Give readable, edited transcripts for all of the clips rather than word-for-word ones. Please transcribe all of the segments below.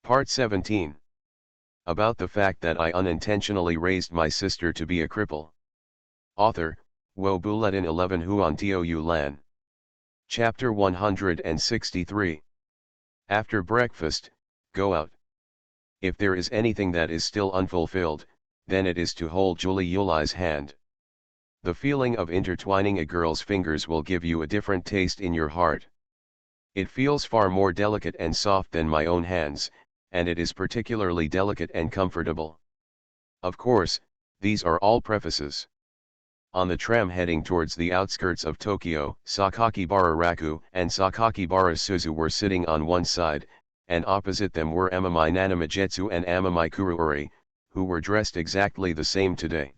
Part 17. About the fact that I unintentionally raised my sister to be a cripple. Author, Wo Buletin 11 Huan Tiu Lan. Chapter 163. After breakfast, go out. If there is anything that is still unfulfilled, then it is to hold Julie Yuli's hand. The feeling of intertwining a girl's fingers will give you a different taste in your heart. It feels far more delicate and soft than my own hands, and it is particularly delicate and comfortable. Of course, these are all prefaces. On the tram heading towards the outskirts of Tokyo, Sakakibara Raku and Sakakibara Suzu were sitting on one side, and opposite them were Amami Nanamajetsu and Amami Kuruori, who were dressed exactly the same today.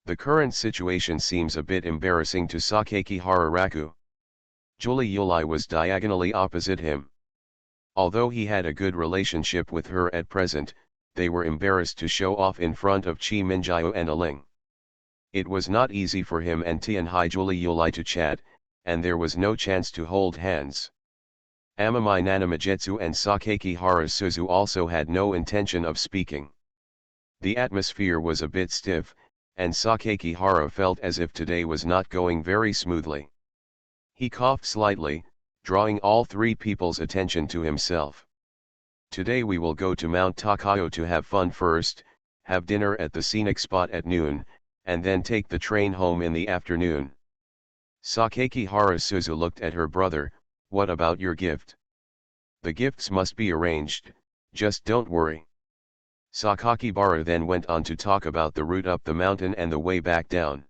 The current situation seems a bit embarrassing to Sakakibara Raku. Julie Yuli was diagonally opposite him. Although he had a good relationship with her at present, they were embarrassed to show off in front of Chi Minjiu and Aling. It was not easy for him and Tianhai Julie Yuli to chat, and there was no chance to hold hands. Amami Nanamajetsu and Sakakibara Suzu also had no intention of speaking. The atmosphere was a bit stiff, and Sakakibara felt as if today was not going very smoothly. He coughed slightly, drawing all three people's attention to himself. Today we will go to Mount Takayo to have fun first, have dinner at the scenic spot at noon, and then take the train home in the afternoon. Sakakibara Suzu looked at her brother. What about your gift? The gifts must be arranged, just don't worry. Sakakibara then went on to talk about the route up the mountain and the way back down.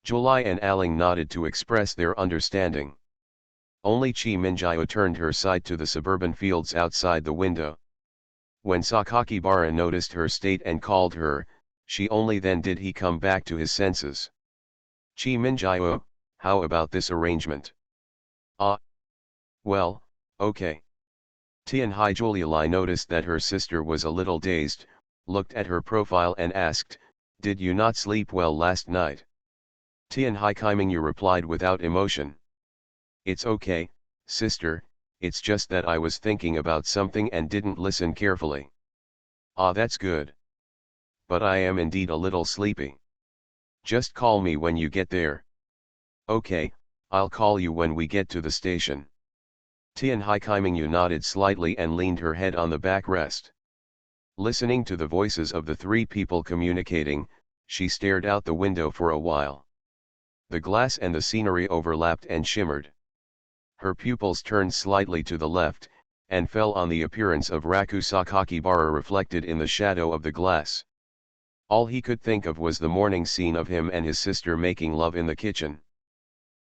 Julie and Aling nodded to express their understanding. Only Chi Minjiu turned her side to the suburban fields outside the window. When Sakakibara noticed her state and called her, she only then did he come back to his senses. Chi Minjiu, how about this arrangement? Well, okay. Tianhai Juliuli noticed that her sister was a little dazed, looked at her profile and asked, "Did you not sleep well last night?" Tianhai Kaimingyu replied without emotion. "It's okay, sister, it's just that I was thinking about something and didn't listen carefully." "Ah, that's good. But I am indeed a little sleepy. Just call me when you get there." "Okay, I'll call you when we get to the station." Tianhai Kaimingyu nodded slightly and leaned her head on the backrest. Listening to the voices of the three people communicating, she stared out the window for a while. The glass and the scenery overlapped and shimmered. Her pupils turned slightly to the left, and fell on the appearance of Raku Sakakibara reflected in the shadow of the glass. All he could think of was the morning scene of him and his sister making love in the kitchen.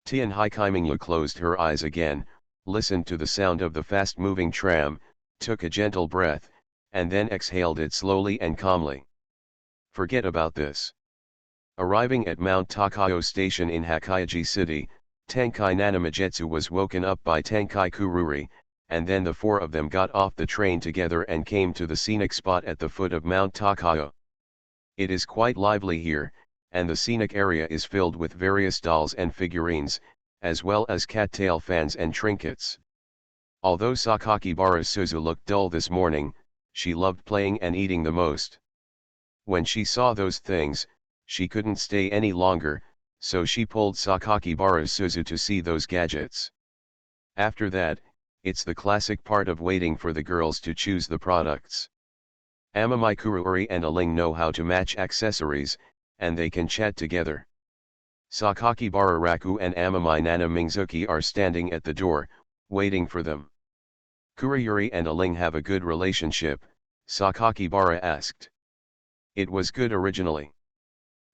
Tianhai Kaimingyu closed her eyes again, listened to the sound of the fast-moving tram, took a gentle breath, and then exhaled it slowly and calmly. Forget about this. Arriving at Mount Takayo Station in Hakaiji City, Tenkai Nanamajetsu was woken up by Tenkai Kururi, and then the four of them got off the train together and came to the scenic spot at the foot of Mount Takayo. It is quite lively here, and the scenic area is filled with various dolls and figurines, as well as cattail fans and trinkets. Although Sakakibara Suzu looked dull this morning, she loved playing and eating the most. When she saw those things, she couldn't stay any longer, so she pulled Sakakibara Suzu to see those gadgets. After that, it's the classic part of waiting for the girls to choose the products. Amami Kuruori and Aling know how to match accessories, and they can chat together. Sakakibara Raku and Amami Nana Mingzuki are standing at the door, waiting for them. "Kuruyuri and Aling have a good relationship?" Sakakibara asked. "It was good originally.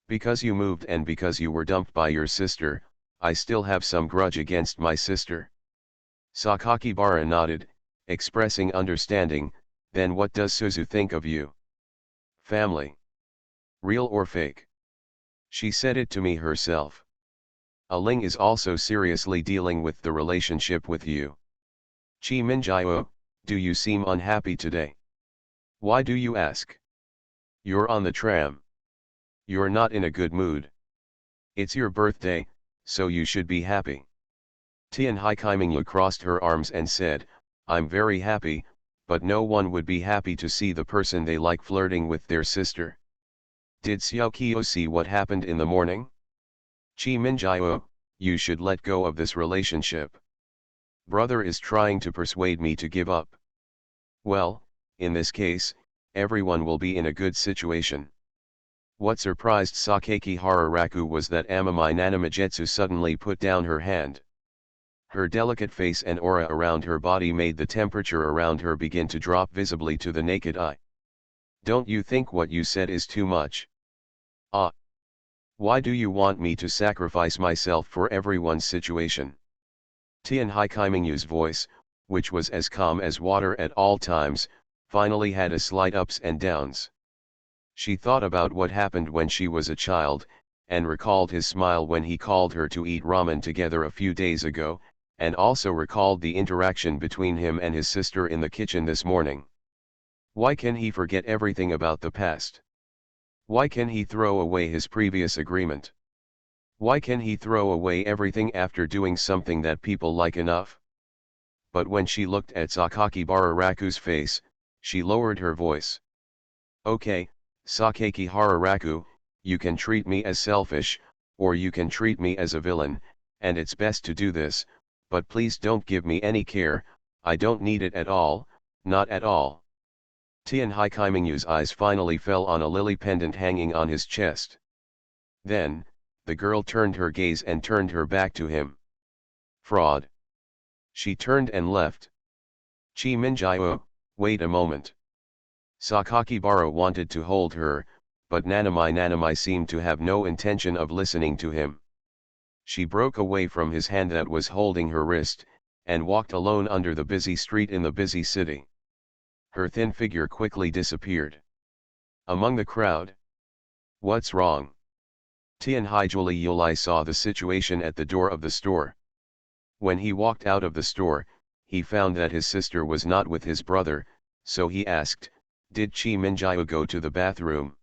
Because you moved and because you were dumped by your sister, I still have some grudge against my sister." Sakakibara nodded, expressing understanding. "Then what does Suzu think of you? Family? Real or fake?" "She said it to me herself. Aling is also seriously dealing with the relationship with you." "Chi Minjiu, do you seem unhappy today? Why do you ask? You're on the tram. You're not in a good mood. It's your birthday, so you should be happy." Tianhai Kaimingyu crossed her arms and said, "I'm very happy, but no one would be happy to see the person they like flirting with their sister. Did Xiaoqiu see what happened in the morning? Qi Minjiao, you should let go of this relationship. Brother is trying to persuade me to give up. Well, in this case, everyone will be in a good situation. What surprised Sakaki Hararaku was that Amami Nanamijetsu suddenly put down her hand. Her delicate face and aura around her body made the temperature around her begin to drop visibly to the naked eye. Don't you think what you said is too much? Ah! Why do you want me to sacrifice myself for everyone's situation? Tianhai Kaimingyu's voice, which was as calm as water at all times, finally had a slight ups and downs. She thought about what happened when she was a child, and recalled his smile when he called her to eat ramen together a few days ago, and also recalled the interaction between him and his sister in the kitchen this morning. Why can he forget everything about the past? Why can he throw away his previous agreement? Why can he throw away everything after doing something that people like enough? But when she looked at Sakaki Bararaku's face, she lowered her voice. Okay, Sakaki Hararaku, you can treat me as selfish, or you can treat me as a villain, and it's best to do this, but please don't give me any care, I don't need it at all, not at all. Tianhai Kaimingyu's eyes finally fell on a lily pendant hanging on his chest. Then, the girl turned her gaze and turned her back to him. Fraud. She turned and left. Qi Minjiao, wait a moment. Sakakibara wanted to hold her, but Nanami seemed to have no intention of listening to him. She broke away from his hand that was holding her wrist, and walked alone under the busy street in the busy city. Her thin figure quickly disappeared among the crowd. What's wrong? Tianhai Yulai saw the situation at the door of the store. When he walked out of the store, he found that his sister was not with his brother, so he asked, did Qi Minjiao go to the bathroom?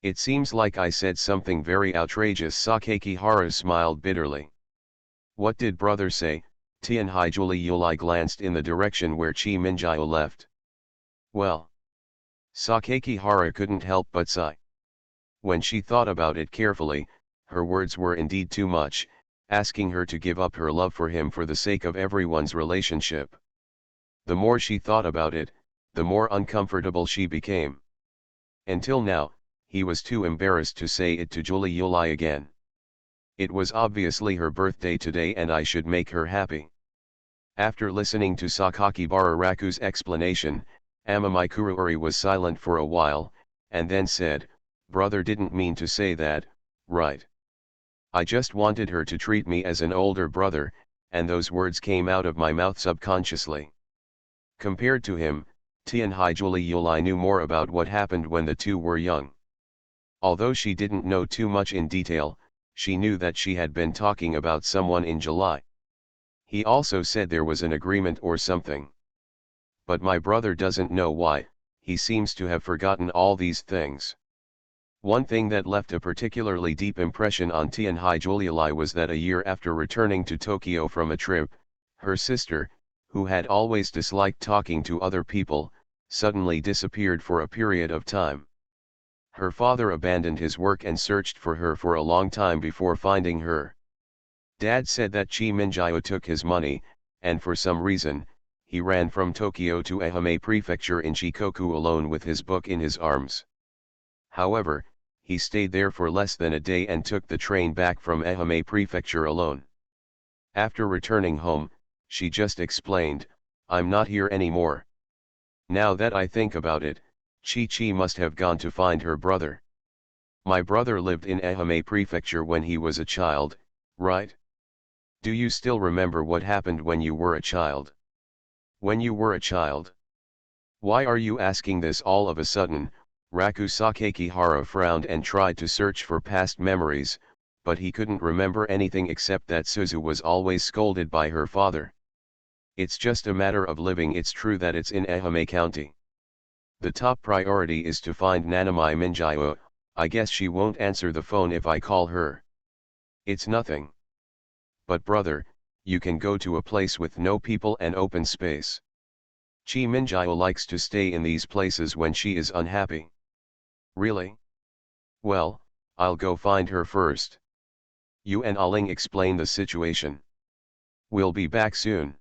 It seems like I said something very outrageous. Sakaki Hara smiled bitterly. What did brother say? Tianhai Yulai glanced in the direction where Qi Minjiao left. Well. Sakaki Hara couldn't help but sigh. When she thought about it carefully, her words were indeed too much, asking her to give up her love for him for the sake of everyone's relationship. The more she thought about it, the more uncomfortable she became. Until now, he was too embarrassed to say it to Julie Yulai again. It was obviously her birthday today and I should make her happy. After listening to Sakaki Bararaku's explanation, Amami Kuruori was silent for a while, and then said, brother didn't mean to say that, right? I just wanted her to treat me as an older brother, and those words came out of my mouth subconsciously. Compared to him, Tianhai Yulai knew more about what happened when the two were young. Although she didn't know too much in detail, she knew that she had been talking about someone in July. He also said there was an agreement or something. But my brother doesn't know why, he seems to have forgotten all these things. One thing that left a particularly deep impression on Tianhai Yulai was that a year after returning to Tokyo from a trip, her sister, who had always disliked talking to other people, suddenly disappeared for a period of time. Her father abandoned his work and searched for her for a long time before finding her. Dad said that Qi Minjiao took his money, and for some reason, he ran from Tokyo to Ehime Prefecture in Shikoku alone with his book in his arms. However, he stayed there for less than a day and took the train back from Ehime Prefecture alone. After returning home, she just explained, I'm not here anymore. Now that I think about it, Chi must have gone to find her brother. My brother lived in Ehime Prefecture when he was a child, right? Do you still remember what happened when you were a child? When you were a child? Why are you asking this all of a sudden? Raku Sakakihara frowned and tried to search for past memories, but he couldn't remember anything except that Suzu was always scolded by her father. It's just a matter of living. It's true that it's in Ehime County. The top priority is to find Nanami Minjiao. I guess she won't answer the phone if I call her. It's nothing. But brother, you can go to a place with no people and open space. Chi Minjio likes to stay in these places when she is unhappy. Really? Well, I'll go find her first. You and Aling explain the situation. We'll be back soon.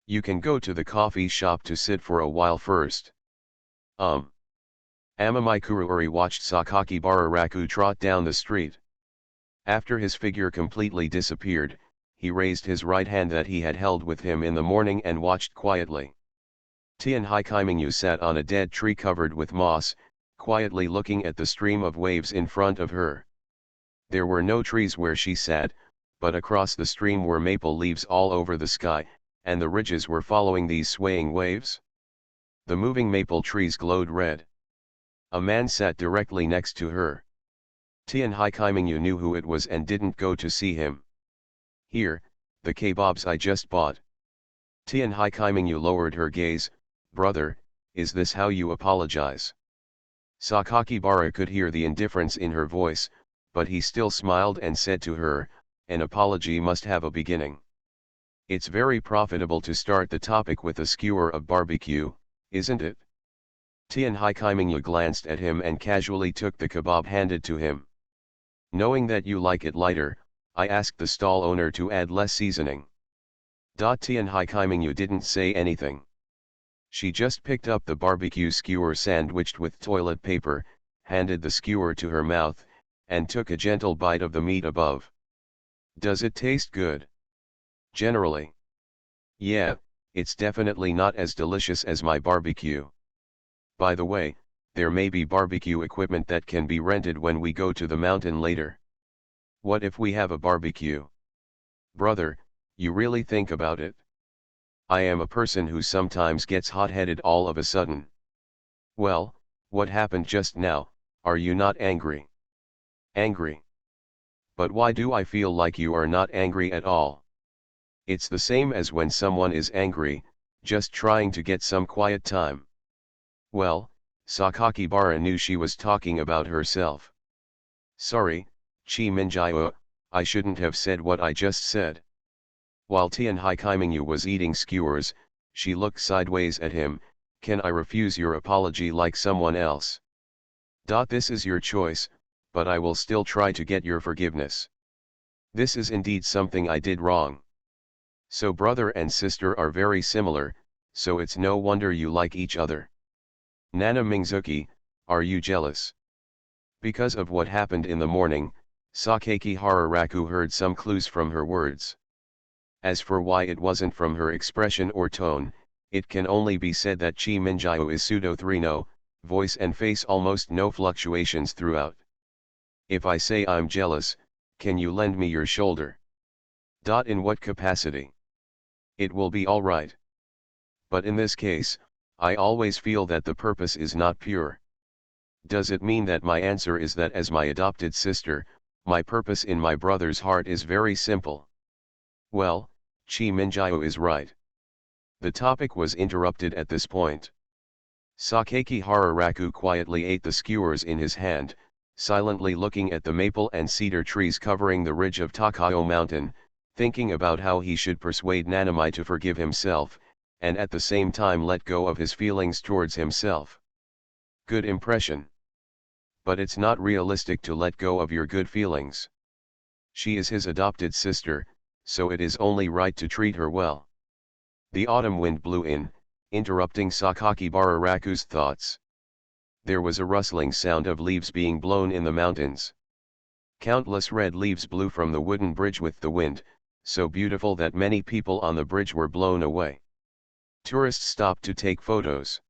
You can go to the coffee shop to sit for a while first. Amamai Kuruori watched Sakaki Bararaku trot down the street. After his figure completely disappeared, he raised his right hand that he had held with him in the morning and watched quietly. Tian Haikaiminyu sat on a dead tree covered with moss, quietly looking at the stream of waves in front of her. There were no trees where she sat, but across the stream were maple leaves all over the sky, and the ridges were following these swaying waves. The moving maple trees glowed red. A man sat directly next to her. Tian Haikaiminyu knew who it was and didn't go to see him. Here, the kebabs I just bought. Tian Haikaiminyu lowered her gaze. Brother, is this how you apologize? Sakaki Bara could hear the indifference in her voice, but he still smiled and said to her, an apology must have a beginning. It's very profitable to start the topic with a skewer of barbecue, isn't it? Tian Haikaiminyu glanced at him and casually took the kebab handed to him. Knowing that you like it lighter, I asked the stall owner to add less seasoning. Tian Haikaiminyu didn't say anything. She just picked up the barbecue skewer sandwiched with toilet paper, handed the skewer to her mouth, and took a gentle bite of the meat above. Does it taste good? Generally. Yeah, it's definitely not as delicious as my barbecue. By the way, there may be barbecue equipment that can be rented when we go to the mountain later. What if we have a barbecue? Brother, you really think about it? I am a person who sometimes gets hot-headed all of a sudden. Well, what happened just now? Are you not angry? Angry? But why do I feel like you are not angry at all? It's the same as when someone is angry, just trying to get some quiet time. Well, Sakaki Bara knew she was talking about herself. Sorry, Chi Minjio, I shouldn't have said what I just said. While Tian Haikaiminyu was eating skewers, she looked sideways at him. Can I refuse your apology like someone else? This is your choice, but I will still try to get your forgiveness. This is indeed something I did wrong. So brother and sister are very similar, so it's no wonder you like each other. Nana Mingzuki, are you jealous? Because of what happened in the morning, Sakaki Hararaku heard some clues from her words. As for why it wasn't from her expression or tone, it can only be said that Chi Minjio is pseudo-three-no, voice and face almost no fluctuations throughout. If I say I'm jealous, can you lend me your shoulder? In what capacity? It will be alright. But in this case, I always feel that the purpose is not pure. Does it mean that my answer is that as my adopted sister, my purpose in my brother's heart is very simple? Well, Chi Minjio is right. The topic was interrupted at this point. Sakaki Hararaku quietly ate the skewers in his hand, silently looking at the maple and cedar trees covering the ridge of Takao Mountain, thinking about how he should persuade Nanami to forgive himself, and at the same time let go of his feelings towards himself. Good impression. But it's not realistic to let go of your good feelings. She is his adopted sister, so it is only right to treat her well. The autumn wind blew in, interrupting Sakaki Bararaku's thoughts. There was a rustling sound of leaves being blown in the mountains. Countless red leaves blew from the wooden bridge with the wind, so beautiful that many people on the bridge were blown away. Tourists stopped to take photos.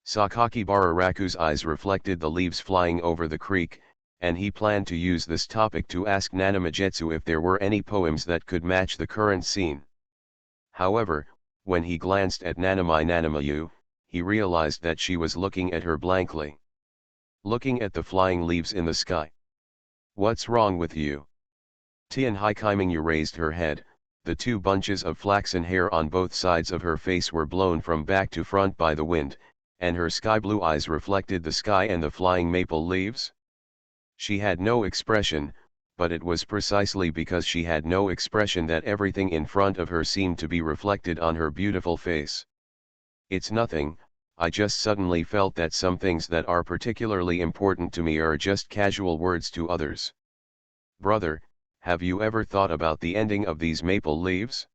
Sakaki Bararaku's eyes reflected the leaves flying over the creek, and he planned to use this topic to ask Nanamijetsu if there were any poems that could match the current scene. However, when he glanced at Nanamayu, he realized that she was looking at her blankly. Looking at the flying leaves in the sky. What's wrong with you? Tian Haikaiminyu raised her head. The two bunches of flaxen hair on both sides of her face were blown from back to front by the wind, and her sky-blue eyes reflected the sky and the flying maple leaves. She had no expression, but it was precisely because she had no expression that everything in front of her seemed to be reflected on her beautiful face. It's nothing, I just suddenly felt that some things that are particularly important to me are just casual words to others. Brother, have you ever thought about the ending of these maple leaves?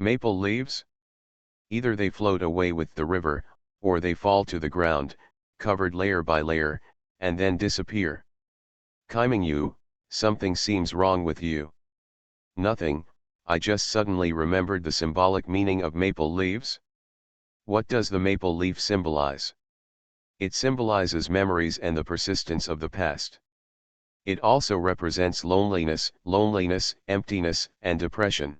Maple leaves? Either they float away with the river, or they fall to the ground, covered layer by layer, and then disappear. Chiming you, something seems wrong with you. Nothing, I just suddenly remembered the symbolic meaning of maple leaves. What does the maple leaf symbolize? It symbolizes memories and the persistence of the past. It also represents loneliness, emptiness, and depression.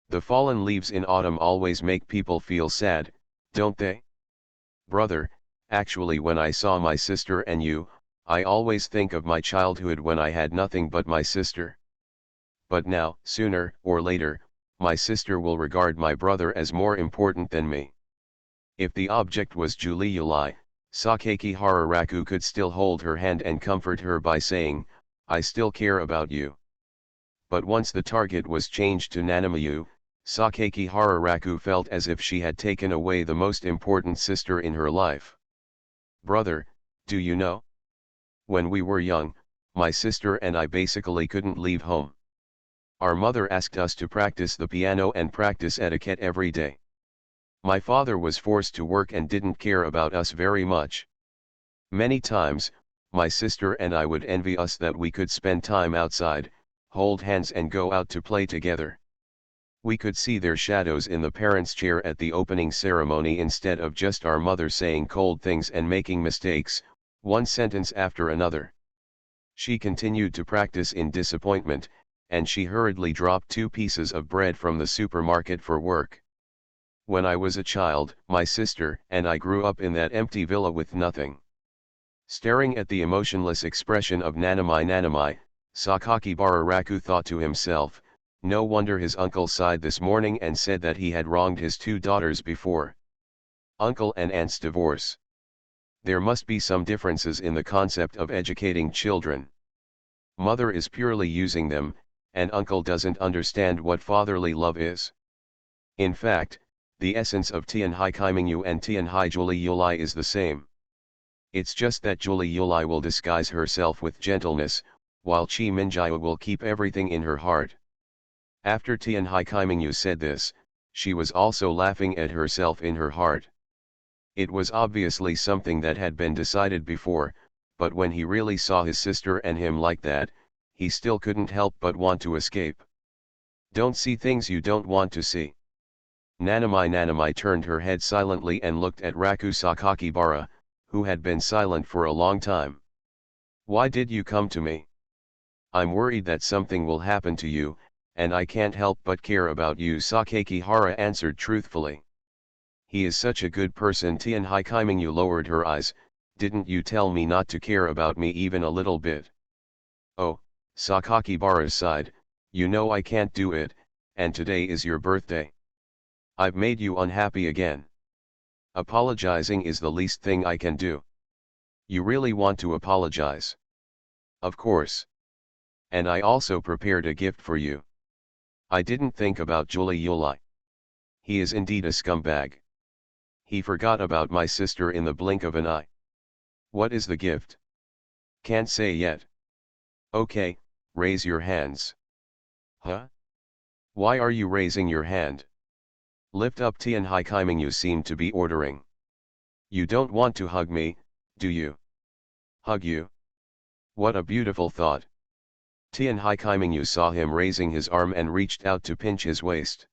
The fallen leaves in autumn always make people feel sad, don't they? Brother, actually when I saw my sister and you, I always think of my childhood when I had nothing but my sister. But now, sooner or later, my sister will regard my brother as more important than me. If the object was Julie, Sakakihara Raku could still hold her hand and comfort her by saying, I still care about you. But once the target was changed to Nanamayu, Sakakihara Raku felt as if she had taken away the most important sister in her life. Brother, do you know? When we were young, my sister and I basically couldn't leave home. Our mother asked us to practice the piano and practice etiquette every day. My father was forced to work and didn't care about us very much. Many times, my sister and I would envy us that we could spend time outside, hold hands and go out to play together. We could see their shadows in the parents' chair at the opening ceremony instead of just our mother saying cold things and making mistakes, one sentence after another. She continued to practice in disappointment, and she hurriedly dropped 2 pieces of bread from the supermarket for work. When I was a child, my sister and I grew up in that empty villa with nothing. Staring at the emotionless expression of Nanamai, Sakakibara Raku thought to himself, no wonder his uncle sighed this morning and said that he had wronged his 2 daughters before. Uncle and aunt's divorce. There must be some differences in the concept of educating children. Mother is purely using them, and uncle doesn't understand what fatherly love is. In fact, the essence of Tianhai Kaimingyu and Tianhai Julie Yulai is the same. It's just that Julie Yulai will disguise herself with gentleness, while Chi Minjaya will keep everything in her heart. After Tianhai Kaimingyu said this, she was also laughing at herself in her heart. It was obviously something that had been decided before, but when he really saw his sister and him like that, he still couldn't help but want to escape. Don't see things you don't want to see. Nanamai turned her head silently and looked at Raku Sakakibara, who had been silent for a long time. Why did you come to me? I'm worried that something will happen to you, and I can't help but care about you, Sakakihara answered truthfully. He is such a good person. Tianhai Kaimingyu lowered her eyes, didn't you tell me not to care about me even a little bit? Oh, Sakakibara sighed, you know I can't do it, and today is your birthday. I've made you unhappy again. Apologizing is the least thing I can do. You really want to apologize? Of course. And I also prepared a gift for you. I didn't think about Julie Yulai. He is indeed a scumbag. He forgot about my sister in the blink of an eye. What is the gift? Can't say yet. Okay, raise your hands. Huh? Why are you raising your hand? Lift up. Tianhai Kaimingyu seemed to be ordering. You don't want to hug me, do you? Hug you? What a beautiful thought. Tianhai Kaimingyu saw him raising his arm and reached out to pinch his waist.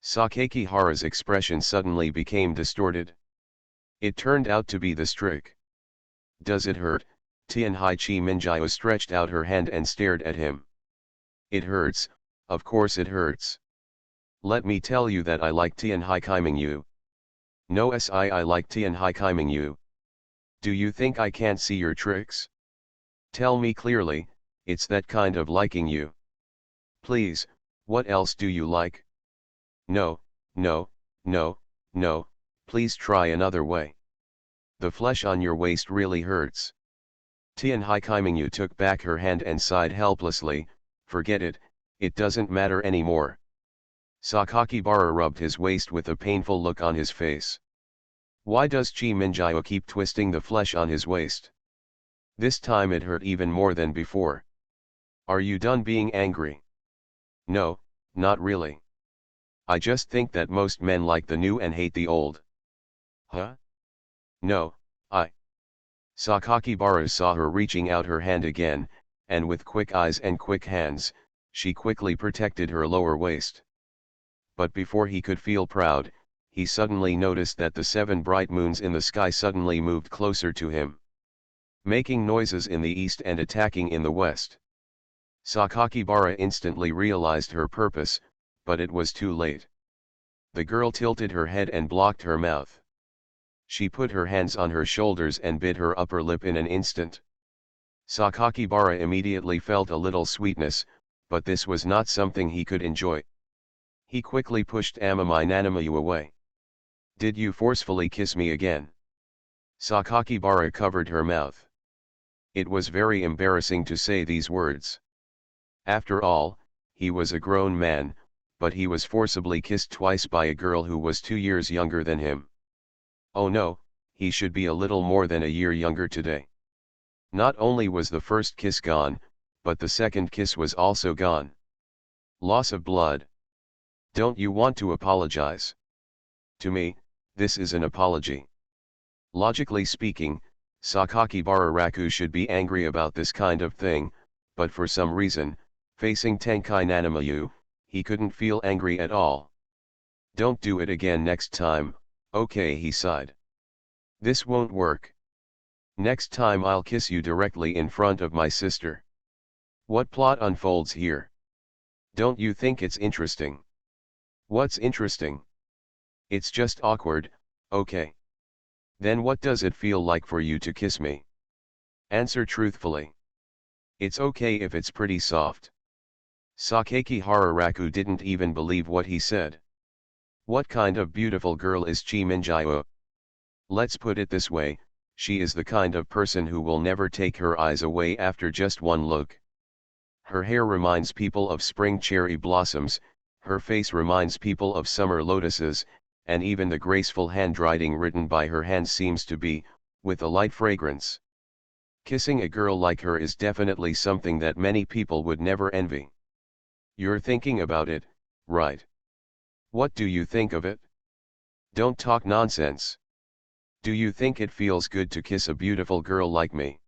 Sakakihara's expression suddenly became distorted. It turned out to be the strick. Does it hurt? Tianhai Chi Minjaya stretched out her hand and stared at him. It hurts, of course it hurts. Let me tell you that I like Tianhai Kaimingyu. No I like Tianhai Kaimingyu. Do you think I can't see your tricks? Tell me clearly, it's that kind of liking you. Please, what else do you like? No, no, no, no, please try another way. The flesh on your waist really hurts. Tianhai Kaimingyu took back her hand and sighed helplessly, forget it, it doesn't matter anymore. Sakakibara rubbed his waist with a painful look on his face. Why does Chi Minjio keep twisting the flesh on his waist? This time it hurt even more than before. Are you done being angry? No, not really. I just think that most men like the new and hate the old. Huh? No, I. Sakakibara saw her reaching out her hand again, and with quick eyes and quick hands, she quickly protected her lower waist. But before he could feel proud, he suddenly noticed that the 7 bright moons in the sky suddenly moved closer to him, making noises in the east and attacking in the west. Sakakibara instantly realized her purpose, but it was too late. The girl tilted her head and blocked her mouth. She put her hands on her shoulders and bit her upper lip in an instant. Sakakibara immediately felt a little sweetness, but this was not something he could enjoy. He quickly pushed Amami Nanamayu away. Did you forcefully kiss me again? Sakakibara covered her mouth. It was very embarrassing to say these words. After all, he was a grown man, but he was forcibly kissed twice by a girl who was 2 years younger than him. Oh no, he should be a little more than a year younger today. Not only was the first kiss gone, but the second kiss was also gone. Loss of blood. Don't you want to apologize? To me, this is an apology. Logically speaking, Sakakibara Raku should be angry about this kind of thing, but for some reason, facing Tenkai Nanamayu, he couldn't feel angry at all. Don't do it again next time, okay, he sighed. This won't work. Next time I'll kiss you directly in front of my sister. What plot unfolds here? Don't you think it's interesting? What's interesting? It's just awkward, okay. Then what does it feel like for you to kiss me? Answer truthfully. It's okay if it's pretty soft. Sakakibara Raku didn't even believe what he said. What kind of beautiful girl is Chi Minjio? Let's put it this way, she is the kind of person who will never take her eyes away after just one look. Her hair reminds people of spring cherry blossoms, her face reminds people of summer lotuses, and even the graceful handwriting written by her hand seems to be, with a light fragrance. Kissing a girl like her is definitely something that many people would never envy. You're thinking about it, right? What do you think of it? Don't talk nonsense. Do you think it feels good to kiss a beautiful girl like me?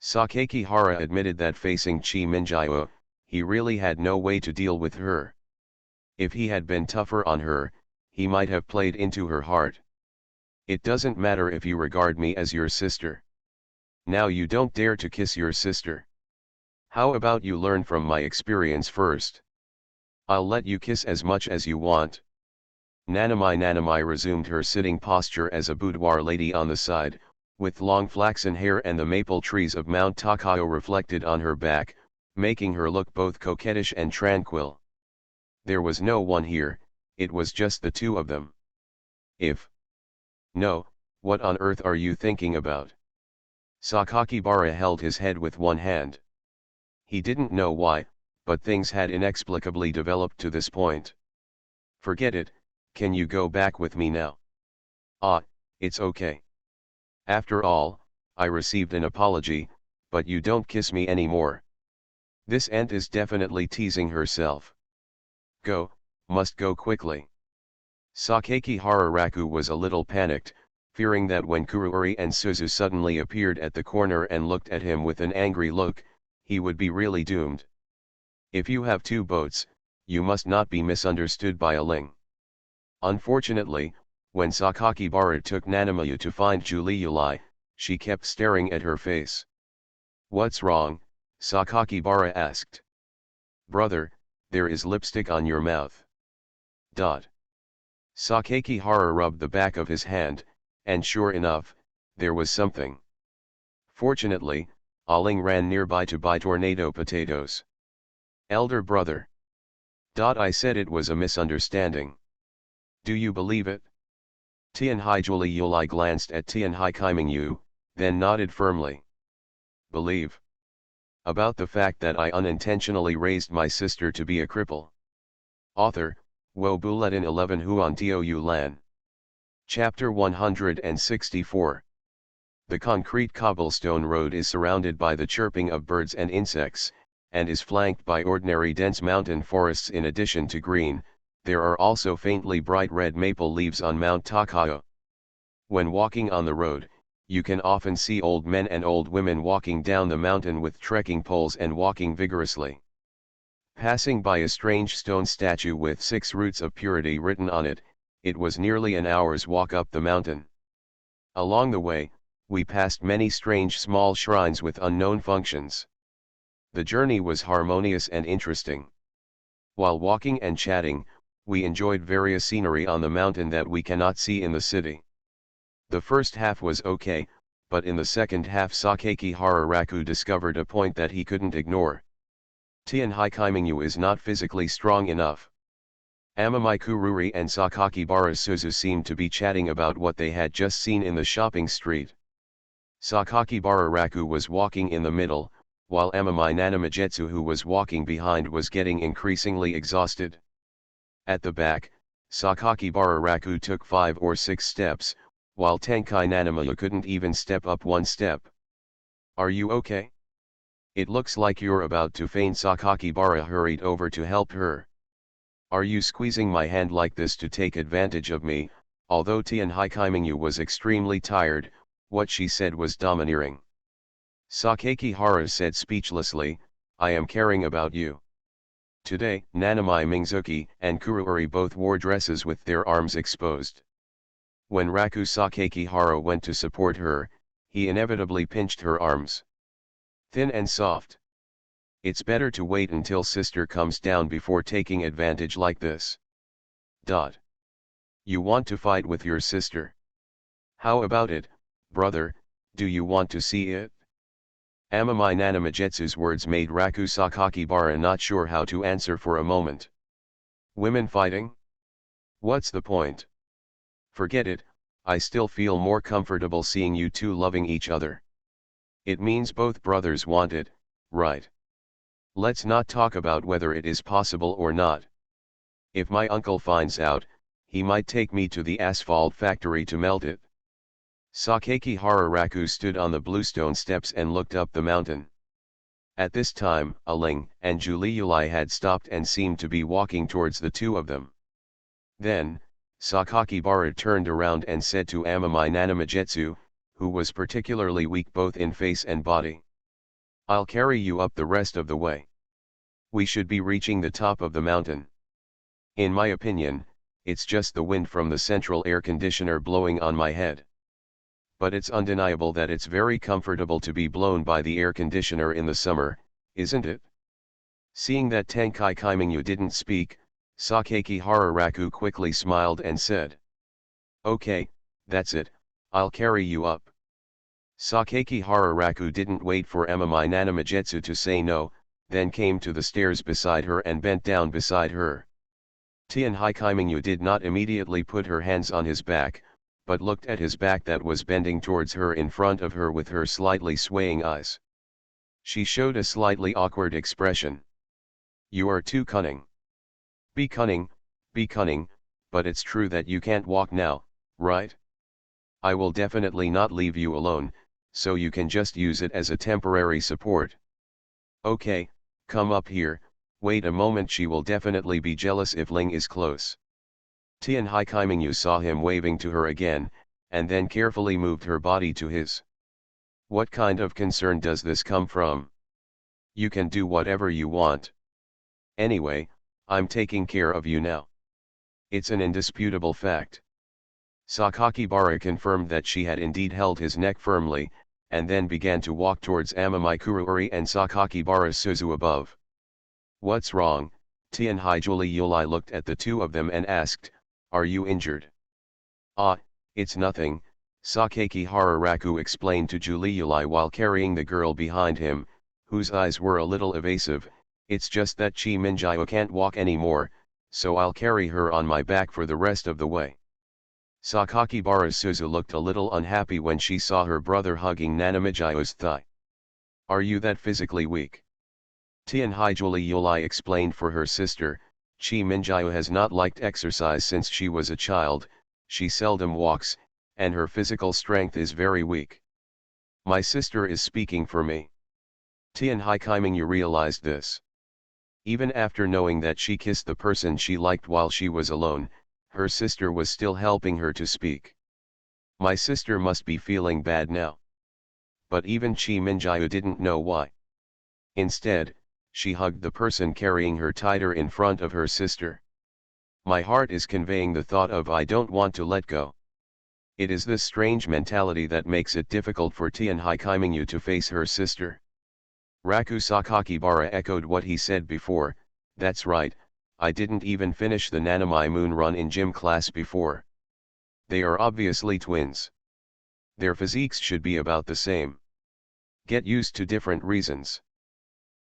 Sakakibara admitted that facing Chi Minjio, he really had no way to deal with her. If he had been tougher on her, he might have played into her heart. It doesn't matter if you regard me as your sister. Now you don't dare to kiss your sister. How about you learn from my experience first? I'll let you kiss as much as you want. Nanamai resumed her sitting posture as a boudoir lady on the side, with long flaxen hair and the maple trees of Mount Takao reflected on her back, making her look both coquettish and tranquil. There was no one here, it was just the two of them. No, what on earth are you thinking about? Sakakibara held his head with one hand. He didn't know why, but things had inexplicably developed to this point. Forget it, can you go back with me now? It's okay. After all, I received an apology, but you don't kiss me anymore. This aunt is definitely teasing herself. Go, must go quickly. Sakakibara Raku was a little panicked, fearing that when Kuruori and Suzu suddenly appeared at the corner and looked at him with an angry look, he would be really doomed. If you have 2 boats, you must not be misunderstood by a ling. Unfortunately, when Sakakibara took Nanamayu to find Juliuli, she kept staring at her face. What's wrong? Sakakibara asked. Brother, there is lipstick on your mouth. Sakakibara rubbed the back of his hand, and sure enough, there was something. Fortunately, Aling ran nearby to buy tornado potatoes. Elder brother. I said it was a misunderstanding. Do you believe it? Tianhai Juliuli glanced at Tianhai Kaimingyu, then nodded firmly. Believe? About the fact that I unintentionally raised my sister to be a cripple. Author, Wo Buletin 11 Huan Tio Yu Lan. Chapter 164. The concrete cobblestone road is surrounded by the chirping of birds and insects, and is flanked by ordinary dense mountain forests. In addition to green, there are also faintly bright red maple leaves on Mount Takao. When walking on the road, you can often see old men and old women walking down the mountain with trekking poles and walking vigorously. Passing by a strange stone statue with 6 roots of purity written on it, it was nearly an hour's walk up the mountain. Along the way, we passed many strange small shrines with unknown functions. The journey was harmonious and interesting. While walking and chatting, we enjoyed various scenery on the mountain that we cannot see in the city. The first half was okay, but in the second half Sakaki Hararaku discovered a point that he couldn't ignore. Tianhai Kaimingyu is not physically strong enough. Amamai Kururi and Sakaki Barasuzu seemed to be chatting about what they had just seen in the shopping street. Sakaki Bararaku was walking in the middle, while Amamai Nanamajetsu, who was walking behind, was getting increasingly exhausted. At the back, Sakaki Bararaku took 5 or 6 steps, while Tenkai Nanamayu couldn't even step up 1 step. "Are you okay? It looks like you're about to faint." Sakaki Bara hurried over to help her. "Are you squeezing my hand like this to take advantage of me?" Although Tianhai Kaimingyu was extremely tired, what she said was domineering. Sakaki Hara said speechlessly, "I am caring about you." Today, Nanamai Mingzuki and Kururi both wore dresses with their arms exposed. When Raku Sakaki Hara went to support her, he inevitably pinched her arms. Thin and soft. "It's better to wait until sister comes down before taking advantage like this." You want to fight with your sister? How about it, brother, do you want to see it? Amamai Nanamajetsu's words made Raku Sakaki Bara not sure how to answer for a moment. Women fighting? What's the point? Forget it, I still feel more comfortable seeing you two loving each other. It means both brothers want it, right? Let's not talk about whether it is possible or not. If my uncle finds out, he might take me to the asphalt factory to melt it. Sakaki Hararaku stood on the bluestone steps and looked up the mountain. At this time, Aling and Juliuli had stopped and seemed to be walking towards the two of them. Then, Sakaki Bara turned around and said to Amamai Nanamajetsu, who was particularly weak both in face and body, "I'll carry you up the rest of the way. We should be reaching the top of the mountain. In my opinion, it's just the wind from the central air conditioner blowing on my head. But it's undeniable that it's very comfortable to be blown by the air conditioner in the summer, isn't it?" Seeing that Tenkai Kaimingyu didn't speak, Sakaki Hararaku quickly smiled and said, "Okay, that's it, I'll carry you up." Sakaki Hararaku didn't wait for Amamai Nanamajetsu to say no, then came to the stairs beside her and bent down beside her. Tianhai Kaimingyu did not immediately put her hands on his back, but looked at his back that was bending towards her in front of her with her slightly swaying eyes. She showed a slightly awkward expression. "You are too cunning." Be cunning, but it's true that you can't walk now, right? I will definitely not leave you alone, so you can just use it as a temporary support. Okay, come up here, wait a moment, she will definitely be jealous if Ling is close. Tianhai Kaimingyu saw him waving to her again, and then carefully moved her body to his. What kind of concern does this come from? You can do whatever you want. Anyway, I'm taking care of you now. It's an indisputable fact. Sakaki Bara confirmed that she had indeed held his neck firmly, and then began to walk towards Amamai Kururi and Sakaki Barasuzu above. What's wrong? Tianhai Juliuli looked at the two of them and asked, "Are you injured?" "Ah, it's nothing," Sakaki Hararaku explained to Juliuli while carrying the girl behind him, whose eyes were a little evasive. "It's just that Chi Minjio can't walk anymore, so I'll carry her on my back for the rest of the way." Sakaki Barasuzu looked a little unhappy when she saw her brother hugging Nanamijio's thigh. "Are you that physically weak?" Tianhai Juliuli explained for her sister, Chi Minjiu has not liked exercise since she was a child, she seldom walks, and her physical strength is very weak. My sister is speaking for me. Tian Hai Kaimingyu realized this. Even after knowing that she kissed the person she liked while she was alone, her sister was still helping her to speak. My sister must be feeling bad now. But even Chi Minjiu didn't know why. Instead, she hugged the person carrying her tighter in front of her sister. My heart is conveying the thought of I don't want to let go. It is this strange mentality that makes it difficult for Tian Hai Kaimingyu to face her sister. Raku Sakakibara echoed what he said before, that's right, I didn't even finish the Nanami Moon run in gym class before. They are obviously twins. Their physiques should be about the same. Get used to different reasons.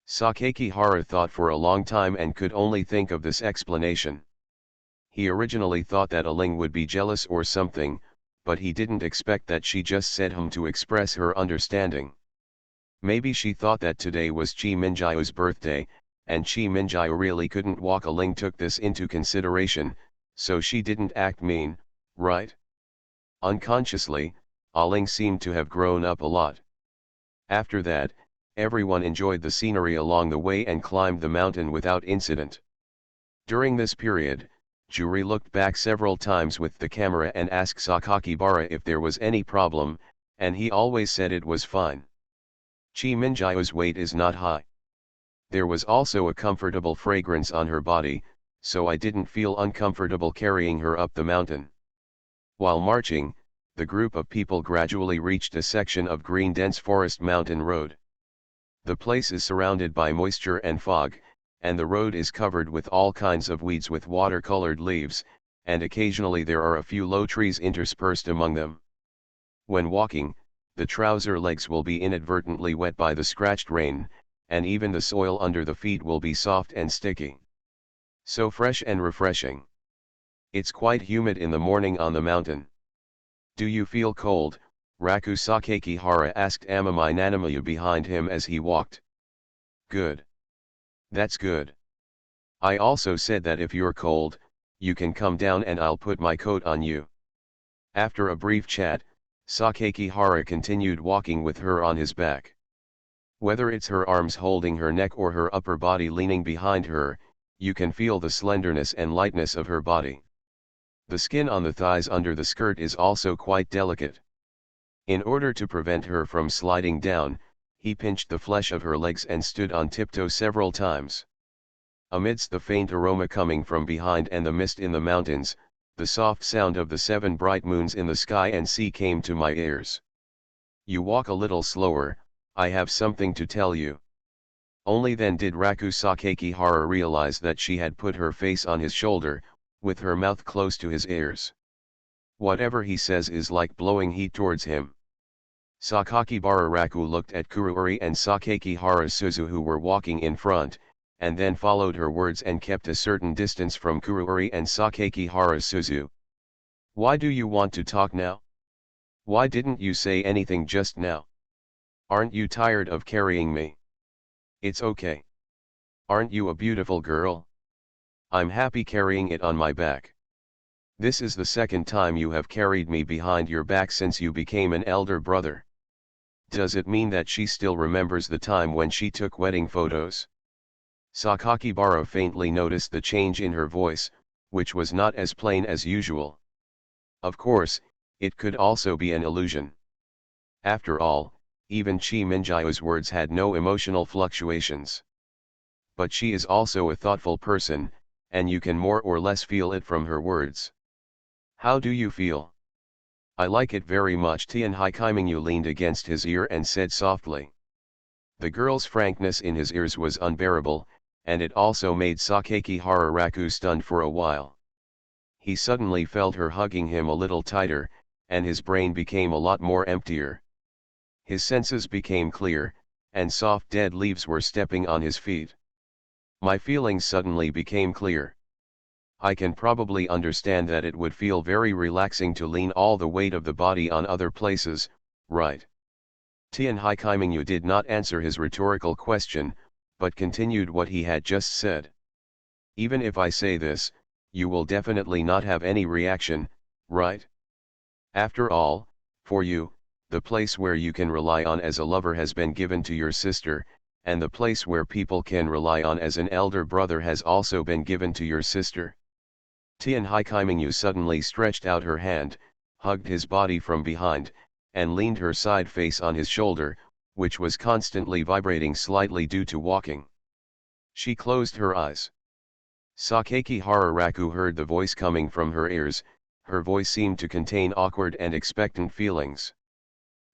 Sakakihara thought for a long time and could only think of this explanation. He originally thought that Aling would be jealous or something, but he didn't expect that she just said to express her understanding. Maybe she thought that today was Chi Minjiu's birthday, and Chi Minjiu really couldn't walk. Aling took this into consideration, so she didn't act mean, right? Unconsciously, Aling seemed to have grown up a lot. After that, everyone enjoyed the scenery along the way and climbed the mountain without incident. During this period, Juri looked back several times with the camera and asked Sakakibara if there was any problem, and he always said it was fine. Chi Minjiu's weight is not high. There was also a comfortable fragrance on her body, so I didn't feel uncomfortable carrying her up the mountain. While marching, the group of people gradually reached a section of green dense forest mountain road. The place is surrounded by moisture and fog, and the road is covered with all kinds of weeds with water-colored leaves, and occasionally there are a few low trees interspersed among them. When walking, the trouser legs will be inadvertently wet by the scratched rain, and even the soil under the feet will be soft and sticky. So fresh and refreshing. It's quite humid in the morning on the mountain. Do you feel cold? Raku Sakakihara asked Amami Nanamayu behind him as he walked. Good. That's good. I also said that if you're cold, you can come down and I'll put my coat on you. After a brief chat, Sakakihara continued walking with her on his back. Whether it's her arms holding her neck or her upper body leaning behind her, you can feel the slenderness and lightness of her body. The skin on the thighs under the skirt is also quite delicate. In order to prevent her from sliding down, he pinched the flesh of her legs and stood on tiptoe several times. Amidst the faint aroma coming from behind and the mist in the mountains, the soft sound of the 7 bright moons in the sky and sea came to my ears. You walk a little slower, I have something to tell you. Only then did Raku Sakakihara realize that she had put her face on his shoulder, with her mouth close to his ears. Whatever he says is like blowing heat towards him. Sakakibara Raku looked at Kuruori and Sakakihara Suzu who were walking in front, and then followed her words and kept a certain distance from Kuruori and Sakakihara Suzu. Why do you want to talk now? Why didn't you say anything just now? Aren't you tired of carrying me? It's okay. Aren't you a beautiful girl? I'm happy carrying it on my back. This is the second time you have carried me behind your back since you became an elder brother. Does it mean that she still remembers the time when she took wedding photos? Sakakibara faintly noticed the change in her voice, which was not as plain as usual. Of course, it could also be an illusion. After all, even Chi Minjiu's words had no emotional fluctuations. But she is also a thoughtful person, and you can more or less feel it from her words. How do you feel? I like it very much. Tian Hai Kaimingyu leaned against his ear and said softly. The girl's frankness in his ears was unbearable, and it also made Sakakihara Raku stunned for a while. He suddenly felt her hugging him a little tighter, and his brain became a lot more emptier. His senses became clear, and soft dead leaves were stepping on his feet. My feelings suddenly became clear. I can probably understand that it would feel very relaxing to lean all the weight of the body on other places, right? Tian Hai Kaimingyu did not answer his rhetorical question, but continued what he had just said. Even if I say this, you will definitely not have any reaction, right? After all, for you, the place where you can rely on as a lover has been given to your sister, and the place where people can rely on as an elder brother has also been given to your sister. Tian Haikaimingu suddenly stretched out her hand, hugged his body from behind, and leaned her side face on his shoulder, which was constantly vibrating slightly due to walking. She closed her eyes. Sakaki Hararaku heard the voice coming from her ears. Her voice seemed to contain awkward and expectant feelings.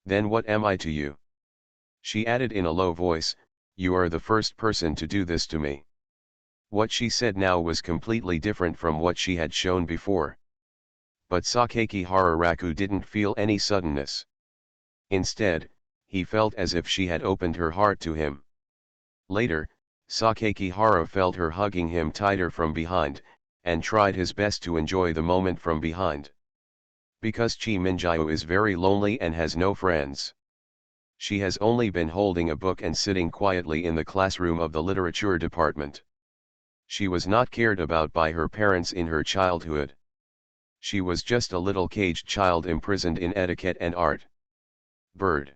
Then what am I to you? She added in a low voice, you are the first person to do this to me. What she said now was completely different from what she had shown before. But Sakaki Hararaku didn't feel any suddenness. Instead, he felt as if she had opened her heart to him. Later, Sakaki Hara felt her hugging him tighter from behind, and tried his best to enjoy the moment from behind. Because Chi Minjiu is very lonely and has no friends. She has only been holding a book and sitting quietly in the classroom of the literature department. She was not cared about by her parents in her childhood. She was just a little caged child imprisoned in etiquette and art. Bird.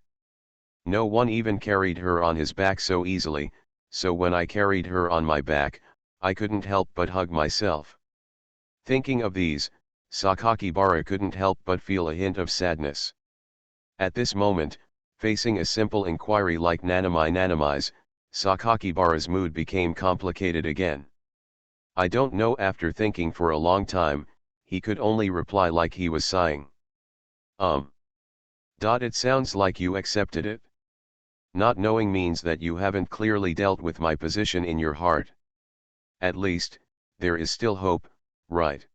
No one even carried her on his back so easily, so when I carried her on my back, I couldn't help but hug myself. Thinking of these, Sakakibara couldn't help but feel a hint of sadness. At this moment, facing a simple inquiry like Nanami's, Sakakibara's mood became complicated again. I don't know. After thinking for a long time, he could only reply like he was sighing. It sounds like you accepted it. Not knowing means that you haven't clearly dealt with my position in your heart. At least, there is still hope, right?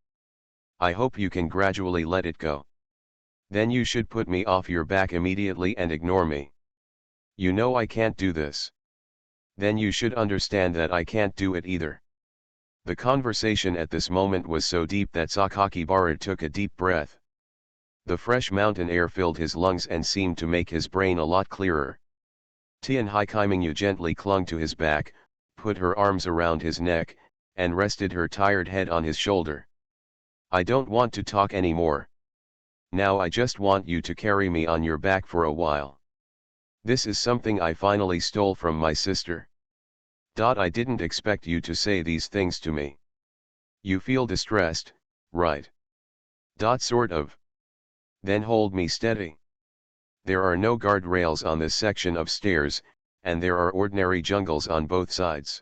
I hope you can gradually let it go. Then you should put me off your back immediately and ignore me. You know I can't do this. Then you should understand that I can't do it either. The conversation at this moment was so deep that Sakakibara took a deep breath. The fresh mountain air filled his lungs and seemed to make his brain a lot clearer. Tian Haikaimingu gently clung to his back, put her arms around his neck, and rested her tired head on his shoulder. I don't want to talk anymore. Now I just want you to carry me on your back for a while. This is something I finally stole from my sister. I didn't expect you to say these things to me. You feel distressed, right? Sort of. Then hold me steady. There are no guardrails on this section of stairs, and there are ordinary jungles on both sides.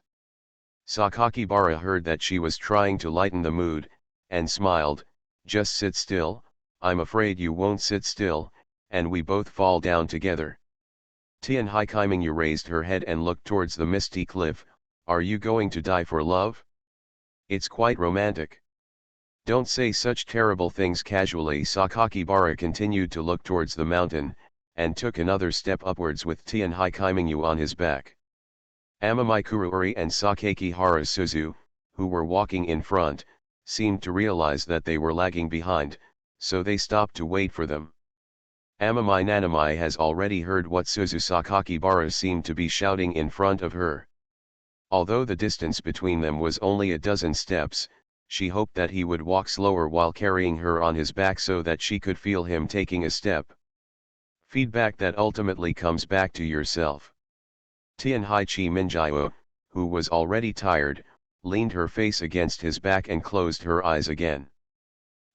Sakakibara heard that she was trying to lighten the mood, and smiled. Just sit still, I'm afraid you won't sit still, and we both fall down together. Tian Haikaimingu raised her head and looked towards the misty cliff. Are you going to die for love? It's quite romantic. Don't say such terrible things casually. Sakakibara continued to look towards the mountain, and took another step upwards with Tian Haikaimingu on his back. Amamai Kuruori and Sakaki Hara Suzu, who were walking in front, seemed to realize that they were lagging behind, so they stopped to wait for them. Amamai Nanamai has already heard what Suzu Sakakibara seemed to be shouting in front of her. Although the distance between them was only a dozen steps, she hoped that he would walk slower while carrying her on his back so that she could feel him taking a step. Feedback that ultimately comes back to yourself. Tian Hai Chi Minjiu, who was already tired, leaned her face against his back and closed her eyes again.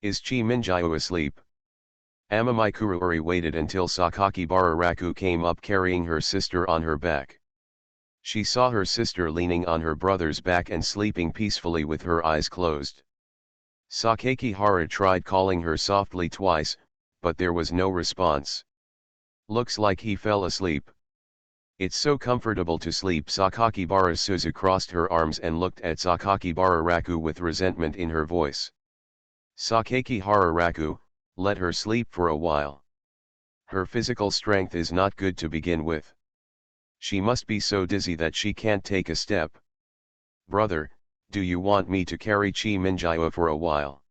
Is Chi Minjiu asleep? Amamai Kuruori waited until Sakakibara Raku came up carrying her sister on her back. She saw her sister leaning on her brother's back and sleeping peacefully with her eyes closed. Sakaki Hara tried calling her softly twice, but there was no response. Looks like he fell asleep. It's so comfortable to sleep. Sakakibara Suzu crossed her arms and looked at Sakakibara Raku with resentment in her voice. Sakaki Hara Raku, let her sleep for a while. Her physical strength is not good to begin with. She must be so dizzy that she can't take a step. Brother, do you want me to carry Chi Minjiu for a while?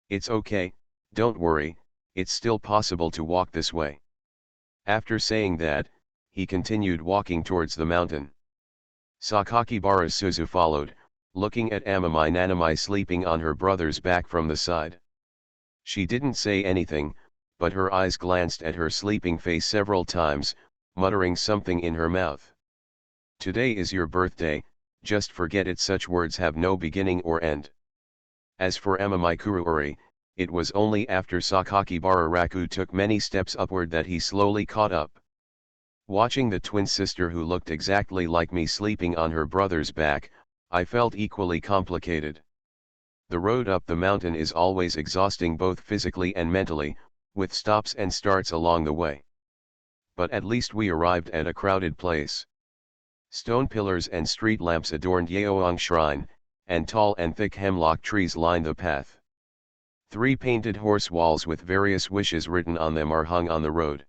It's okay, don't worry, it's still possible to walk this way. After saying that, he continued walking towards the mountain. Sakakibara Suzu followed, looking at Amami Nanami sleeping on her brother's back from the side. She didn't say anything, but her eyes glanced at her sleeping face several times, muttering something in her mouth. Today is your birthday, just forget it. Such words have no beginning or end. As for Amami Kuruori, it was only after Sakakibara Raku took many steps upward that he slowly caught up. Watching the twin sister who looked exactly like me sleeping on her brother's back, I felt equally complicated. The road up the mountain is always exhausting both physically and mentally, with stops and starts along the way. But at least we arrived at a crowded place. Stone pillars and street lamps adorned Yeoang Shrine, and tall and thick hemlock trees line the path. 3 painted horse walls with various wishes written on them are hung on the road.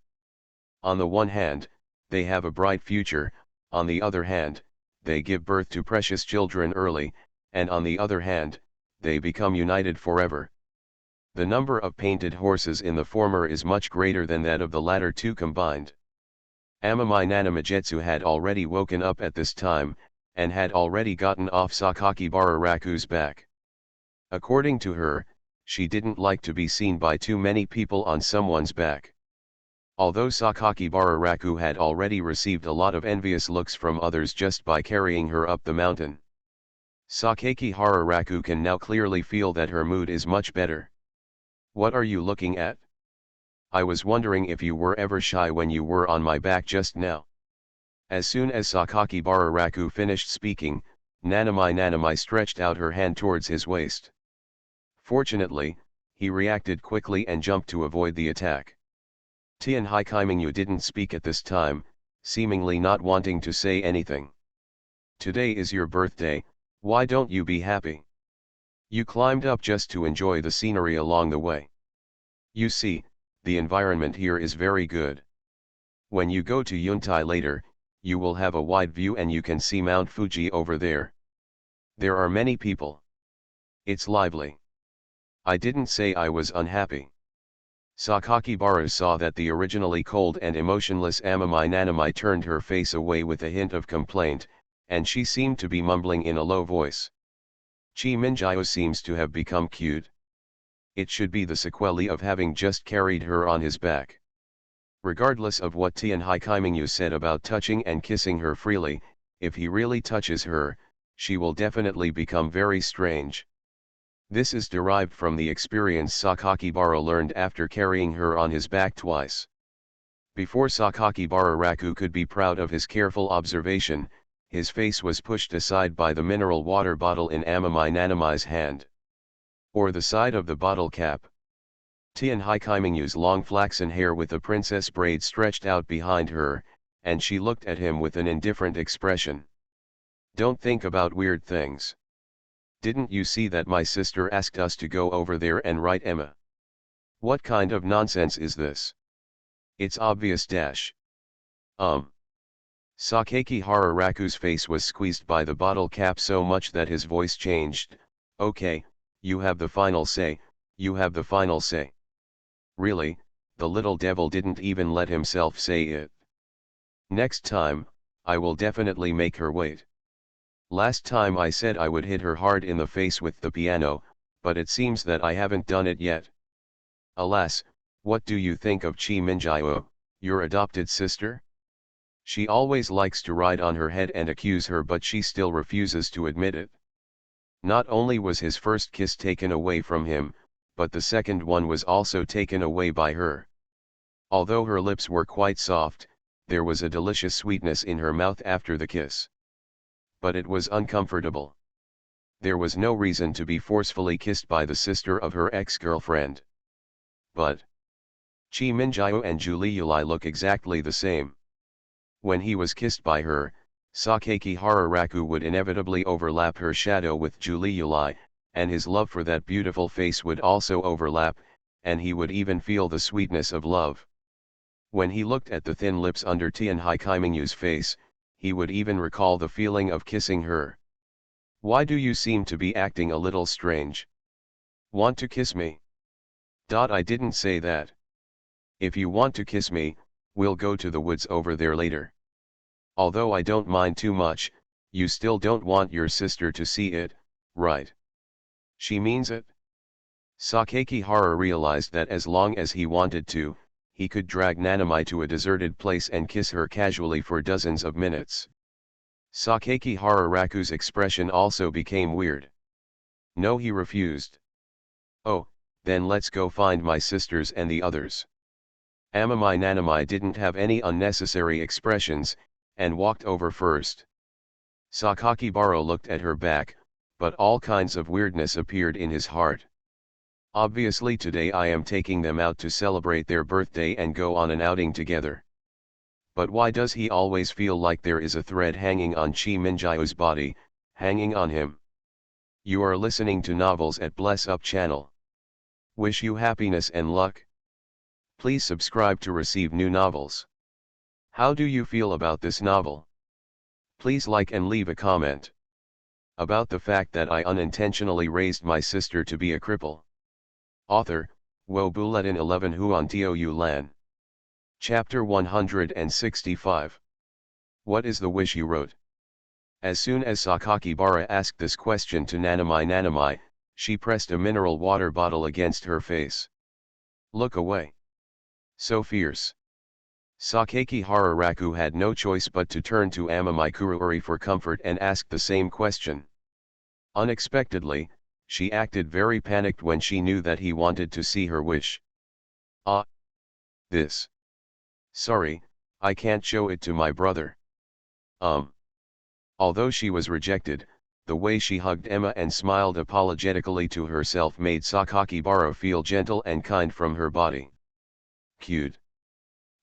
On the one hand, they have a bright future, on the other hand, they give birth to precious children early, and on the other hand, they become united forever. The number of painted horses in the former is much greater than that of the latter two combined. Amami Nanamajetsu had already woken up at this time, and had already gotten off Sakakibara Raku's back. According to her, she didn't like to be seen by too many people on someone's back. Although Sakakibara Raku had already received a lot of envious looks from others just by carrying her up the mountain, Sakakibara Raku can now clearly feel that her mood is much better. What are you looking at? I was wondering if you were ever shy when you were on my back just now. As soon as Sakakibara Raku finished speaking, Nanami stretched out her hand towards his waist. Fortunately, he reacted quickly and jumped to avoid the attack. Tianhai Kaimingyu didn't speak at this time, seemingly not wanting to say anything. Today is your birthday, why don't you be happy? You climbed up just to enjoy the scenery along the way. You see, the environment here is very good. When you go to Yuntai later, you will have a wide view and you can see Mount Fuji over there. There are many people. It's lively. I didn't say I was unhappy. Sakakibara saw that the originally cold and emotionless Amami Nanami turned her face away with a hint of complaint, and she seemed to be mumbling in a low voice. Chi Minjio seems to have become cute. It should be the sequelae of having just carried her on his back. Regardless of what Tianhai Kaimingyu said about touching and kissing her freely, if he really touches her, she will definitely become very strange. This is derived from the experience Sakakibara learned after carrying her on his back twice. Before Sakakibara Raku could be proud of his careful observation, his face was pushed aside by the mineral water bottle in Amami Nanami's hand. Or the side of the bottle cap. Tianhai Kaimingyu's long flaxen hair with the princess braid stretched out behind her, and she looked at him with an indifferent expression. Don't think about weird things. Didn't you see that my sister asked us to go over there and write Emma? What kind of nonsense is this? It's obvious dash. Sakakibara Raku's face was squeezed by the bottle cap so much that his voice changed. Okay, you have the final say, you have the final say. Really, the little devil didn't even let himself say it. Next time, I will definitely make her wait. Last time I said I would hit her hard in the face with the piano, but it seems that I haven't done it yet. Alas, what do you think of Chi Minjio, your adopted sister? She always likes to ride on her head and accuse her, but she still refuses to admit it. Not only was his first kiss taken away from him, but the second one was also taken away by her. Although her lips were quite soft, there was a delicious sweetness in her mouth after the kiss. But it was uncomfortable. There was no reason to be forcefully kissed by the sister of her ex-girlfriend. But Chi Minjio and Julie Yulai look exactly the same. When he was kissed by her, Sakakibara Raku would inevitably overlap her shadow with Julie Yulai, and his love for that beautiful face would also overlap, and he would even feel the sweetness of love. When he looked at the thin lips under Tianhai Kaimingyu's face, he would even recall the feeling of kissing her. Why do you seem to be acting a little strange? Want to kiss me? I didn't say that. If you want to kiss me, we'll go to the woods over there later. Although I don't mind too much, You still don't want your sister to see it, right? She means it? Sakakihara realized that as long as he wanted to, he could drag Nanami to a deserted place and kiss her casually for dozens of minutes. Sakakihara Raku's expression also became weird. No, he refused. Oh, then let's go find my sisters and the others. Amami Nanami didn't have any unnecessary expressions, and walked over first. Sakakibara looked at her back, but all kinds of weirdness appeared in his heart. Obviously today I am taking them out to celebrate their birthday and go on an outing together. But why does he always feel like there is a thread hanging on Chi Minjio's body, hanging on him? You are listening to Novels at Bless Up channel. Wish you happiness and luck. Please subscribe to receive new novels. How do you feel about this novel? Please like and leave a comment. About the fact that I unintentionally raised my sister to be a cripple. Author, Wo Buletin 11 Huan Tio Yu Lan. Chapter 165. What is the wish you wrote? As soon as Sakakibara asked this question to Nanami, she pressed a mineral water bottle against her face. Look away. So fierce. Sakakihara Raku had no choice but to turn to Amami Kuruori for comfort and ask the same question. Unexpectedly, she acted very panicked when she knew that he wanted to see her wish. Ah. This. Sorry, I can't show it to my brother. Although she was rejected, the way she hugged Emma and smiled apologetically to herself made Sakakibara feel gentle and kind from her body. Cute.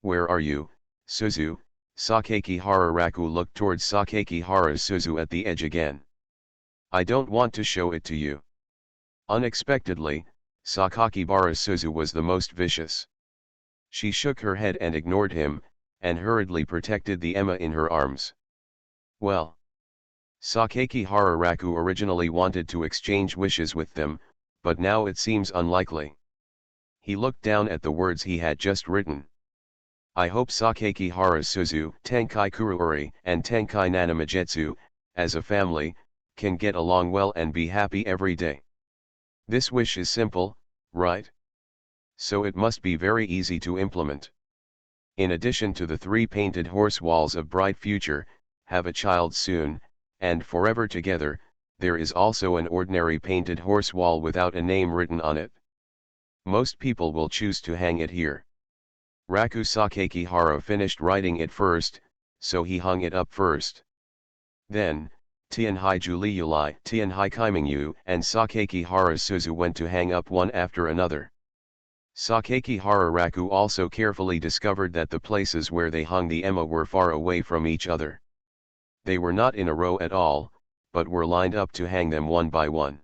Where are you, Suzu? Sakakihara Raku looked towards Sakakihara's Suzu at the edge again. I don't want to show it to you. Unexpectedly, Sakakibara's Suzu was the most vicious. She shook her head and ignored him, and hurriedly protected the Emma in her arms. Well. Sakakihara Raku originally wanted to exchange wishes with them, but now it seems unlikely. He looked down at the words he had just written. I hope Sakakihara Suzu, Tenkai Kuruori, and Tenkai Nanamijetsu, as a family, can get along well and be happy every day. This wish is simple, right? So it must be very easy to implement. In addition to the 3 painted horse walls of bright future, have a child soon, and forever together, there is also an ordinary painted horse wall without a name written on it. Most people will choose to hang it here. Raku Sakakihara finished writing it first, so he hung it up first. Then, Tianhai Juliuli, Tianhai Kaimingyu, and Sakakihara Suzu went to hang up one after another. Sakakihara Raku also carefully discovered that the places where they hung the Emma were far away from each other. They were not in a row at all, but were lined up to hang them one by one.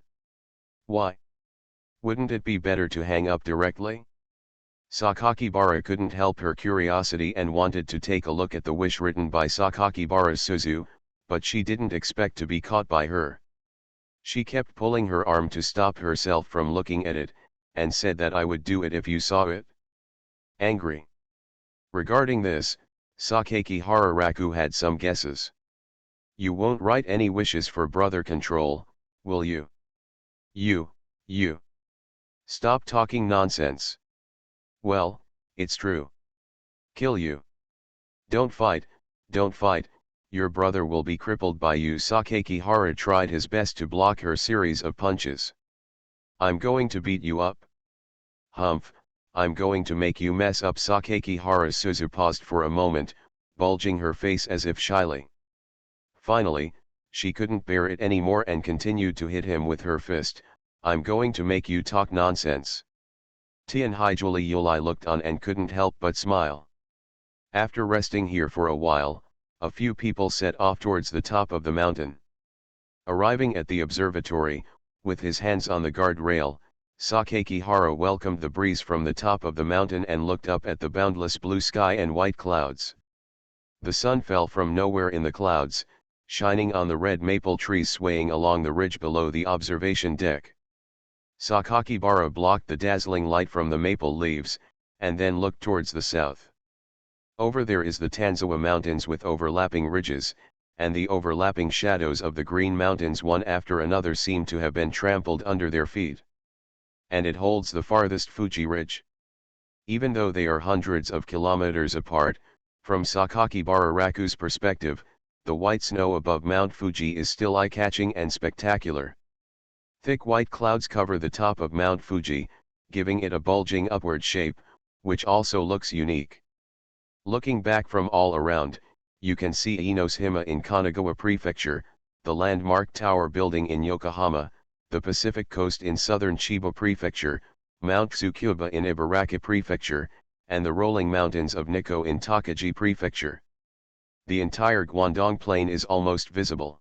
Why? Wouldn't it be better to hang up directly? Sakakibara couldn't help her curiosity and wanted to take a look at the wish written by Sakakibara's Suzu, but she didn't expect to be caught by her. She kept pulling her arm to stop herself from looking at it, and said that I would do it if you saw it. Angry. Regarding this, Sakakihara Raku had some guesses. You won't write any wishes for brother control, will you? You. Stop talking nonsense. Well, it's true. Kill you. Don't fight, your brother will be crippled by you. Sakakihara tried his best to block her series of punches. I'm going to beat you up. Humph, I'm going to make you mess up. Sakakihara Suzu paused for a moment, bulging her face as if shyly. Finally, she couldn't bear it anymore and continued to hit him with her fist. I'm going to make you talk nonsense. Tianhai Juliuli looked on and couldn't help but smile. After resting here for a while, a few people set off towards the top of the mountain. Arriving at the observatory, with his hands on the guardrail, Sakakihara welcomed the breeze from the top of the mountain and looked up at the boundless blue sky and white clouds. The sun fell from nowhere in the clouds, shining on the red maple trees swaying along the ridge below the observation deck. Sakakibara blocked the dazzling light from the maple leaves, and then looked towards the south. Over there is the Tanzawa Mountains with overlapping ridges, and the overlapping shadows of the green mountains one after another seem to have been trampled under their feet. And it holds the farthest Fuji ridge. Even though they are hundreds of kilometers apart, from Sakakibara-raku's perspective, the white snow above Mount Fuji is still eye-catching and spectacular. Thick white clouds cover the top of Mount Fuji, giving it a bulging upward shape, which also looks unique. Looking back from all around, you can see Enoshima in Kanagawa Prefecture, the landmark tower building in Yokohama, the Pacific coast in southern Chiba Prefecture, Mount Tsukuba in Ibaraki Prefecture, and the rolling mountains of Nikko in Tokaji Prefecture. The entire Guangdong Plain is almost visible.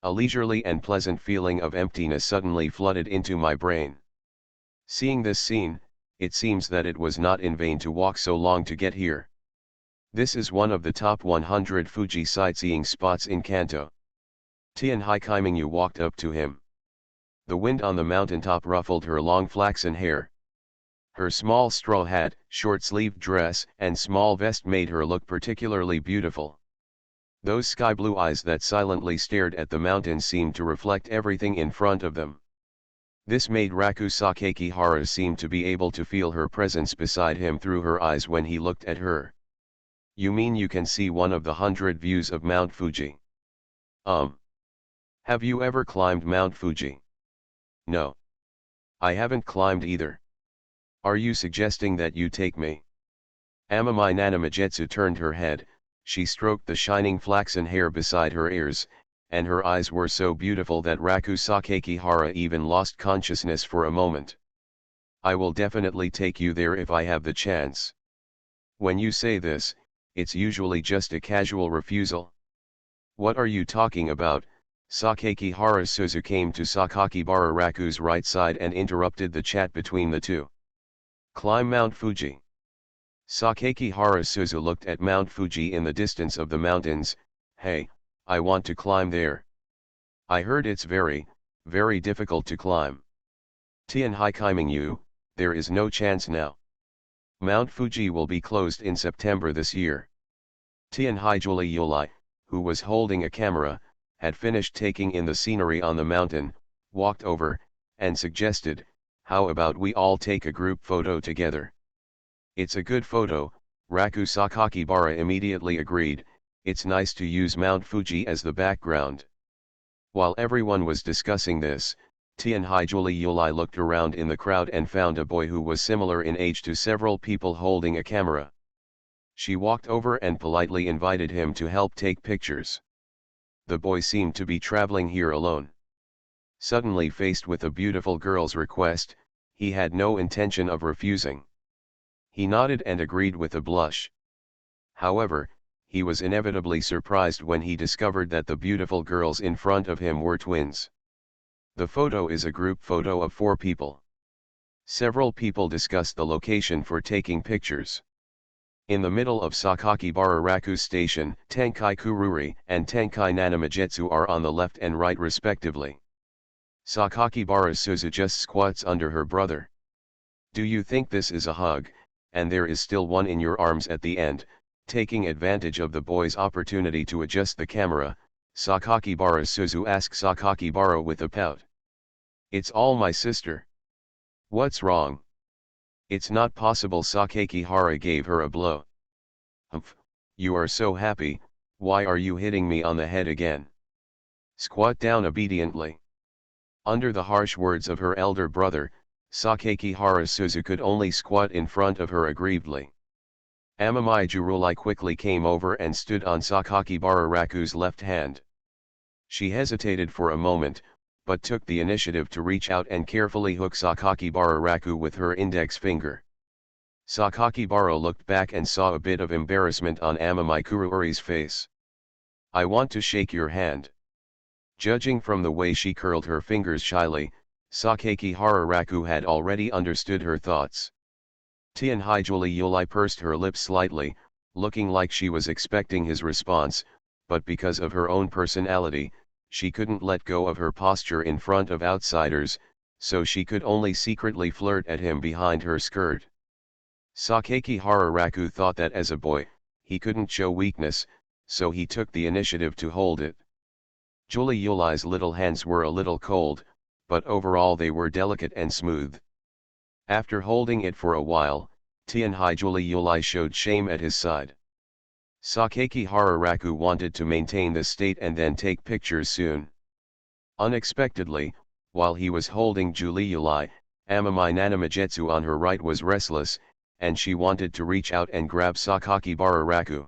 A leisurely and pleasant feeling of emptiness suddenly flooded into my brain. Seeing this scene, it seems that it was not in vain to walk so long to get here. This is one of the top 100 Fuji sightseeing spots in Kanto. Tianhai Kaimingyu walked up to him. The wind on the mountaintop ruffled her long flaxen hair. Her small straw hat, short-sleeved dress, and small vest made her look particularly beautiful. Those sky-blue eyes that silently stared at the mountains seemed to reflect everything in front of them. This made Raku Sakakihara seem to be able to feel her presence beside him through her eyes when he looked at her. You mean you can see one of the 100 views of Mount Fuji? Have you ever climbed Mount Fuji? No. I haven't climbed either. Are you suggesting that you take me? Amami Nanamajetsu turned her head, she stroked the shining flaxen hair beside her ears, and her eyes were so beautiful that Raku Sakakihara even lost consciousness for a moment. I will definitely take you there if I have the chance. When you say this, it's usually just a casual refusal. What are you talking about? Sakakihara Suzu came to Sakakibara Raku's right side and interrupted the chat between the two. Climb Mount Fuji. Sakakihara Suzu looked at Mount Fuji in the distance of the mountains. Hey, I want to climb there. I heard it's very, very difficult to climb. Tianhai Kaimingyu, there is no chance now. Mount Fuji will be closed in September this year. Tianhai Yuli, who was holding a camera, had finished taking in the scenery on the mountain, walked over, and suggested, how about we all take a group photo together? It's a good photo, Raku Sakakibara immediately agreed, it's nice to use Mount Fuji as the background. While everyone was discussing this, Tianhai Yuli looked around in the crowd and found a boy who was similar in age to several people holding a camera. She walked over and politely invited him to help take pictures. The boy seemed to be traveling here alone. Suddenly faced with a beautiful girl's request, he had no intention of refusing. He nodded and agreed with a blush. However, he was inevitably surprised when he discovered that the beautiful girls in front of him were twins. The photo is a group photo of 4 people. Several people discussed the location for taking pictures. In the middle of Sakakibara Raku Station, Tenkai Kururi and Tenkai Nanamajetsu are on the left and right respectively. Sakakibara Suzu just squats under her brother. Do you think this is a hug, and there is still one in your arms at the end? Taking advantage of the boy's opportunity to adjust the camera, Sakakibara Suzu asks Sakakibara with a pout. It's all my sister. What's wrong? It's not possible. Sakakihara gave her a blow. Humph, you are so happy, why are you hitting me on the head again? Squat down obediently. Under the harsh words of her elder brother, Sakakihara Suzu could only squat in front of her aggrievedly. Amami Juruli quickly came over and stood on Sakakibara Raku's left hand. She hesitated for a moment, but took the initiative to reach out and carefully hook Sakakibara Raku with her index finger. Sakakibara looked back and saw a bit of embarrassment on Amami Kururi's face. I want to shake your hand. Judging from the way she curled her fingers shyly, Sakakihara Raku had already understood her thoughts. Tianhai Yuli pursed her lips slightly, looking like she was expecting his response, but because of her own personality, she couldn't let go of her posture in front of outsiders, so she could only secretly flirt at him behind her skirt. Sakakihara Raku thought that as a boy, he couldn't show weakness, so he took the initiative to hold it. Julie Yuli's little hands were a little cold, but overall they were delicate and smooth. After holding it for a while, Tianhai Julie Yuli showed shame at his side. Sakaki Hararaku wanted to maintain this state and then take pictures soon. Unexpectedly, while he was holding Julie Yuli, Amami Nanamajetsu on her right was restless, and she wanted to reach out and grab Sakaki Bararaku.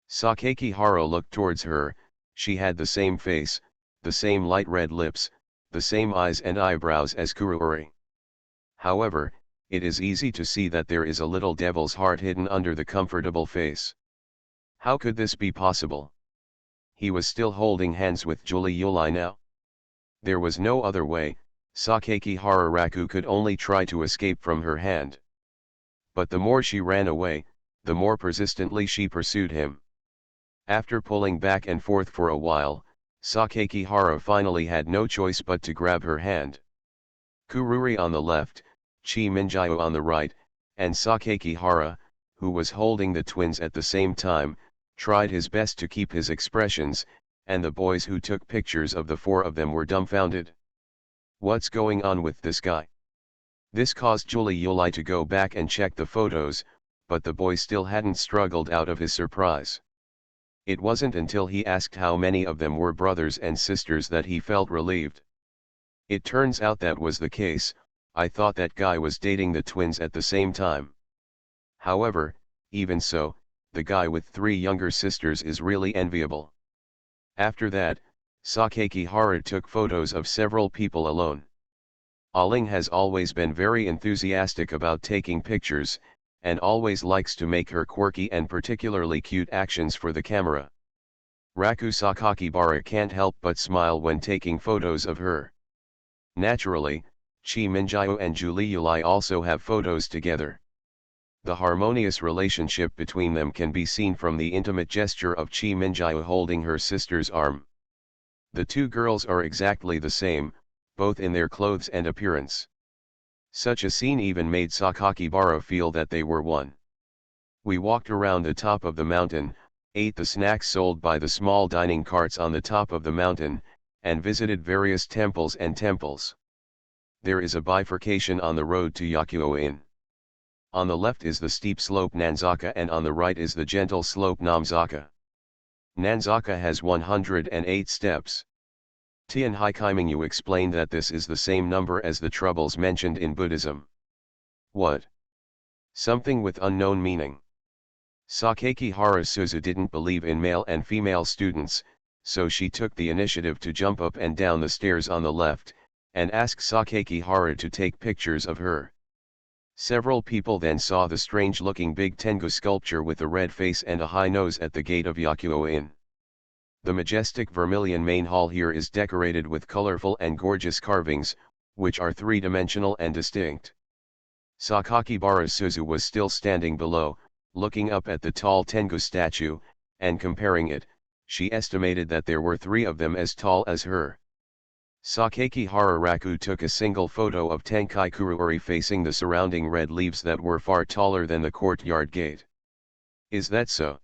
Sakaki Hara looked towards her. She had the same face, the same light red lips, the same eyes and eyebrows as Kuruori. However, it is easy to see that there is a little devil's heart hidden under the comfortable face. How could this be possible? He was still holding hands with Julie Yuli now. There was no other way. Sakaki Hararaku could only try to escape from her hand. But the more she ran away, the more persistently she pursued him. After pulling back and forth for a while, Sakaki Hara finally had no choice but to grab her hand. Kururi on the left, Chi Minjio on the right, and Sakaki Hara, who was holding the twins at the same time, tried his best to keep his expressions, and the boys who took pictures of the four of them were dumbfounded. What's going on with this guy? This caused Julie Yuli to go back and check the photos, but the boy still hadn't struggled out of his surprise. It wasn't until he asked how many of them were brothers and sisters that he felt relieved. It turns out that was the case. I thought that guy was dating the twins at the same time. However, even so, the guy with 3 younger sisters is really enviable. After that, Sakaki Hara took photos of several people alone. Aling has always been very enthusiastic about taking pictures, and always likes to make her quirky and particularly cute actions for the camera. Raku Sakakibara can't help but smile when taking photos of her. Naturally, Chi Minjio and Julie Yuli also have photos together. The harmonious relationship between them can be seen from the intimate gesture of Chi Minjio holding her sister's arm. The two girls are exactly the same, both in their clothes and appearance. Such a scene even made Sakakibara feel that they were one. We walked around the top of the mountain, ate the snacks sold by the small dining carts on the top of the mountain, and visited various temples and temples. There is a bifurcation on the road to Yakuo-in. On the left is the steep slope Nanzaka and on the right is the gentle slope Namzaka. Nanzaka has 108 steps. Tianhai Kaimingyu explained that this is the same number as the troubles mentioned in Buddhism. What? Something with unknown meaning. Sakaki Hara Suzu didn't believe in male and female students, so she took the initiative to jump up and down the stairs on the left, and asked Sakaki Hara to take pictures of her. Several people then saw the strange-looking big Tengu sculpture with a red face and a high nose at the gate of Yakuo-in. The majestic vermilion main hall here is decorated with colorful and gorgeous carvings, which are three-dimensional and distinct. Sakakibara Suzu was still standing below, looking up at the tall Tengu statue, and comparing it. She estimated that there were 3 of them as tall as her. Sakaki Hararaku took a single photo of Tenkai Kuruori facing the surrounding red leaves that were far taller than the courtyard gate. Is that so?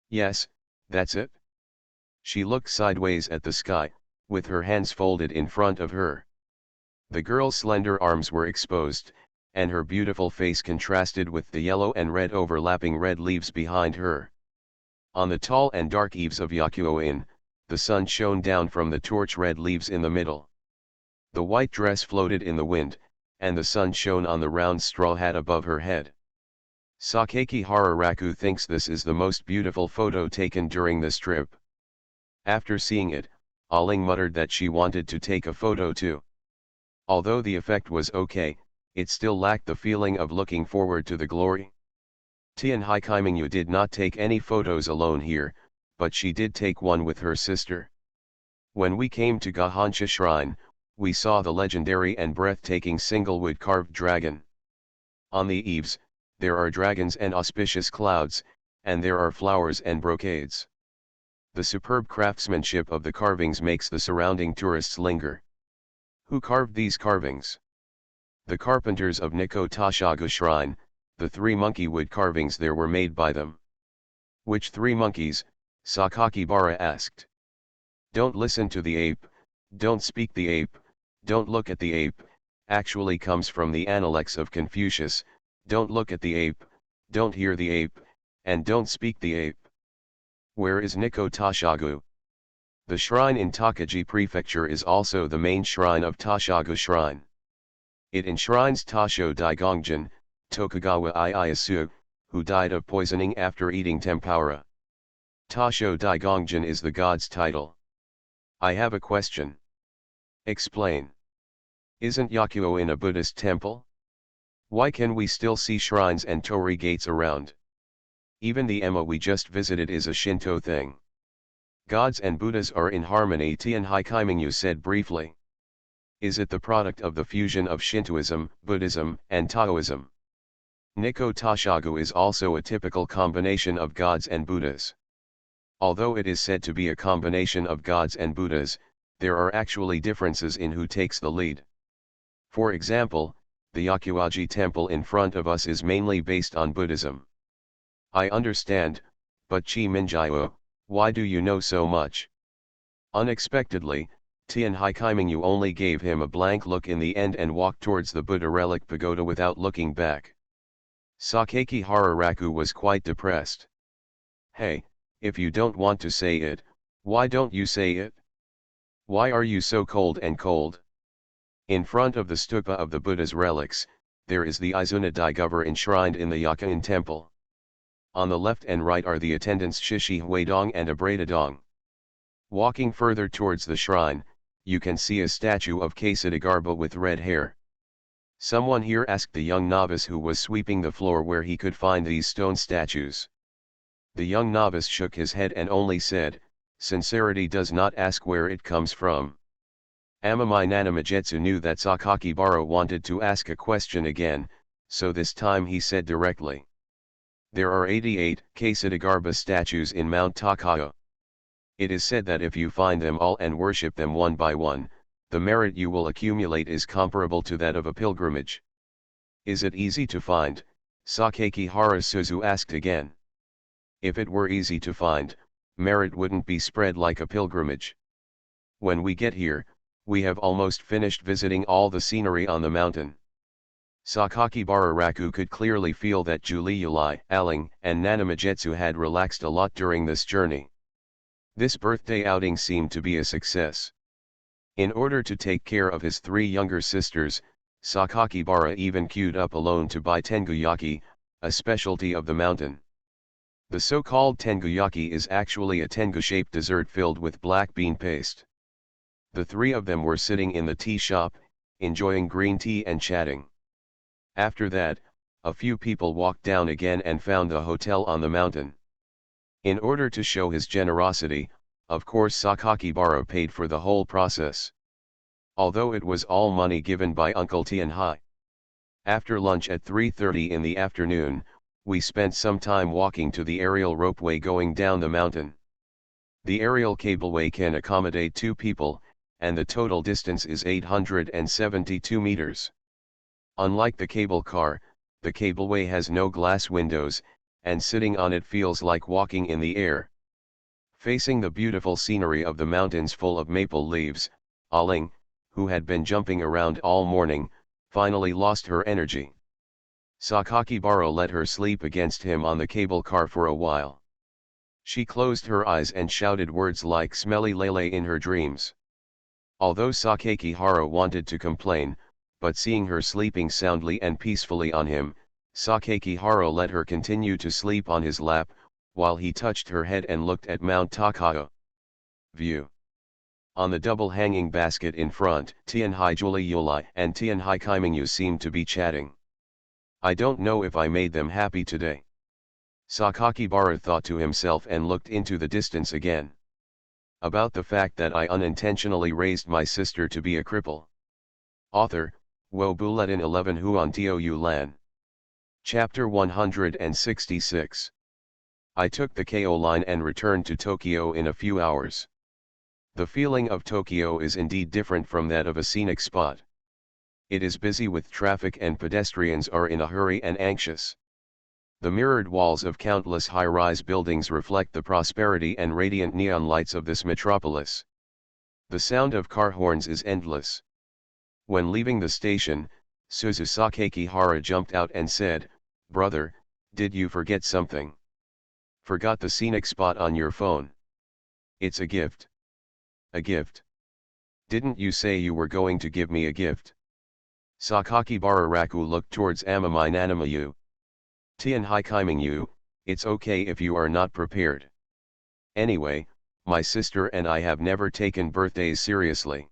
Yes, that's it. She looked sideways at the sky, with her hands folded in front of her. The girl's slender arms were exposed, and her beautiful face contrasted with the yellow and red overlapping red leaves behind her. On the tall and dark eaves of Yakuo-in, the sun shone down from the torch-red leaves in the middle. The white dress floated in the wind, and the sun shone on the round straw hat above her head. Sakaki Hararaku thinks this is the most beautiful photo taken during this trip. After seeing it, Aling muttered that she wanted to take a photo too. Although the effect was okay, it still lacked the feeling of looking forward to the glory. Tianhai Kaimingyu did not take any photos alone here, but she did take one with her sister. When we came to Gahansha Shrine, we saw the legendary and breathtaking single-wood carved dragon. On the eaves, there are dragons and auspicious clouds, and there are flowers and brocades. The superb craftsmanship of the carvings makes the surrounding tourists linger. Who carved these carvings? The carpenters of Nikko Tashagu Shrine. The 3 monkey wood carvings there were made by them. Which 3 monkeys? Sakakibara asked. Don't listen to the ape, don't speak the ape, don't look at the ape, actually comes from the Analects of Confucius, don't look at the ape, don't hear the ape, and don't speak the ape. Where is Nikko Tashagu? The shrine in Takaji Prefecture is also the main shrine of Tashagu Shrine. It enshrines Tasho Daigongjin, Tokugawa Ieyasu, who died of poisoning after eating tempura. Tasho Daigongjin is the god's title. I have a question. Explain. Isn't Yakuo in a Buddhist temple? Why can we still see shrines and torii gates around? Even the Emma we just visited is a Shinto thing. Gods and Buddhas are in harmony, Tianhai Kaimingyu said briefly. Is it the product of the fusion of Shintoism, Buddhism, and Taoism? Nikko Tashagu is also a typical combination of gods and Buddhas. Although it is said to be a combination of gods and Buddhas, there are actually differences in who takes the lead. For example, the Yakuaji temple in front of us is mainly based on Buddhism. I understand, but Chi Minjio, why do you know so much? Unexpectedly, Tianhai Kaimingyu only gave him a blank look in the end and walked towards the Buddha relic pagoda without looking back. Sakaki Hararaku was quite depressed. Hey, if you don't want to say it, why don't you say it? Why are you so cold and cold? In front of the stupa of the Buddha's relics, there is the Izuna Daigover enshrined in the Yakuin temple. On the left and right are the attendants Shishi Huidong and Abradadong. Walking further towards the shrine, you can see a statue of Kesadagarba with red hair. Someone here asked the young novice who was sweeping the floor where he could find these stone statues. The young novice shook his head and only said, "Sincerity does not ask where it comes from." Amamai Nanamajetsu knew that Sakakibara wanted to ask a question again, so this time he said directly. There are 88 Kesadagarba statues in Mount Takao. It is said that if you find them all and worship them one by one, the merit you will accumulate is comparable to that of a pilgrimage. Is it easy to find? Sakakihara Suzu asked again. If it were easy to find, merit wouldn't be spread like a pilgrimage. When we get here, we have almost finished visiting all the scenery on the mountain. Sakakibara Raku could clearly feel that Juliuli, Aling, and Nanamajetsu had relaxed a lot during this journey. This birthday outing seemed to be a success. In order to take care of his three younger sisters, Sakakibara even queued up alone to buy tenguyaki, a specialty of the mountain. The so-called tenguyaki is actually a tengu-shaped dessert filled with black bean paste. The three of them were sitting in the tea shop, enjoying green tea and chatting. After that, a few people walked down again and found the hotel on the mountain. In order to show his generosity, of course Sakakibara paid for the whole process. Although it was all money given by Uncle Tianhai. After lunch at 3:30 in the afternoon, we spent some time walking to the aerial ropeway going down the mountain. The aerial cableway can accommodate 2 people, and the total distance is 872 meters. Unlike the cable car, the cableway has no glass windows, and sitting on it feels like walking in the air. Facing the beautiful scenery of the mountains full of maple leaves, Aling, who had been jumping around all morning, finally lost her energy. Sakakibara let her sleep against him on the cable car for a while. She closed her eyes and shouted words like "smelly lele" in her dreams. Although Sakakihara wanted to complain, but seeing her sleeping soundly and peacefully on him, Sakakihara let her continue to sleep on his lap, while he touched her head and looked at Mount Takao. View. On the double hanging basket in front, Tianhai Juliuli and Tianhai Kaimingyu seemed to be chatting. I don't know if I made them happy today. Sakakibara thought to himself and looked into the distance again. About the fact that I unintentionally raised my sister to be a cripple. Author, Wo Bulletin 11 Huan Tio Lan. Chapter 166. I took the KO line and returned to Tokyo in a few hours. The feeling of Tokyo is indeed different from that of a scenic spot. It is busy with traffic and pedestrians are in a hurry and anxious. The mirrored walls of countless high-rise buildings reflect the prosperity and radiant neon lights of this metropolis. The sound of car horns is endless. When leaving the station, Suzu Sakakihara jumped out and said, "Brother, did you forget something? Forgot the scenic spot on your phone. It's a gift." "A gift? Didn't you say you were going to give me a gift?" Sakakibara Raku looked towards Amamai Nanamayu. "Tian Haikiming you, it's okay if you are not prepared. Anyway, my sister and I have never taken birthdays seriously."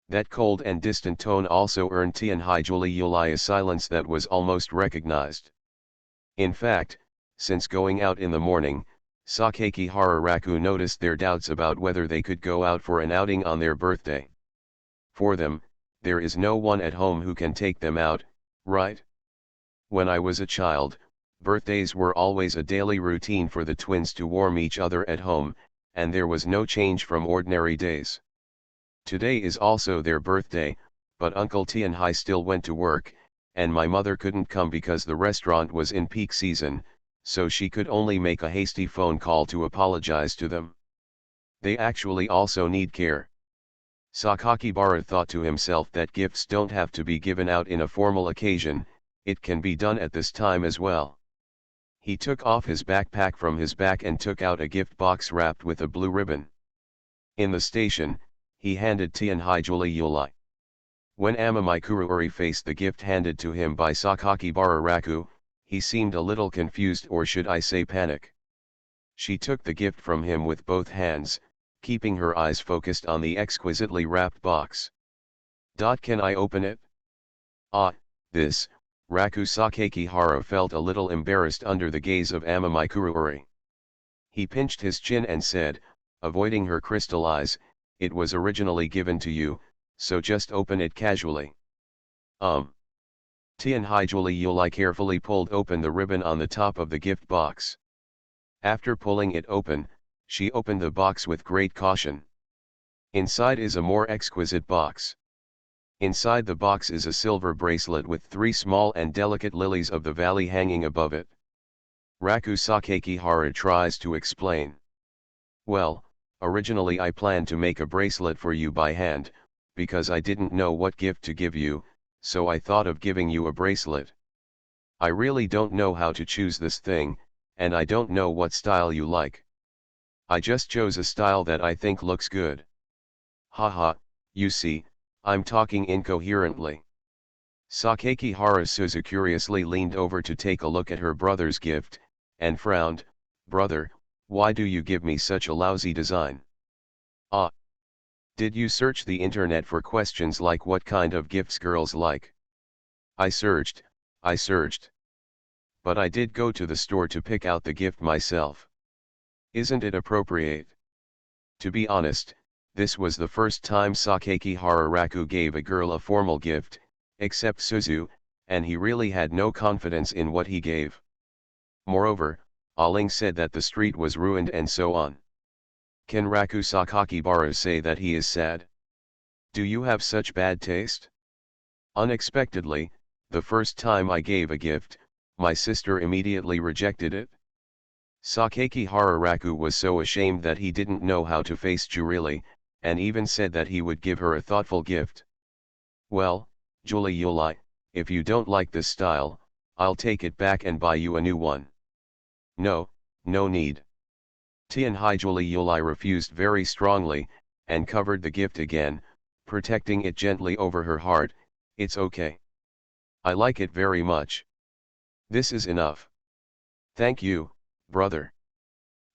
That cold and distant tone also earned Tianhai Julie a silence that was almost recognized. In fact, since going out in the morning, Sakakihara Raku noticed their doubts about whether they could go out for an outing on their birthday. For them, there is no one at home who can take them out, right? When I was a child, birthdays were always a daily routine for the twins to warm each other at home, and there was no change from ordinary days. Today is also their birthday, but Uncle Tianhai still went to work, and my mother couldn't come because the restaurant was in peak season, so she could only make a hasty phone call to apologize to them. They actually also need care. Sakakibara thought to himself that gifts don't have to be given out in a formal occasion, it can be done at this time as well. He took off his backpack from his back and took out a gift box wrapped with a blue ribbon. In the station, he handed Tianhai Julie. When Amamai Kuruori faced the gift handed to him by Sakakibara Raku, he seemed a little confused, or should I say panic. She took the gift from him with both hands, keeping her eyes focused on the exquisitely wrapped box. "Can I open it?" "Ah, this," Raku Sakakihara felt a little embarrassed under the gaze of Amamai Kuruori. He pinched his chin and said, avoiding her crystal eyes, "It was originally given to you, so just open it casually." Tianhai Julie carefully pulled open the ribbon on the top of the gift box. After pulling it open, she opened the box with great caution. Inside is a more exquisite box. Inside the box is a silver bracelet with 3 small and delicate lilies of the valley hanging above it. Raku Sakakihara tries to explain. "Well, originally I planned to make a bracelet for you by hand, because I didn't know what gift to give you, so I thought of giving you a bracelet. I really don't know how to choose this thing, and I don't know what style you like. I just chose a style that I think looks good." Haha, you see, I'm talking incoherently. Sakakihara Suzu curiously leaned over to take a look at her brother's gift, and frowned. "Brother, why do you give me such a lousy design?" "Ah. Did you search the internet for questions like what kind of gifts girls like?" I searched. But I did go to the store to pick out the gift myself. Isn't it appropriate?" To be honest, this was the first time Sakakihara Raku gave a girl a formal gift, except Suzu, and he really had no confidence in what he gave. Moreover, Aling said that the street was ruined and so on. Can Raku Sakakibara say that he is sad? Do you have such bad taste? Unexpectedly, the first time I gave a gift, my sister immediately rejected it. Sakakihara Raku was so ashamed that he didn't know how to face Julie, and even said that he would give her a thoughtful gift. "Well, Julie, if you don't like this style, I'll take it back and buy you a new one." "No, no need." Tianhai Julie refused very strongly, and covered the gift again, protecting it gently over her heart. "It's okay. I like it very much. This is enough." "Thank you, brother."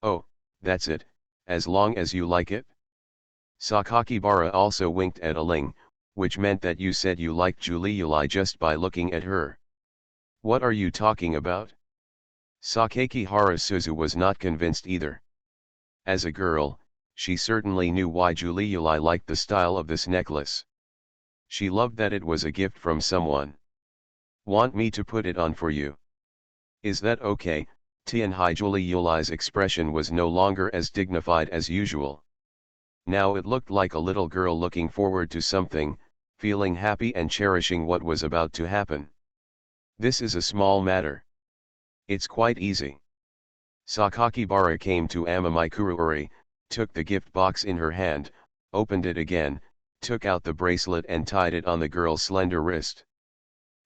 "Oh, that's it, as long as you like it." Sakakibara also winked at Aling, which meant that you said you liked Julie just by looking at her. "What are you talking about?" Sakakihara Suzu was not convinced either. As a girl, she certainly knew why Julie liked the style of this necklace. She loved that it was a gift from someone. "Want me to put it on for you?" "Is that okay?" Tianhai Julie's expression was no longer as dignified as usual. Now it looked like a little girl looking forward to something, feeling happy and cherishing what was about to happen. "This is a small matter." It's quite easy. Sakakibara came to Amamai-Kuruori, took the gift box in her hand, opened it again, took out the bracelet and tied it on the girl's slender wrist.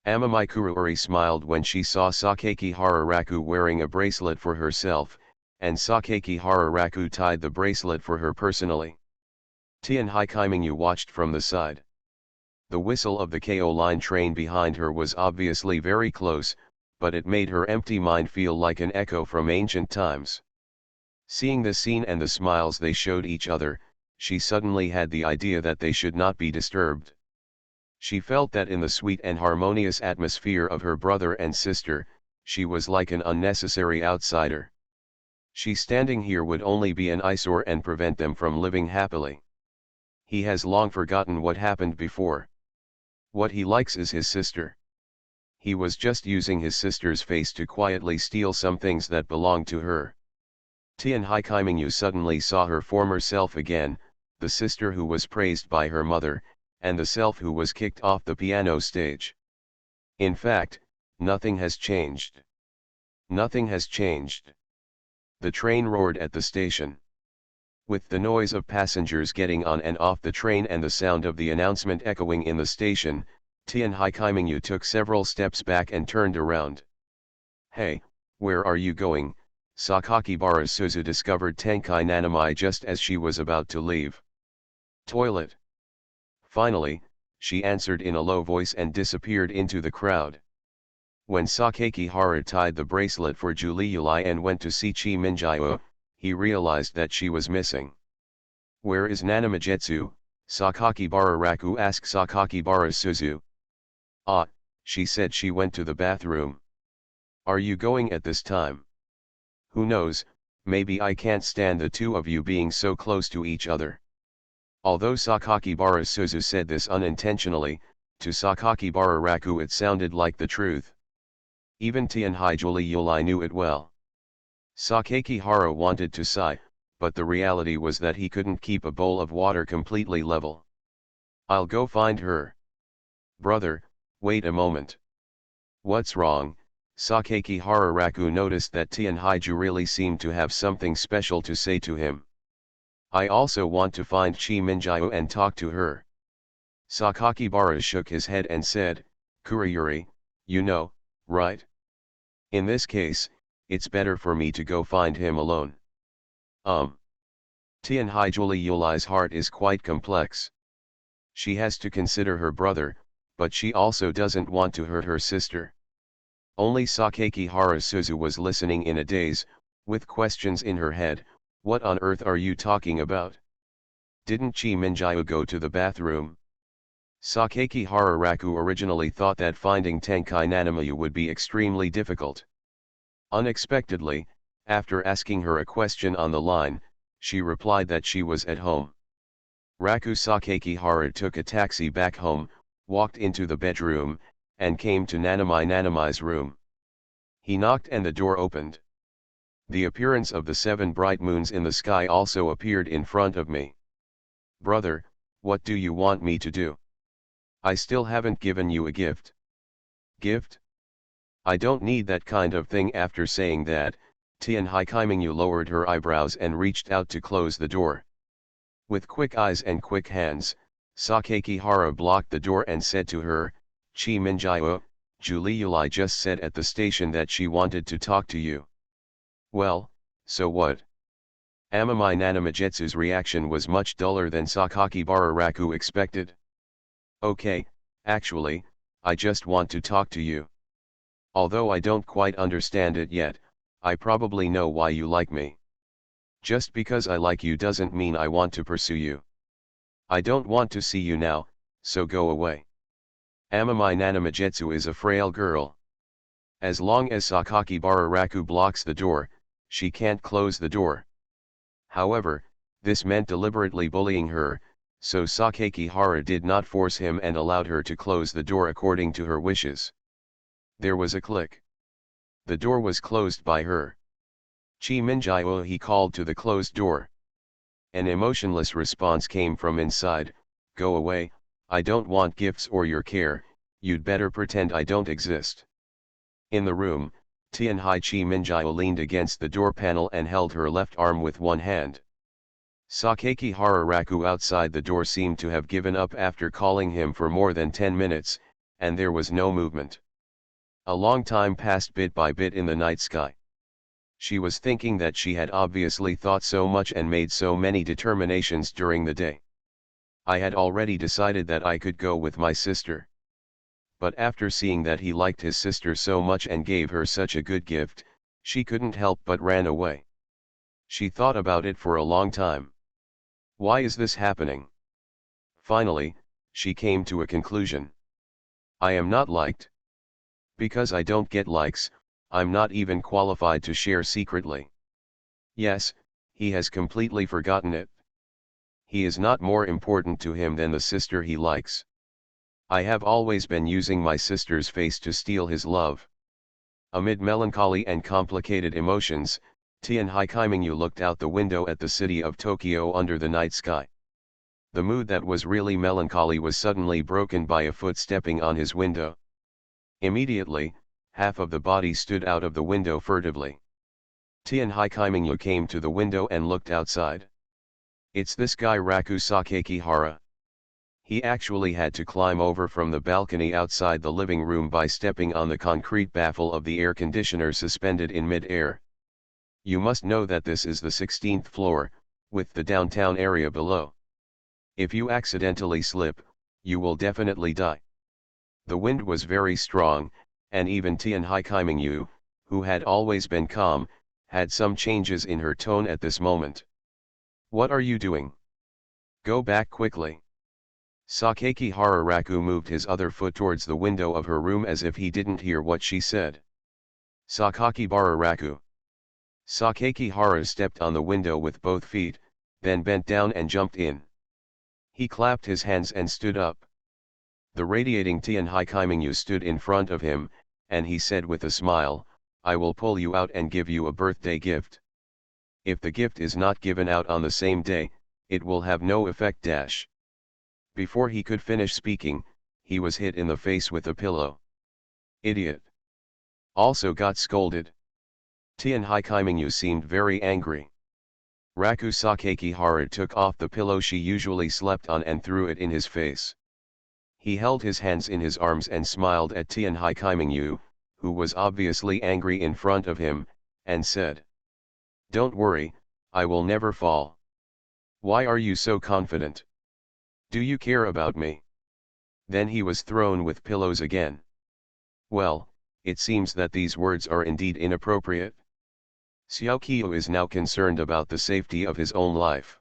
Amamai-Kuruori smiled when she saw Sakaki Hararaku wearing a bracelet for herself, and Sakaki Hararaku tied the bracelet for her personally. Tian Haikaimingu watched from the side. The whistle of the KO line train behind her was obviously very close, but it made her empty mind feel like an echo from ancient times. Seeing the scene and the smiles they showed each other, she suddenly had the idea that they should not be disturbed. She felt that in the sweet and harmonious atmosphere of her brother and sister, she was like an unnecessary outsider. She standing here would only be an eyesore and prevent them from living happily. He has long forgotten what happened before. What he likes is his sister. He was just using his sister's face to quietly steal some things that belonged to her. Tian Haikaimingu suddenly saw her former self again, the sister who was praised by her mother, and the self who was kicked off the piano stage. In fact, nothing has changed. Nothing has changed. The train roared at the station. With the noise of passengers getting on and off the train and the sound of the announcement echoing in the station, Tian Haikaimingu took several steps back and turned around. "Hey, where are you going?" Sakakibara Suzu discovered Tenkai Nanami just as she was about to leave. "Toilet." Finally, she answered in a low voice and disappeared into the crowd. When Sakaki Hara tied the bracelet for Juliuli and went to see Chi Minjio, he realized that she was missing. "Where is Nanamijetsu?" Sakakibara Raku asked Sakakibara Suzu. "Ah," she said, "she went to the bathroom." "Are you going at this time?" "Who knows, maybe I can't stand the two of you being so close to each other." Although Sakakibara Suzu said this unintentionally, to Sakakibara Raku it sounded like the truth. Even Tianhai Juliuli knew it well. Sakaki Hara wanted to sigh, but the reality was that he couldn't keep a bowl of water completely level. "I'll go find her." "Brother, wait a moment." "What's wrong?" Sakaki Hararaku noticed that Tianhaiju really seemed to have something special to say to him. "I also want to find Chi Minjio and talk to her." Sakakibara shook his head and said, "Kurayuri, you know, right? In this case, it's better for me to go find him alone." Tianhai Juliuli's heart is quite complex. She has to consider her brother, but she also doesn't want to hurt her sister. Only Sakaki Hara Suzu was listening in a daze, with questions in her head. "What on earth are you talking about? Didn't Chi Minjio go to the bathroom?" Sakaki Hararaku originally thought that finding Tenkai Nanamayu would be extremely difficult. Unexpectedly, after asking her a question on the line, she replied that she was at home. Raku Sakaki Hara took a taxi back home, walked into the bedroom, and came to Nanami's room. He knocked and the door opened. The appearance of the 7 bright moons in the sky also appeared in front of me. "Brother, what do you want me to do? I still haven't given you a gift." "Gift? I don't need that kind of thing." After saying that, Tian Haikaimingu lowered her eyebrows and reached out to close the door. With quick eyes and quick hands, Sakaki Hara blocked the door and said to her, "Chi Minjio, Juliuli just said at the station that she wanted to talk to you." "Well, so what?" Amamai Nanamijetsu's reaction was much duller than Sakakibara Raku expected. "Okay, actually, I just want to talk to you. Although I don't quite understand it yet, I probably know why you like me. Just because I like you doesn't mean I want to pursue you. I don't want to see you now, so go away." Amamai Nanamijetsu is a frail girl. As long as Sakakibara Raku blocks the door, she can't close the door. However, this meant deliberately bullying her, so Sakaki Hara did not force him and allowed her to close the door according to her wishes. There was a click. The door was closed by her. "Chi Minjio," he called to the closed door. An emotionless response came from inside, "Go away, I don't want gifts or your care, you'd better pretend I don't exist." In the room, Tianhai Minjio leaned against the door panel and held her left arm with one hand. Sakaki Hararaku outside the door seemed to have given up after calling him for more than 10 minutes, and there was no movement. A long time passed bit by bit in the night sky. She was thinking that she had obviously thought so much and made so many determinations during the day. I had already decided that I could go with my sister. But after seeing that he liked his sister so much and gave her such a good gift, she couldn't help but ran away. She thought about it for a long time. Why is this happening? Finally, she came to a conclusion. I am not liked. Because I don't get likes, I'm not even qualified to share secretly. Yes, he has completely forgotten it. He is not more important to him than the sister he likes. I have always been using my sister's face to steal his love. Amid melancholy and complicated emotions, Tianhai Kaimingyu looked out the window at the city of Tokyo under the night sky. The mood that was really melancholy was suddenly broken by a foot stepping on his window. Immediately, half of the body stood out of the window furtively. Tianhai Kaimingyu came to the window and looked outside. It's this guy Raku Sakakihara. He actually had to climb over from the balcony outside the living room by stepping on the concrete baffle of the air conditioner suspended in mid-air. You must know that this is the 16th floor, with the downtown area below. If you accidentally slip, you will definitely die. The wind was very strong, and even Tianhai Kaimingyu, who had always been calm, had some changes in her tone at this moment. What are you doing? Go back quickly. Sakaki Hararaku moved his other foot towards the window of her room as if he didn't hear what she said. Sakaki Bararaku. Sakaki Hara stepped on the window with both feet, then bent down and jumped in. He clapped his hands and stood up. The radiating Tianhai Kaimingyu stood in front of him, and he said with a smile, I will pull you out and give you a birthday gift. If the gift is not given out on the same day, it will have no effect dash. Before he could finish speaking, he was hit in the face with a pillow. Idiot. Also got scolded. Tianhai Kaimingyu seemed very angry. Raku Sakaki Hara took off the pillow she usually slept on and threw it in his face. He held his hands in his arms and smiled at Tianhai Kaimingyu, who was obviously angry in front of him, and said, Don't worry, I will never fall. Why are you so confident? Do you care about me? Then he was thrown with pillows again. Well, it seems that these words are indeed inappropriate. Xiao Qiu is now concerned about the safety of his own life.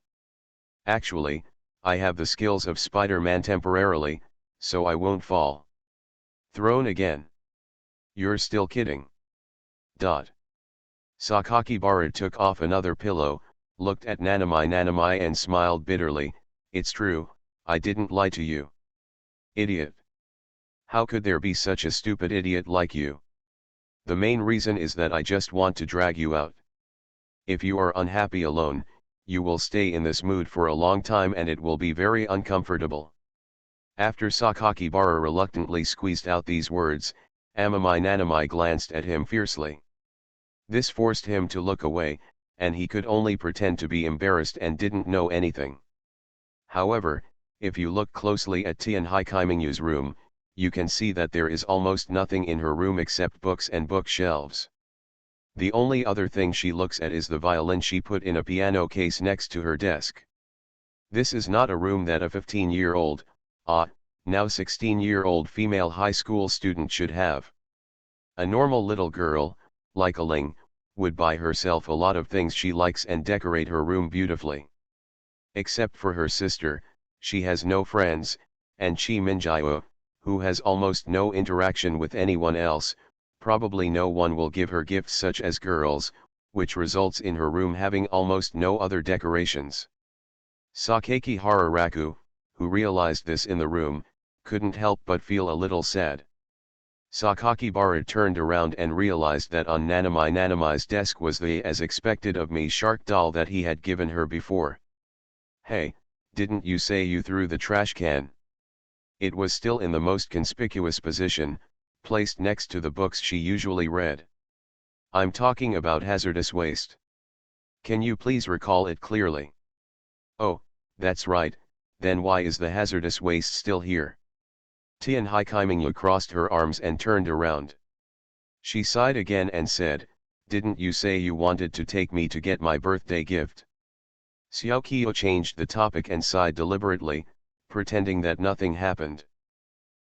Actually, I have the skills of Spider-Man temporarily, so I won't fall. Thrown again. You're still kidding. Sakakibara took off another pillow, looked at Nanami and smiled bitterly, It's true, I didn't lie to you. Idiot. How could there be such a stupid idiot like you? The main reason is that I just want to drag you out. If you are unhappy alone, you will stay in this mood for a long time and it will be very uncomfortable. After Sakakibara reluctantly squeezed out these words, Amami Nanami glanced at him fiercely. This forced him to look away, and he could only pretend to be embarrassed and didn't know anything. However, if you look closely at Tianhai Kaimingyu's room, you can see that there is almost nothing in her room except books and bookshelves. The only other thing she looks at is the violin she put in a piano case next to her desk. This is not a room that a 15-year-old, now 16-year-old female high school student should have. A normal little girl, like Ling, would buy herself a lot of things she likes and decorate her room beautifully. Except for her sister, she has no friends, and Chi Minjio, who has almost no interaction with anyone else, probably no one will give her gifts such as girls, which results in her room having almost no other decorations. Sakaki Hararaku, who realized this in the room, couldn't help but feel a little sad. Sakakibara turned around and realized that on Nanami's desk was the as expected of me shark doll that he had given her before. Hey, didn't you say you threw the trash can? It was still in the most conspicuous position, placed next to the books she usually read. I'm talking about hazardous waste. Can you please recall it clearly? Oh, that's right, then why is the hazardous waste still here? Tian Hai Kaimingyu crossed her arms and turned around. She sighed again and said, didn't you say you wanted to take me to get my birthday gift? Xiao Qiu changed the topic and sighed deliberately, pretending that nothing happened.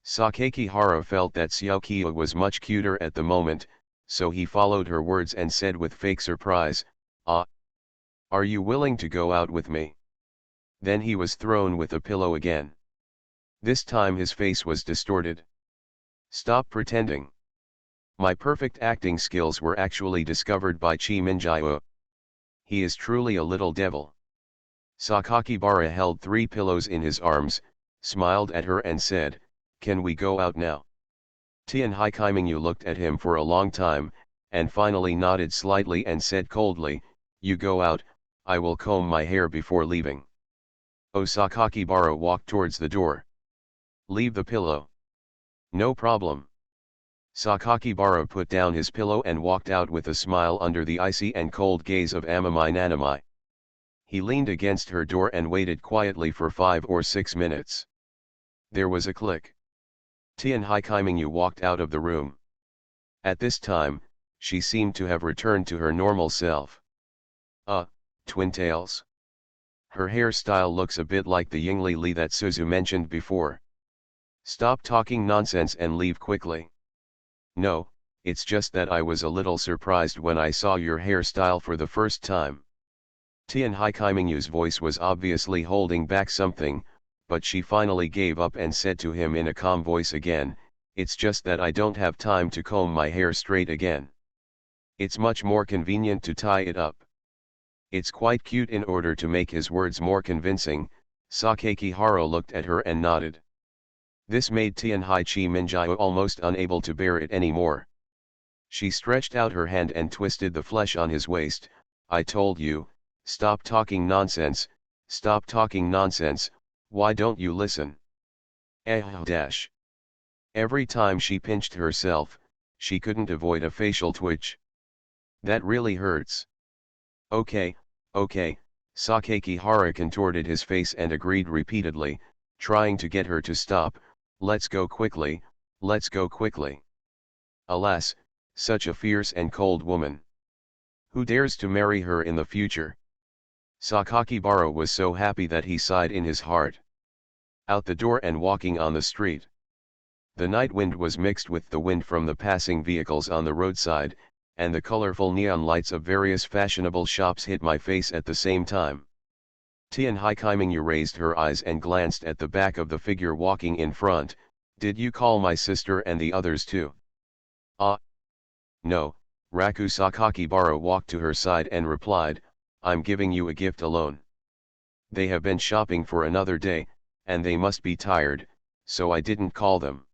Sakaki Hara felt that Xiao Qiu was much cuter at the moment, so he followed her words and said with fake surprise, ah, are you willing to go out with me? Then he was thrown with a pillow again. This time his face was distorted. Stop pretending. My perfect acting skills were actually discovered by Chi Minjiao. He is truly a little devil. Sakakibara held 3 pillows in his arms, smiled at her and said, can we go out now? Tian Hai Kaimingyu looked at him for a long time, and finally nodded slightly and said coldly, you go out, I will comb my hair before leaving. Sakakibara walked towards the door. Leave the pillow. No problem. Sakakibara put down his pillow and walked out with a smile under the icy and cold gaze of Amamai Nanamai. He leaned against her door and waited quietly for 5 or 6 minutes. There was a click. Tian Hai Kaimingyu walked out of the room. At this time, she seemed to have returned to her normal self. Twin tails. Her hairstyle looks a bit like the Yingli Li that Suzu mentioned before. Stop talking nonsense and leave quickly. No, it's just that I was a little surprised when I saw your hairstyle for the first time. Tian Hai Kaimingyu's voice was obviously holding back something, but she finally gave up and said to him in a calm voice again, it's just that I don't have time to comb my hair straight again. It's much more convenient to tie it up. It's quite cute. In order to make his words more convincing, Sakaki Haro looked at her and nodded. This made Tian Hai Chi Minjiao almost unable to bear it anymore. She stretched out her hand and twisted the flesh on his waist. I told you, stop talking nonsense, stop talking nonsense, why don't you listen? Dash. Every time she pinched herself, she couldn't avoid a facial twitch. That really hurts. Okay, Sakaki Hara contorted his face and agreed repeatedly, trying to get her to stop, let's go quickly, let's go quickly. Alas, such a fierce and cold woman. Who dares to marry her in the future? Sakakibara was so happy that he sighed in his heart. Out the door and walking on the street. The night wind was mixed with the wind from the passing vehicles on the roadside, and the colorful neon lights of various fashionable shops hit my face at the same time. Tian Hai Kaimingyu raised her eyes and glanced at the back of the figure walking in front. Did you call my sister and the others too? No, Raku Sakakibara walked to her side and replied, I'm giving you a gift alone. They have been shopping for another day, and they must be tired, so I didn't call them.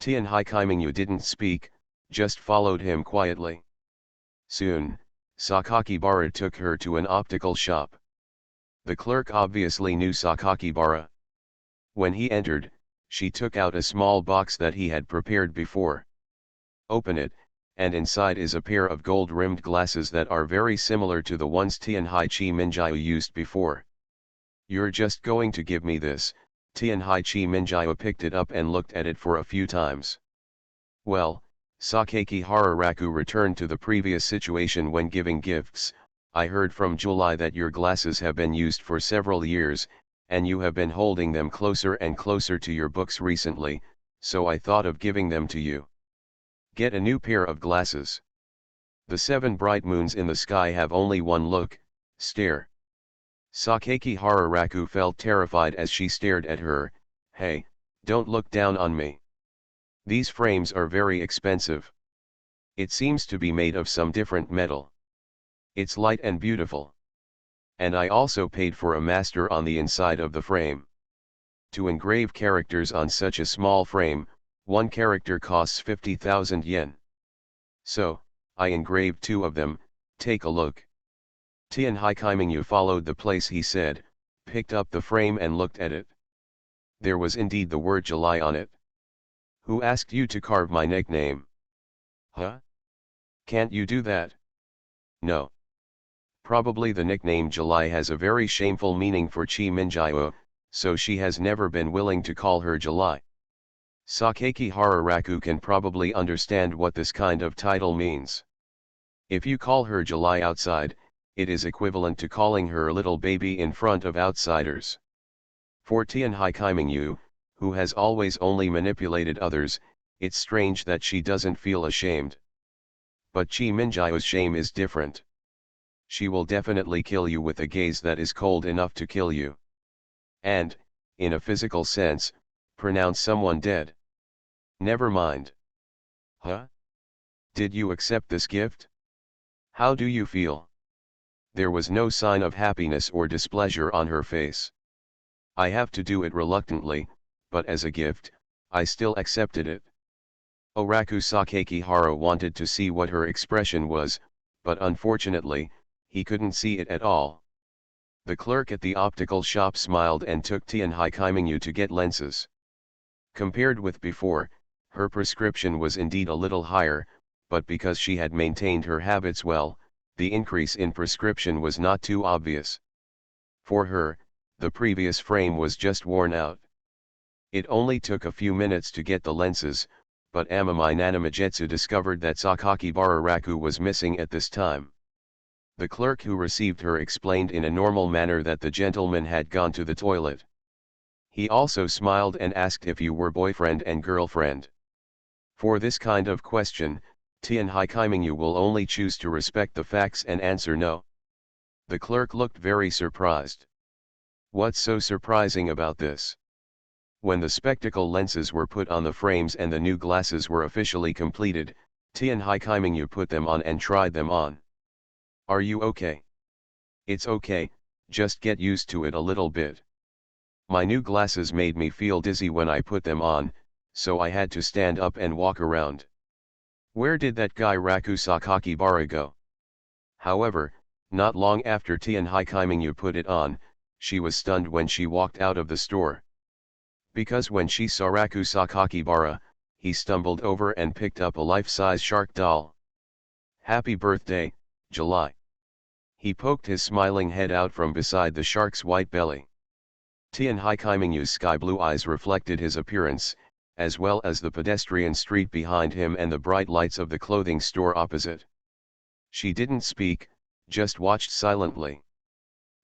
Tian Hai Kaimingyu didn't speak, just followed him quietly. Soon, Sakakibara took her to an optical shop. The clerk obviously knew Sakakibara. When he entered, she took out a small box that he had prepared before. Open it, and inside is a pair of gold-rimmed glasses that are very similar to the ones Tian Hai Chi Minjiao used before. You're just going to give me this? Tian Hai Chi Minjiao picked it up and looked at it for a few times. Well, Sakaki Hararaku returned to the previous situation when giving gifts. I heard from July that your glasses have been used for several years, and you have been holding them closer and closer to your books recently, so I thought of giving them to you. Get a new pair of glasses. The 7 bright moons in the sky have only one look, stare. Sakaki Hararaku felt terrified as she stared at her. Hey, don't look down on me. These frames are very expensive. It seems to be made of some different metal. It's light and beautiful. And I also paid for a master on the inside of the frame. To engrave characters on such a small frame, one character costs 50,000 yen. So, I engraved 2 of them, take a look. Tian Hai Kaimingyu followed the place he said, picked up the frame and looked at it. There was indeed the word July on it. Who asked you to carve my nickname? Huh? Can't you do that? No. Probably the nickname July has a very shameful meaning for Chi Minjio, so she has never been willing to call her July. Sakeki Hararaku can probably understand what this kind of title means. If you call her July outside, it is equivalent to calling her little baby in front of outsiders. For Tianhai Kaimingyu, who has always only manipulated others, it's strange that she doesn't feel ashamed. But Chi Minjio's shame is different. She will definitely kill you with a gaze that is cold enough to kill you. And, in a physical sense, pronounce someone dead. Never mind. Huh? Did you accept this gift? How do you feel? There was no sign of happiness or displeasure on her face. I have to do it reluctantly, but as a gift, I still accepted it. Oraku Sakeki Hara wanted to see what her expression was, but unfortunately, he couldn't see it at all. The clerk at the optical shop smiled and took Tianhai Kaimingyu to get lenses. Compared with before, her prescription was indeed a little higher, but because she had maintained her habits well, the increase in prescription was not too obvious. For her, the previous frame was just worn out. It only took a few minutes to get the lenses, but Amami Nanamajetsu discovered that Sakakibara Raku was missing at this time. The clerk who received her explained in a normal manner that the gentleman had gone to the toilet. He also smiled and asked if you were boyfriend and girlfriend. For this kind of question, Tianhai Kaimingyu will only choose to respect the facts and answer no. The clerk looked very surprised. What's so surprising about this? When the spectacle lenses were put on the frames and the new glasses were officially completed, Tianhai Kaimingyu put them on and tried them on. Are you okay? It's okay, just get used to it a little bit. My new glasses made me feel dizzy when I put them on, so I had to stand up and walk around. Where did that guy Raku Sakakibara go? However, not long after Tianhai Kaimingyu put it on, she was stunned when she walked out of the store. Because when she saw Raku Sakakibara, he stumbled over and picked up a life-size shark doll. Happy birthday, July. He poked his smiling head out from beside the shark's white belly. Tianhai Kaimingyu's sky-blue eyes reflected his appearance, as well as the pedestrian street behind him and the bright lights of the clothing store opposite. She didn't speak, just watched silently.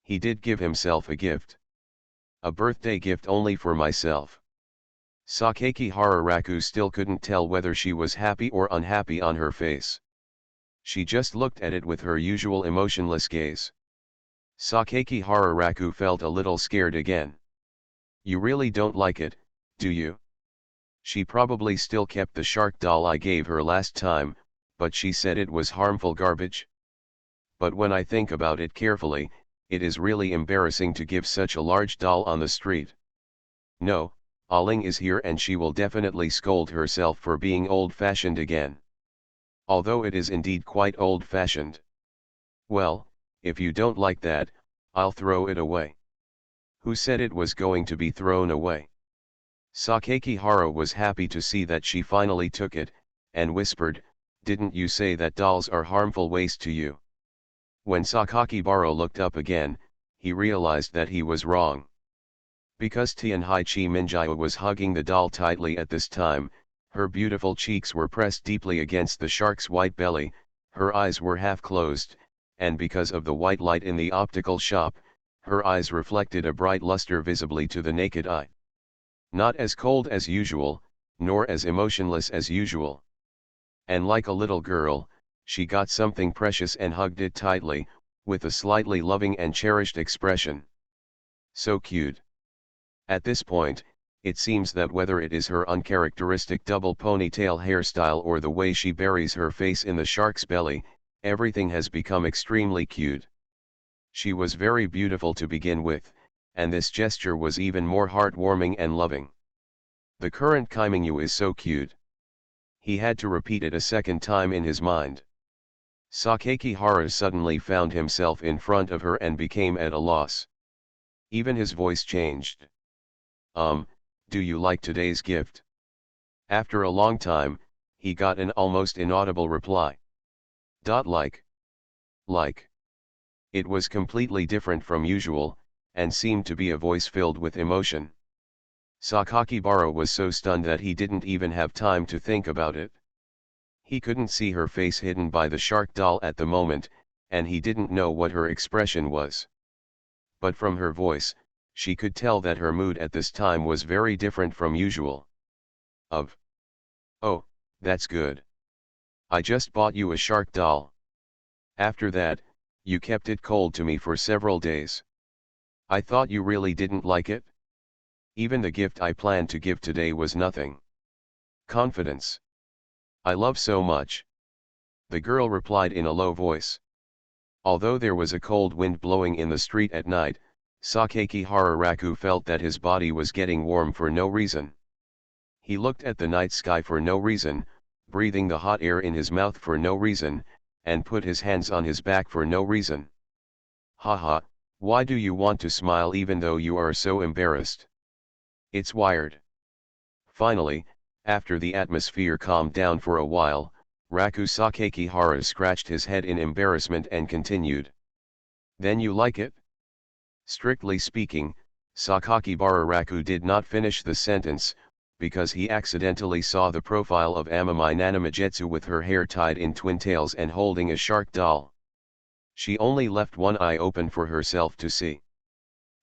He did give himself a gift. A birthday gift only for myself. Sakeki Hararaku still couldn't tell whether she was happy or unhappy on her face. She just looked at it with her usual emotionless gaze. Sakeki Hararaku felt a little scared again. You really don't like it, do you? She probably still kept the shark doll I gave her last time, but she said it was harmful garbage. But when I think about it carefully, it is really embarrassing to give such a large doll on the street. No, Aling is here and she will definitely scold herself for being old-fashioned again. Although it is indeed quite old-fashioned. Well, if you don't like that, I'll throw it away. Who said it was going to be thrown away? Sakeki Hara was happy to see that she finally took it, and whispered, didn't you say that dolls are harmful waste to you? When Sakakibara looked up again, he realized that he was wrong. Because Tianhai Chi Minjia was hugging the doll tightly at this time, her beautiful cheeks were pressed deeply against the shark's white belly, her eyes were half closed, and because of the white light in the optical shop, her eyes reflected a bright luster visibly to the naked eye. Not as cold as usual, nor as emotionless as usual. And like a little girl, she got something precious and hugged it tightly, with a slightly loving and cherished expression. So cute. At this point, it seems that whether it is her uncharacteristic double ponytail hairstyle or the way she buries her face in the shark's belly, everything has become extremely cute. She was very beautiful to begin with, and this gesture was even more heartwarming and loving. The current Kaimingyu is so cute. He had to repeat it a second time in his mind. Sakeki Hara suddenly found himself in front of her and became at a loss. Even his voice changed. Do you like today's gift? After a long time, he got an almost inaudible reply. Like. Like. It was completely different from usual, and seemed to be a voice filled with emotion. Sakakibara was so stunned that he didn't even have time to think about it. He couldn't see her face hidden by the shark doll at the moment, and he didn't know what her expression was. But from her voice, she could tell that her mood at this time was very different from usual. Oh, that's good. I just bought you a shark doll. After that, you kept it cold to me for several days. I thought you really didn't like it? Even the gift I planned to give today was nothing. Confidence. I love so much. The girl replied in a low voice. Although there was a cold wind blowing in the street at night, Sakakihara Raku felt that his body was getting warm for no reason. He looked at the night sky for no reason, breathing the hot air in his mouth for no reason, and put his hands on his back for no reason. Haha, why do you want to smile even though you are so embarrassed? It's wired. Finally, after the atmosphere calmed down for a while, Raku Sakakihara scratched his head in embarrassment and continued. Then you like it? Strictly speaking, Sakakibara Raku did not finish the sentence, because he accidentally saw the profile of Amami Nanamajetsu with her hair tied in twin tails and holding a shark doll. She only left one eye open for herself to see.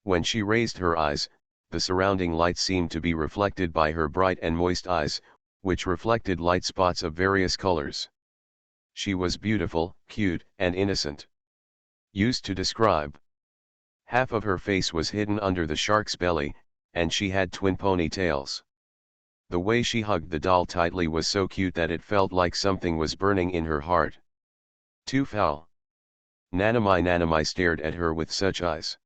When she raised her eyes, the surrounding light seemed to be reflected by her bright and moist eyes, which reflected light spots of various colors. She was beautiful, cute, and innocent. Used to describe. Half of her face was hidden under the shark's belly, and she had twin ponytails. The way she hugged the doll tightly was so cute that it felt like something was burning in her heart. Too foul. Nanami stared at her with such eyes.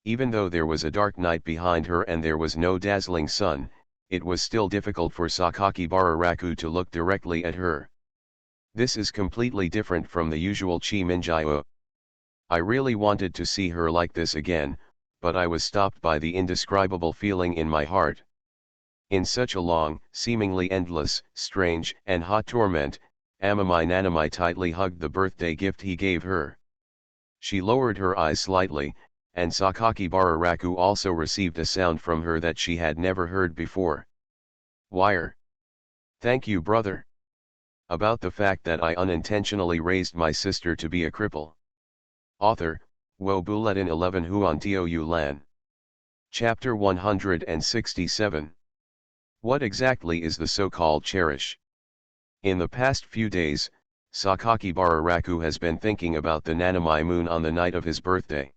Even though there was a dark night behind her and there was no dazzling sun, it was still difficult for Sakakibara Raku to look directly at her. This is completely different from the usual Chi Minjio. I really wanted to see her like this again, but I was stopped by the indescribable feeling in my heart. In such a long, seemingly endless, strange, and hot torment, Amami Nanami tightly hugged the birthday gift he gave her. She lowered her eyes slightly, and Sakakibara Raku also received a sound from her that she had never heard before. Wire. Thank you, brother. About the fact that I unintentionally raised my sister to be a cripple. Author, Wo Bulletin 11 Huan Tio Lan. Chapter 167. What exactly is the so-called cherish? In the past few days, Sakakibara Raku has been thinking about the Nanami moon on the night of his birthday.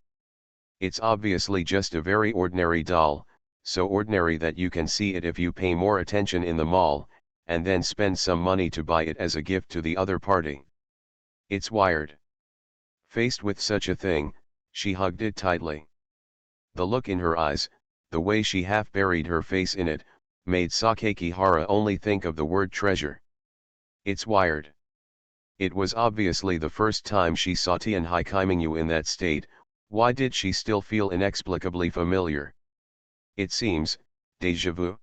It's obviously just a very ordinary doll, so ordinary that you can see it if you pay more attention in the mall, and then spend some money to buy it as a gift to the other party. It's wired. Faced with such a thing, she hugged it tightly. The look in her eyes, the way she half buried her face in it, made Sakakihara only think of the word treasure. It's wired. It was obviously the first time she saw Tianhai Kaiminyu in that state. Why did she still feel inexplicably familiar? It seems, déjà vu.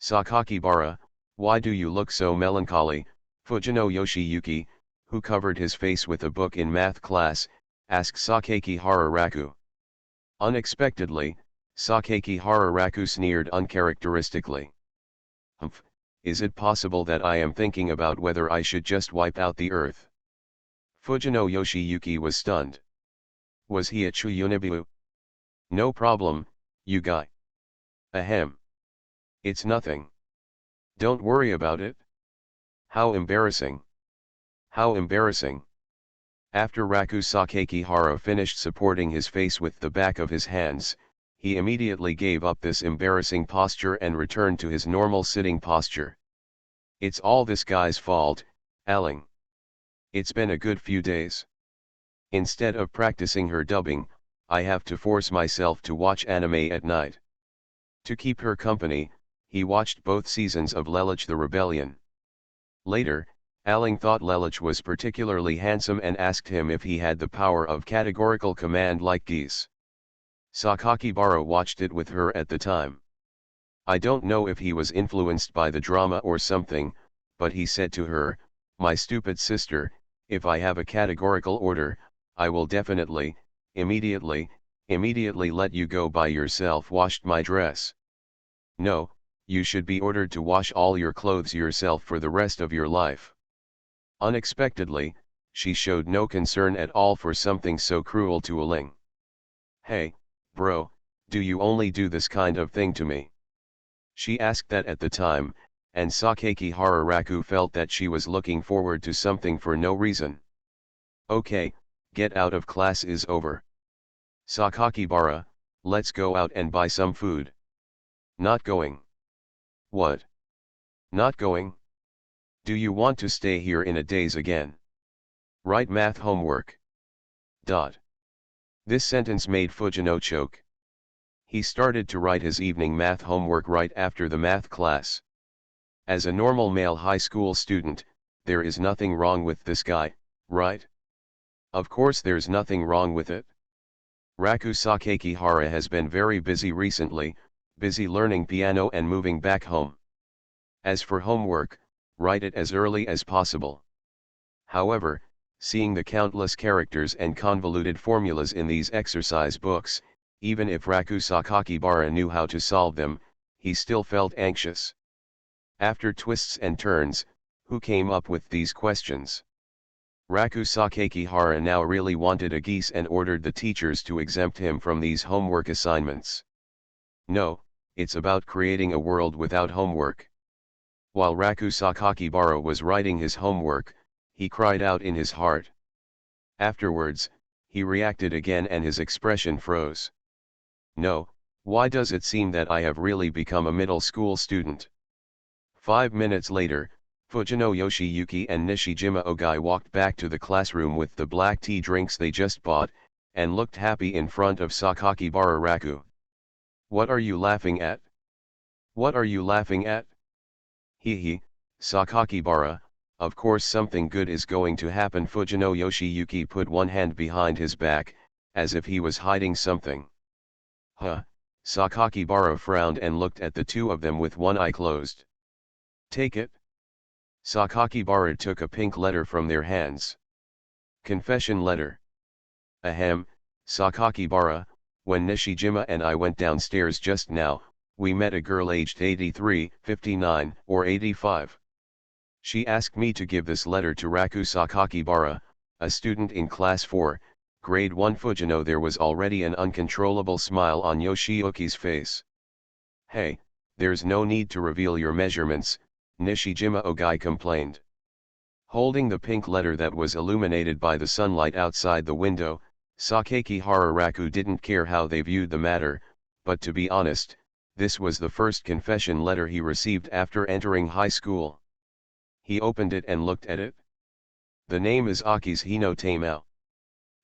Sakakibara, why do you look so melancholy? Fujino Yoshiyuki, who covered his face with a book in math class, asked Sakakihara Raku. Unexpectedly, Sakakihara Raku sneered uncharacteristically. Humph, is it possible that I am thinking about whether I should just wipe out the earth? Fujino Yoshiyuki was stunned. Was he a Chuyunibu? No problem, you guy. Ahem. It's nothing. Don't worry about it. How embarrassing. How embarrassing. After Raku Sakakihara finished supporting his face with the back of his hands, he immediately gave up this embarrassing posture and returned to his normal sitting posture. It's all this guy's fault, Aling. It's been a good few days. Instead of practicing her dubbing, I have to force myself to watch anime at night. To keep her company, he watched both seasons of Lelouch the Rebellion. Later, Aling thought Lelouch was particularly handsome and asked him if he had the power of categorical command like geese. Sakakibara watched it with her at the time. I don't know if he was influenced by the drama or something, but he said to her, "My stupid sister, If I have a categorical order, I will definitely, immediately let you go by yourself. Washed my dress. No, you should be ordered to wash all your clothes yourself for the rest of your life. Unexpectedly, she showed no concern at all for something so cruel to Ling. Hey, bro, do you only do this kind of thing to me? She asked that at the time, and Sakakihara Raku felt that she was looking forward to something for no reason. Okay, get out of class is over. Sakakibara, let's go out and buy some food. Not going. What? Not going? Do you want to stay here in a daze again? Write math homework. Dot. This sentence made Fujino choke. He started to write his evening math homework right after the math class. As a normal male high school student, there is nothing wrong with this guy, right? Of course there's nothing wrong with it. Raku Sakakihara has been very busy recently, busy learning piano and moving back home. As for homework, write it as early as possible. However, seeing the countless characters and convoluted formulas in these exercise books, even if Raku Sakakibara knew how to solve them, he still felt anxious. After twists and turns, who came up with these questions? Raku Sakakihara now really wanted a geese and ordered the teachers to exempt him from these homework assignments. No, it's about creating a world without homework. While Raku Sakakibara was writing his homework, he cried out in his heart. Afterwards, he reacted again and his expression froze. No, why does it seem that I have really become a middle school student? 5 minutes later, Fujino Yoshiyuki and Nishijima Ogai walked back to the classroom with the black tea drinks they just bought, and looked happy in front of Sakakibara Raku. What are you laughing at? What are you laughing at? Hee, Sakakibara, of course something good is going to happen. Fujino Yoshiyuki put one hand behind his back, as if he was hiding something. Huh, Sakakibara frowned and looked at the two of them with one eye closed. Take it. Sakakibara took a pink letter from their hands. Confession letter. Ahem, Sakakibara, when Nishijima and I went downstairs just now, we met a girl aged 83, 59, or 85. She asked me to give this letter to Raku Sakakibara, a student in class 4, grade 1. Fujino. There was already an uncontrollable smile on Yoshiyuki's face. Hey, there's no need to reveal your measurements, Nishijima Ogai complained. Holding the pink letter that was illuminated by the sunlight outside the window, Sakakihara Raku didn't care how they viewed the matter, but to be honest, this was the first confession letter he received after entering high school. He opened it and looked at it. The name is Aki's Hino Tamao.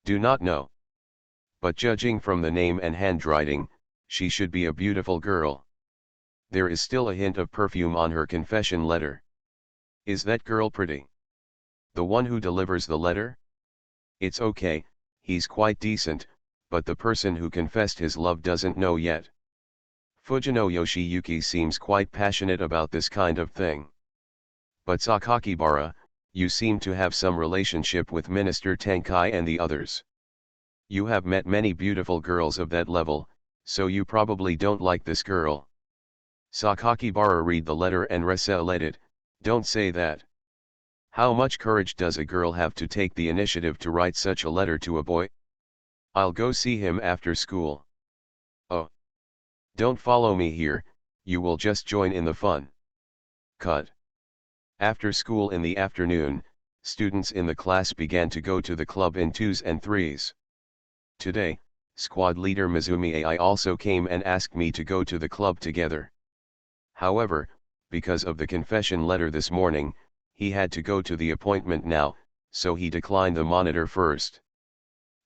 Do not know. But judging from the name and handwriting, she should be a beautiful girl. There is still a hint of perfume on her confession letter. Is that girl pretty? The one who delivers the letter? It's okay, he's quite decent, but the person who confessed his love doesn't know yet. Fujino Yoshiyuki seems quite passionate about this kind of thing. But Sakakibara, you seem to have some relationship with Minister Tenkai and the others. You have met many beautiful girls of that level, so you probably don't like this girl. Sakakibara read the letter and read it. Don't say that. How much courage does a girl have to take the initiative to write such a letter to a boy? I'll go see him after school. Oh. Don't follow me here, you will just join in the fun. Cut. After school in the afternoon, students in the class began to go to the club in 2s and 3s. Today, squad leader Mizumi Ai also came and asked me to go to the club together. However, because of the confession letter this morning, he had to go to the appointment now, so he declined the monitor first.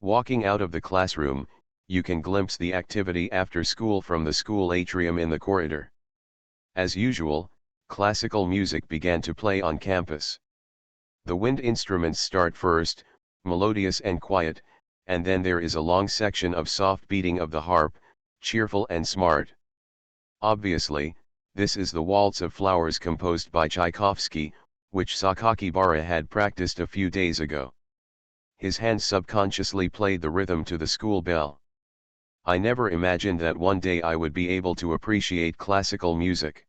Walking out of the classroom, you can glimpse the activity after school from the school atrium in the corridor. As usual, classical music began to play on campus. The wind instruments start first, melodious and quiet, and then there is a long section of soft beating of the harp, cheerful and smart. Obviously, this is the Waltz of Flowers composed by Tchaikovsky, which Sakakibara had practiced a few days ago. His hands subconsciously played the rhythm to the school bell. I never imagined that one day I would be able to appreciate classical music.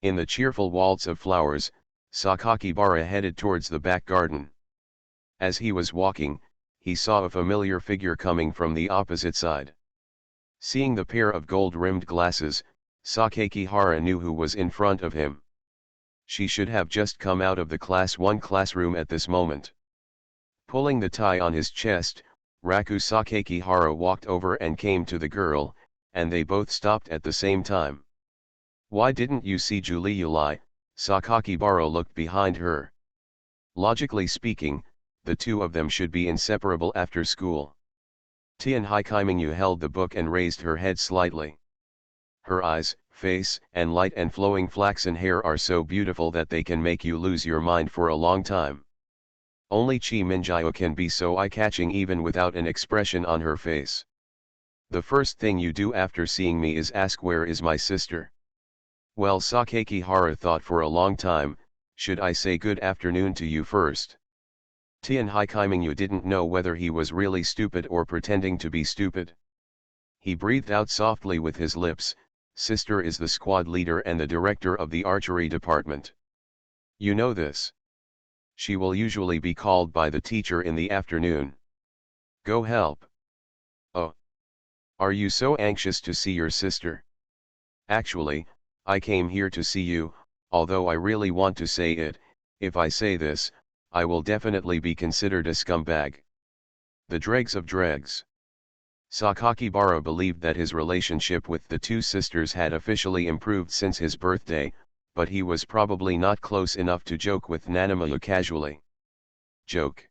In the cheerful waltz of flowers, Sakakibara headed towards the back garden. As he was walking, he saw a familiar figure coming from the opposite side. Seeing the pair of gold-rimmed glasses, Sakakihara knew who was in front of him. She should have just come out of the Class 1 classroom at this moment. Pulling the tie on his chest, Raku Sakakihara walked over and came to the girl, and they both stopped at the same time. "Why didn't you see Juliuli?" Sakakibara looked behind her. Logically speaking, the two of them should be inseparable after school. Tianhai Kaimingyu held the book and raised her head slightly. Her eyes, face, and light and flowing flaxen hair are so beautiful that they can make you lose your mind for a long time. Only Chi Minjiao can be so eye-catching even without an expression on her face. "The first thing you do after seeing me is ask where is my sister." Well, Sakakihara thought for a long time, should I say good afternoon to you first? Tianhai Kaimingyu didn't know whether he was really stupid or pretending to be stupid. He breathed out softly with his lips, "Sister is the squad leader and the director of the archery department. You know this. She will usually be called by the teacher in the afternoon. Go help." "Oh. Are you so anxious to see your sister?" "Actually, I came here to see you, although I really want to say it. If I say this, I will definitely be considered a scumbag. The dregs of dregs." Sakakibara believed that his relationship with the two sisters had officially improved since his birthday, but he was probably not close enough to joke with Nanamayu casually. "Joke?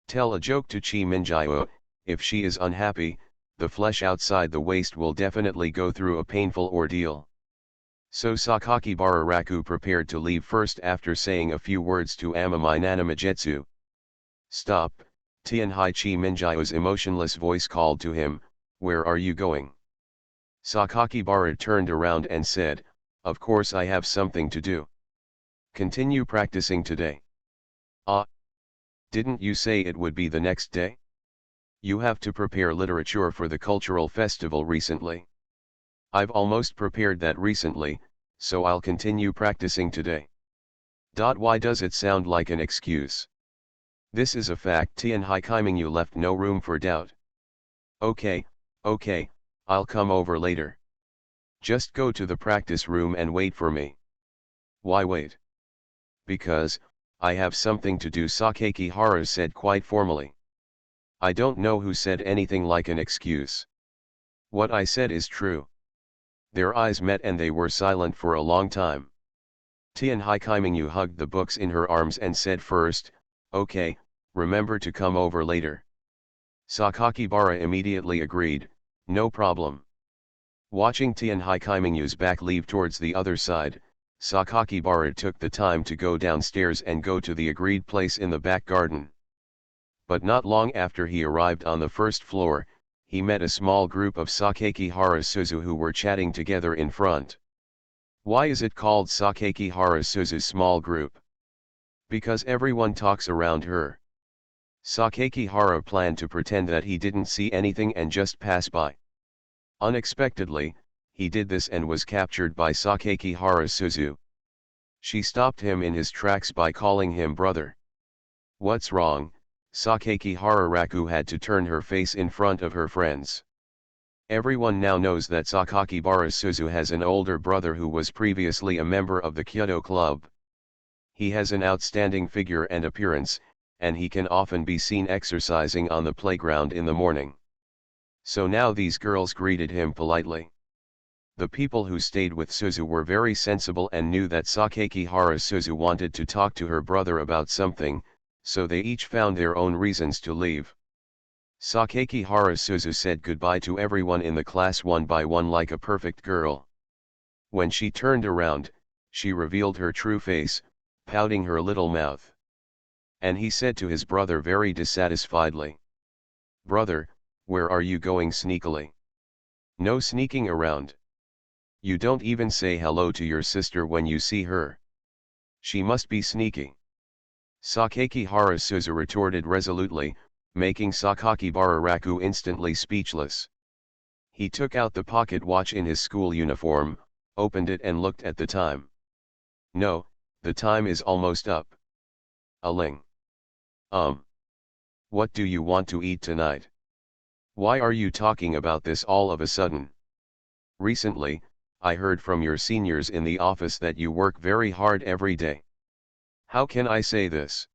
Tell a joke to Chi Minjiao. If she is unhappy, the flesh outside the waist will definitely go through a painful ordeal." So Sakakibara Raku prepared to leave first after saying a few words to Amamai Nanamajetsu. "Stop," Tianhai Chi Minjiao's emotionless voice called to him, "where are you going?" Sakakibara turned around and said, "Of course I have something to do. Continue practicing today." "Ah. Didn't you say it would be the next day? You have to prepare literature for the cultural festival recently." "I've almost prepared that recently, so I'll continue practicing today." Why does it sound like an excuse? This is a fact. Tianhai Kaimingyu left no room for doubt. Okay, I'll come over later. Just go to the practice room and wait for me." "Why wait?" "Because, I have something to do," Sakakihara said quite formally. I don't know who said anything like an excuse. What I said is true. Their eyes met and they were silent for a long time. Tianhai Kaimingyu hugged the books in her arms and said first, "Okay, remember to come over later." Sakakibara immediately agreed, "No problem." Watching Tianhai Kaimingyu's back leave towards the other side, Sakakibara took the time to go downstairs and go to the agreed place in the back garden. But not long after he arrived on the first floor, he met a small group of Sakakihara Suzu who were chatting together in front. Why is it called Sakakihara Suzu's small group? Because everyone talks around her. Sakakihara planned to pretend that he didn't see anything and just pass by. Unexpectedly, he did this and was captured by Sakakihara Suzu. She stopped him in his tracks by calling him brother. "What's wrong?" Sakakihara Raku had to turn her face in front of her friends. Everyone now knows that Sakakibara Suzu has an older brother who was previously a member of the Kyoto Club. He has an outstanding figure and appearance, and he can often be seen exercising on the playground in the morning. So now these girls greeted him politely. The people who stayed with Suzu were very sensible and knew that Sakakihara Suzu wanted to talk to her brother about something, so they each found their own reasons to leave. Sakakihara Suzu said goodbye to everyone in the class one by one like a perfect girl. When she turned around, she revealed her true face, pouting her little mouth. And he said to his brother very dissatisfiedly, "Brother, where are you going sneakily? No sneaking around. You don't even say hello to your sister when you see her." She must be sneaky. Sakakihara Suzu retorted resolutely, making Sakakibara Raku instantly speechless. He took out the pocket watch in his school uniform, opened it and looked at the time. No, the time is almost up. Aling. What do you want to eat tonight? Why are you talking about this all of a sudden? Recently, I heard from your seniors in the office that you work very hard every day. How can I say this?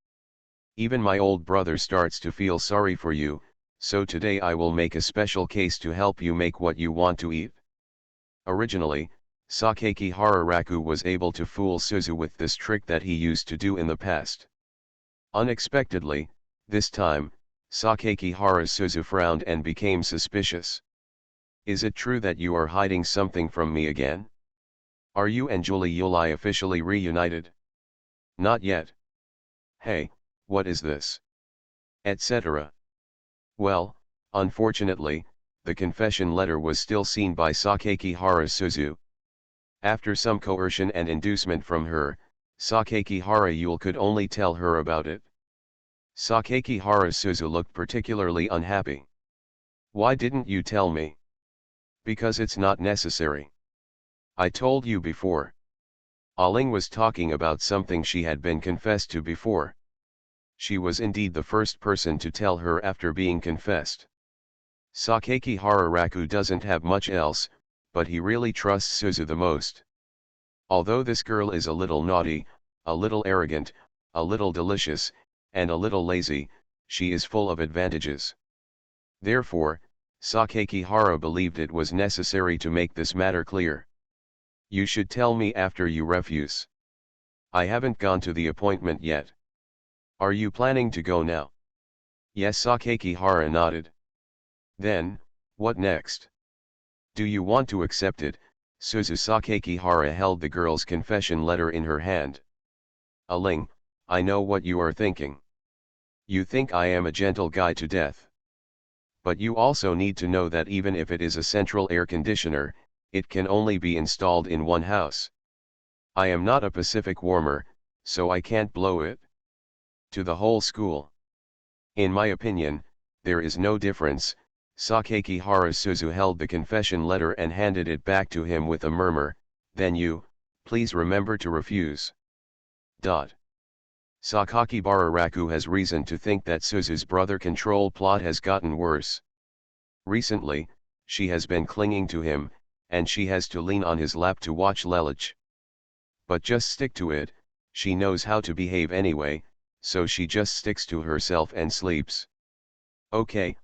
Even my old brother starts to feel sorry for you, so today I will make a special case to help you make what you want to eat. Originally, Sakakihara Raku was able to fool Suzu with this trick that he used to do in the past. Unexpectedly, this time, Sakakihara Suzu frowned and became suspicious. Is it true that you are hiding something from me again? Are you and Julie Yulai officially reunited? Not yet. Hey, what is this? Etc. Well, unfortunately, the confession letter was still seen by Sakakihara Suzu. After some coercion and inducement from her, Sakakihara Yule could only tell her about it. Sakakihara Suzu looked particularly unhappy. Why didn't you tell me? Because it's not necessary. I told you before. Aling was talking about something she had been confessed to before. She was indeed the first person to tell her after being confessed. Sakakihara Raku doesn't have much else, but he really trusts Suzu the most. Although this girl is a little naughty, a little arrogant, a little delicious, and a little lazy, she is full of advantages. Therefore, Sakakihara believed it was necessary to make this matter clear. You should tell me after you refuse. I haven't gone to the appointment yet. Are you planning to go now? Yes, Sakakihara nodded. Then, what next? Do you want to accept it? Suzu. Sakakihara held the girl's confession letter in her hand. Aling, I know what you are thinking. You think I am a gentle guy to death. But you also need to know that even if it is a central air conditioner, it can only be installed in one house. I am not a Pacific warmer, so I can't blow it to the whole school. In my opinion, there is no difference. Sakakihara Suzu held the confession letter and handed it back to him with a murmur, then you, please remember to refuse. Sakakibara Raku has reason to think that Suzu's brother control plot has gotten worse. Recently, she has been clinging to him, and she has to lean on his lap to watch Lelich. But just stick to it, she knows how to behave anyway, so she just sticks to herself and sleeps. Okay,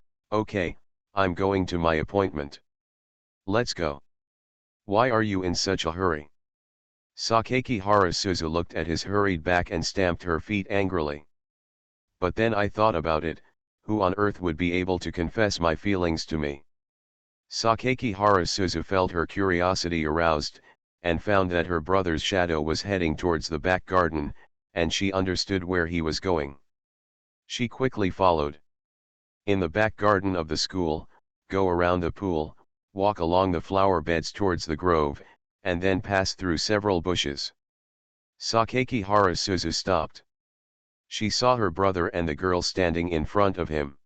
I'm going to my appointment. Let's go. Why are you in such a hurry? Sakakihara Suzu looked at his hurried back and stamped her feet angrily. But then I thought about it, who on earth would be able to confess my feelings to me? Sakakihara Suzu felt her curiosity aroused, and found that her brother's shadow was heading towards the back garden, and she understood where he was going. She quickly followed. In the back garden of the school, go around the pool, walk along the flower beds towards the grove, and then pass through several bushes. Sakakihara Suzu stopped. She saw her brother and the girl standing in front of him.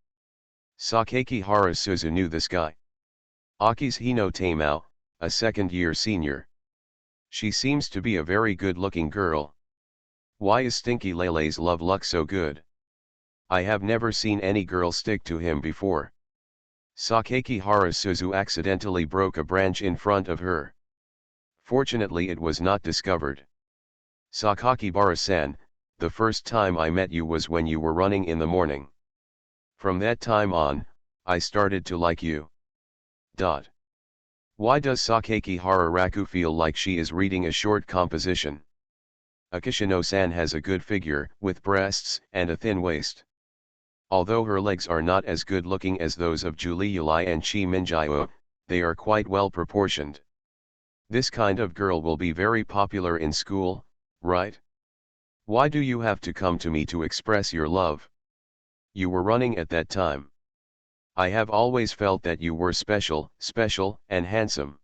Sakakihara Suzu knew this guy. Aki's Hino Tamao, a second-year senior. She seems to be a very good-looking girl. Why is Stinky Lele's love luck so good? I have never seen any girl stick to him before. Sakakihara Suzu accidentally broke a branch in front of her. Fortunately it was not discovered. Sakakibara-san, the first time I met you was when you were running in the morning. From that time on, I started to like you. Why does Sakakihara Raku feel like she is reading a short composition? Akishino-san has a good figure, with breasts and a thin waist. Although her legs are not as good looking as those of Julie Yulai and Chi Minjio, they are quite well proportioned. This kind of girl will be very popular in school, right? Why do you have to come to me to express your love? You were running at that time. I have always felt that you were special, and handsome.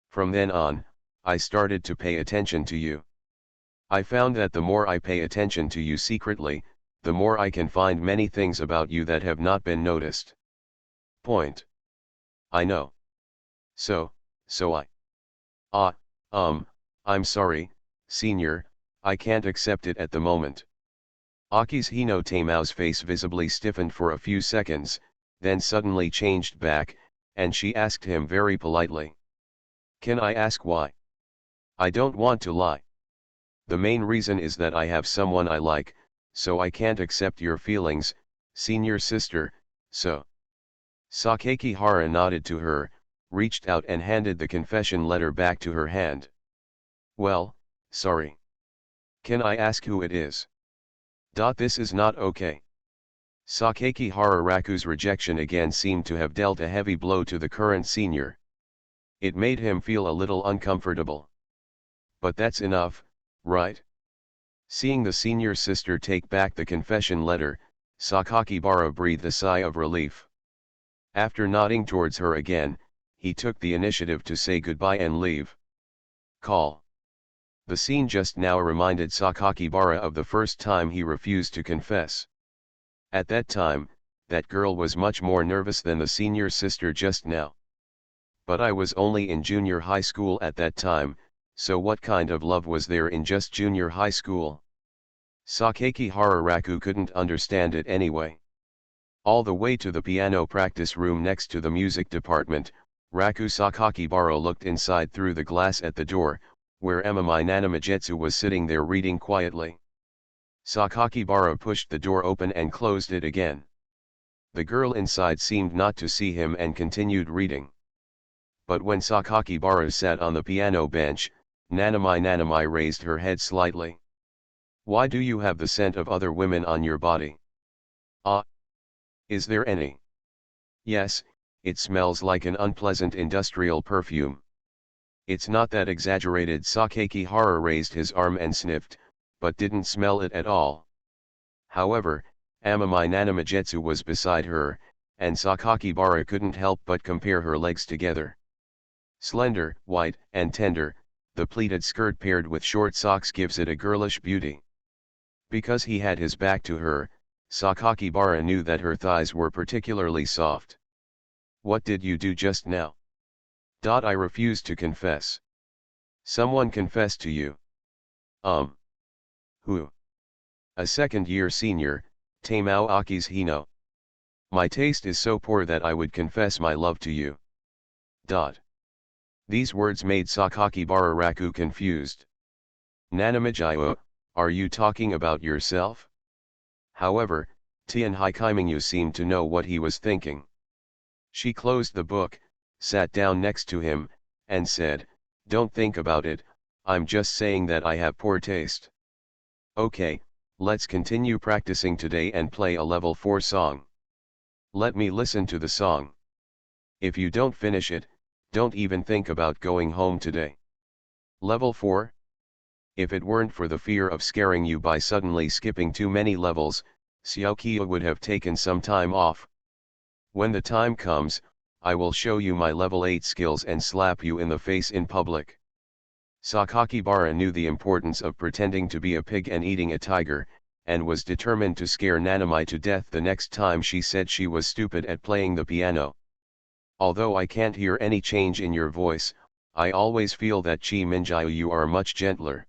From then on, I started to pay attention to you. I found that the more I pay attention to you secretly, the more I can find many things about you that have not been noticed. Point. I know. So I. Ah, I'm sorry, senior, I can't accept it at the moment. Akihino Tamao's face visibly stiffened for a few seconds, then suddenly changed back, and she asked him very politely. Can I ask why? I don't want to lie. The main reason is that I have someone I like, so I can't accept your feelings, senior sister, so. Sakakihara nodded to her, reached out and handed the confession letter back to her hand. Well, sorry. Can I ask who it is? This is not okay. Sakakihara Raku's rejection again seemed to have dealt a heavy blow to the current senior. It made him feel a little uncomfortable. But that's enough, right? Seeing the senior sister take back the confession letter, Sakakibara breathed a sigh of relief. After nodding towards her again, he took the initiative to say goodbye and leave. Call. The scene just now reminded Sakakibara of the first time he refused to confess. At that time, that girl was much more nervous than the senior sister just now. But I was only in junior high school at that time, so what kind of love was there in just junior high school? Sakakihara Raku couldn't understand it anyway. All the way to the piano practice room next to the music department, Raku Sakakibara looked inside through the glass at the door, where Emami Nanamajetsu was sitting there reading quietly. Sakakibara pushed the door open and closed it again. The girl inside seemed not to see him and continued reading. But when Sakakibara sat on the piano bench, Nanami raised her head slightly. Why do you have the scent of other women on your body? Ah. Is there any? Yes, it smells like an unpleasant industrial perfume. It's not that exaggerated. Sakakihara raised his arm and sniffed, but didn't smell it at all. However, Amami Nanamajetsu was beside her, and Sakakibara couldn't help but compare her legs together. Slender, white, and tender, the pleated skirt paired with short socks gives it a girlish beauty. Because he had his back to her, Sakakibara knew that her thighs were particularly soft. What did you do just now? I refused to confess. Someone confessed to you. Who? A second-year senior, Tamao Akihino. My taste is so poor that I would confess my love to you. These words made Sakakibara Raku confused. Nanamajiu, are you talking about yourself? However, Tianhai seemed to know what he was thinking. She closed the book, sat down next to him, and said, Don't think about it, I'm just saying that I have poor taste. Okay, let's continue practicing today and play a level 4 song. Let me listen to the song. If you don't finish it, don't even think about going home today. Level 4? If it weren't for the fear of scaring you by suddenly skipping too many levels, Xiaoqiu would have taken some time off. When the time comes, I will show you my level 8 skills and slap you in the face in public. Sakakibara knew the importance of pretending to be a pig and eating a tiger, and was determined to scare Nanami to death the next time she said she was stupid at playing the piano. Although I can't hear any change in your voice, I always feel that Chi Minjiu you are much gentler.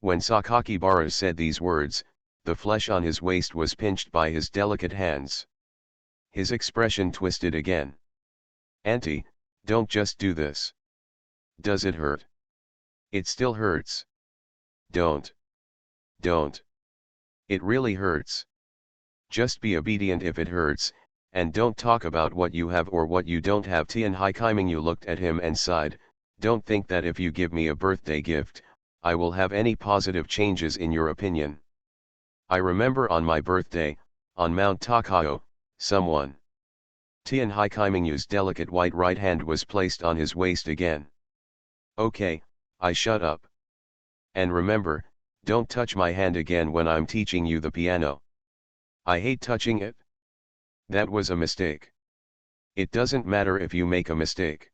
When Sakakibara said these words, the flesh on his waist was pinched by his delicate hands. His expression twisted again. Auntie, don't just do this. Does it hurt? It still hurts. Don't. It really hurts. Just be obedient if it hurts, and don't talk about what you have or what you don't have. Tianhai Kaimingyu looked at him and sighed, don't think that if you give me a birthday gift, I will have any positive changes in your opinion. I remember on my birthday, on Mount Takao, someone. Tianhai Kaimingyu's delicate white right hand was placed on his waist again. Okay, I shut up. And remember, don't touch my hand again when I'm teaching you the piano. I hate touching it. That was a mistake. It doesn't matter if you make a mistake.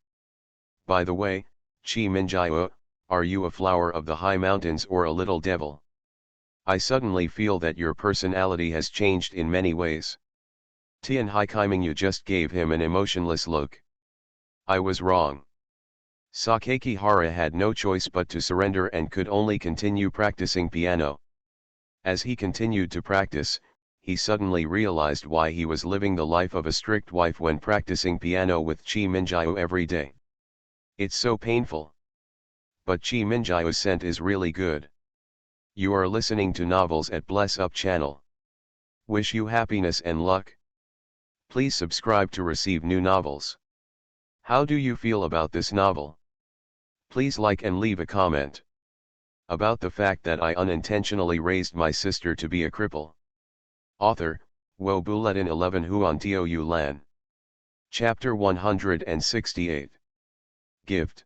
By the way, Chi Minjiu, Are you a flower of the high mountains or a little devil? I suddenly feel that your personality has changed in many ways. Tian Hai Kaimingyu just gave him an emotionless look. I was wrong. Sakakihara had no choice but to surrender and could only continue practicing piano. As he continued to practice, he suddenly realized why he was living the life of a strict wife when practicing piano with Chi Minjiu every day. It's so painful. But Chi Minjiu's scent is really good. You are listening to Novels at Bless Up channel. Wish you happiness and luck. Please subscribe to receive new novels. How do you feel about this novel? Please like and leave a comment. About the fact that I unintentionally raised my sister to be a cripple. Author, Wo Bulletin 11 Huan Tiu Lan. Chapter 168. Gift.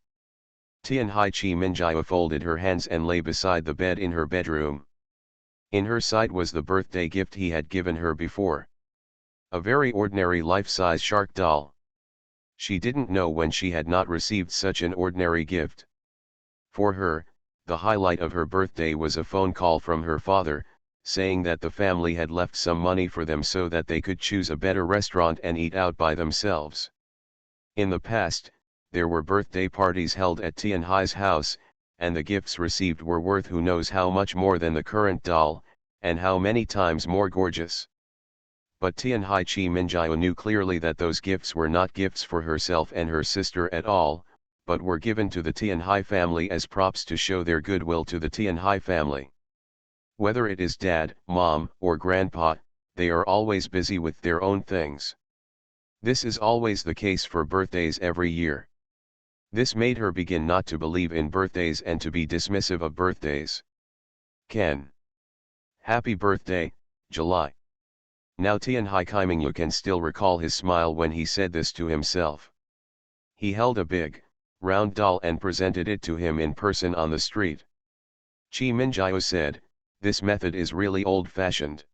Tian Hai Chi Minjiu folded her hands and lay beside the bed in her bedroom. In her sight was the birthday gift he had given her before. A very ordinary life-size shark doll. She didn't know when she had not received such an ordinary gift. For her, the highlight of her birthday was a phone call from her father, saying that the family had left some money for them so that they could choose a better restaurant and eat out by themselves. In the past, there were birthday parties held at Tian Hai's house, and the gifts received were worth who knows how much more than the current doll, and how many times more gorgeous. But Tian Hai Chi Minjiu knew clearly that those gifts were not gifts for herself and her sister at all, but were given to the Tian Hai family as props to show their goodwill to the Tian Hai family. Whether it is dad, mom, or grandpa, they are always busy with their own things. This is always the case for birthdays every year. This made her begin not to believe in birthdays and to be dismissive of birthdays. Ken. Happy birthday, July. Now Tian Hai Kaimingyu can still recall his smile when he said this to himself. He held a big, round doll and presented it to him in person on the street. Chi Minjiu said, "This method is really old-fashioned.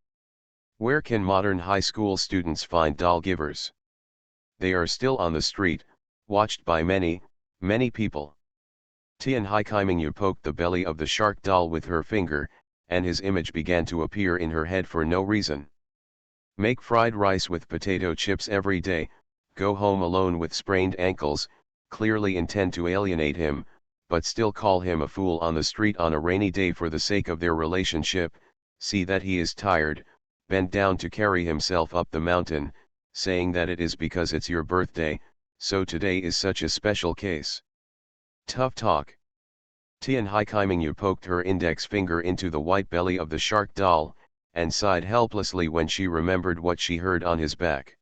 Where can modern high school students find doll givers? They are still on the street, watched by many, many people." Tian Hai Kaimingyu poked the belly of the shark doll with her finger, and his image began to appear in her head for no reason. Make fried rice with potato chips every day, go home alone with sprained ankles, clearly intend to alienate him, but still call him a fool on the street on a rainy day for the sake of their relationship, see that he is tired, bend down to carry himself up the mountain, saying that it is because it's your birthday, so today is such a special case. Tough talk. Tian Hai Kaimingyu poked her index finger into the white belly of the shark doll, and sighed helplessly when she remembered what she heard on his back.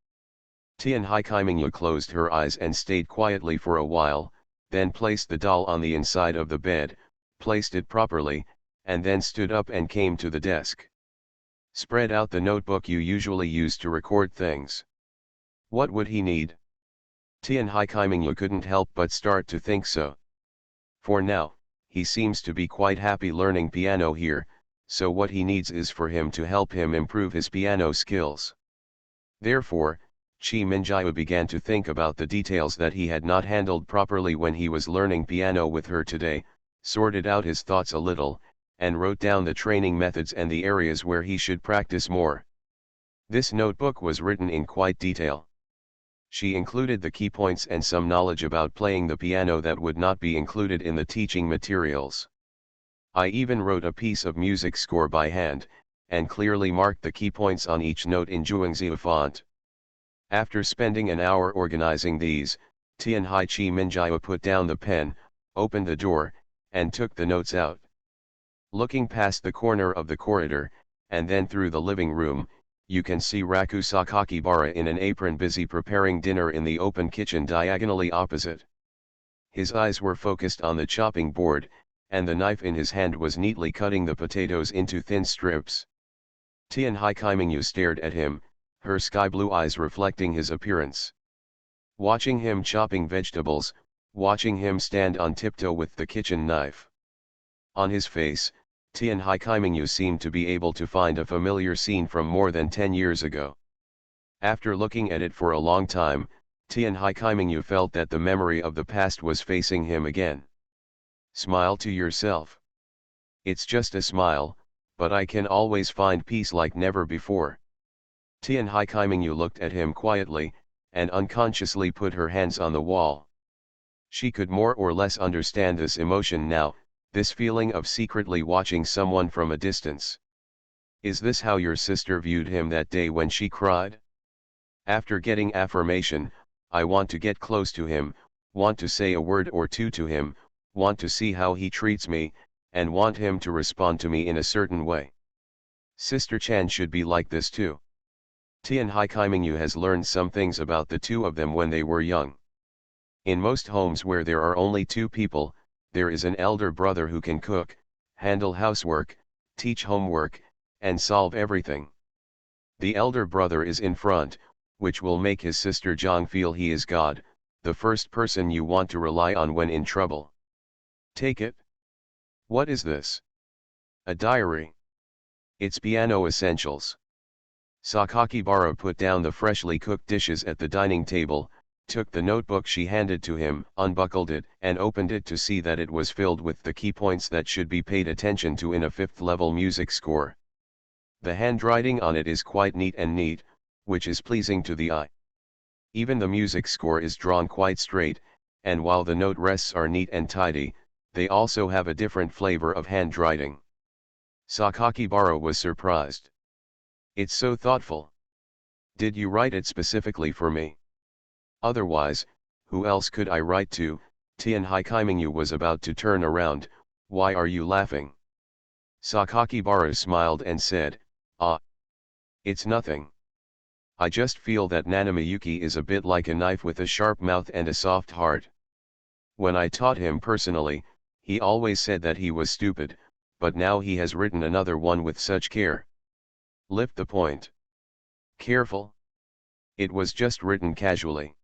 Tian Hai Kaimingyu closed her eyes and stayed quietly for a while, then placed the doll on the inside of the bed, placed it properly, and then stood up and came to the desk. Spread out the notebook you usually use to record things. What would he need? Tian Hai Kaimingyu couldn't help but start to think so. For now, he seems to be quite happy learning piano here, so what he needs is for him to help him improve his piano skills. Therefore, Chi Minjiu began to think about the details that he had not handled properly when he was learning piano with her today, sorted out his thoughts a little, and wrote down the training methods and the areas where he should practice more. This notebook was written in quite detail. She included the key points and some knowledge about playing the piano that would not be included in the teaching materials. I even wrote a piece of music score by hand, and clearly marked the key points on each note in Zhuangzi font. After spending an hour organizing these, Tian Hai Chi Minjiu put down the pen, opened the door, and took the notes out. Looking past the corner of the corridor, and then through the living room, you can see Raku Sakakibara in an apron busy preparing dinner in the open kitchen diagonally opposite. His eyes were focused on the chopping board, and the knife in his hand was neatly cutting the potatoes into thin strips. Tian Hai Kaimingyu stared at him, her sky-blue eyes reflecting his appearance. Watching him chopping vegetables, watching him stand on tiptoe with the kitchen knife. On his face, Tian Hai Kaimingyu seemed to be able to find a familiar scene from more than 10 years ago. After looking at it for a long time, Tian Hai Kaimingyu felt that the memory of the past was facing him again. Smile to yourself. It's just a smile, but I can always find peace like never before. Tian Hai Kaimingyu looked at him quietly, and unconsciously put her hands on the wall. She could more or less understand this emotion now, this feeling of secretly watching someone from a distance. Is this how your sister viewed him that day when she cried? After getting affirmation, I want to get close to him, want to say a word or two to him, want to see how he treats me, and want him to respond to me in a certain way. Sister Chan should be like this too. Tian Hai Kaimingyu has learned some things about the two of them when they were young. In most homes where there are only two people, there is an elder brother who can cook, handle housework, teach homework, and solve everything. The elder brother is in front, which will make his sister Zhang feel he is God, the first person you want to rely on when in trouble. Take it. What is this? A diary. It's piano essentials. Sakakibara put down the freshly cooked dishes at the dining table, took the notebook she handed to him, unbuckled it, and opened it to see that it was filled with the key points that should be paid attention to in a fifth-level music score. The handwriting on it is quite neat, which is pleasing to the eye. Even the music score is drawn quite straight, and while the note rests are neat and tidy, they also have a different flavor of handwriting. Sakakibara was surprised. It's so thoughtful. Did you write it specifically for me? Otherwise, who else could I write to? Tian Hai Kaimingyu was about to turn around. Why are you laughing? Sakakibara smiled and said, Ah. It's nothing. I just feel that Nanamayuki is a bit like a knife with a sharp mouth and a soft heart. When I taught him personally, he always said that he was stupid, but now he has written another one with such care. Lift the point. Careful. It was just written casually.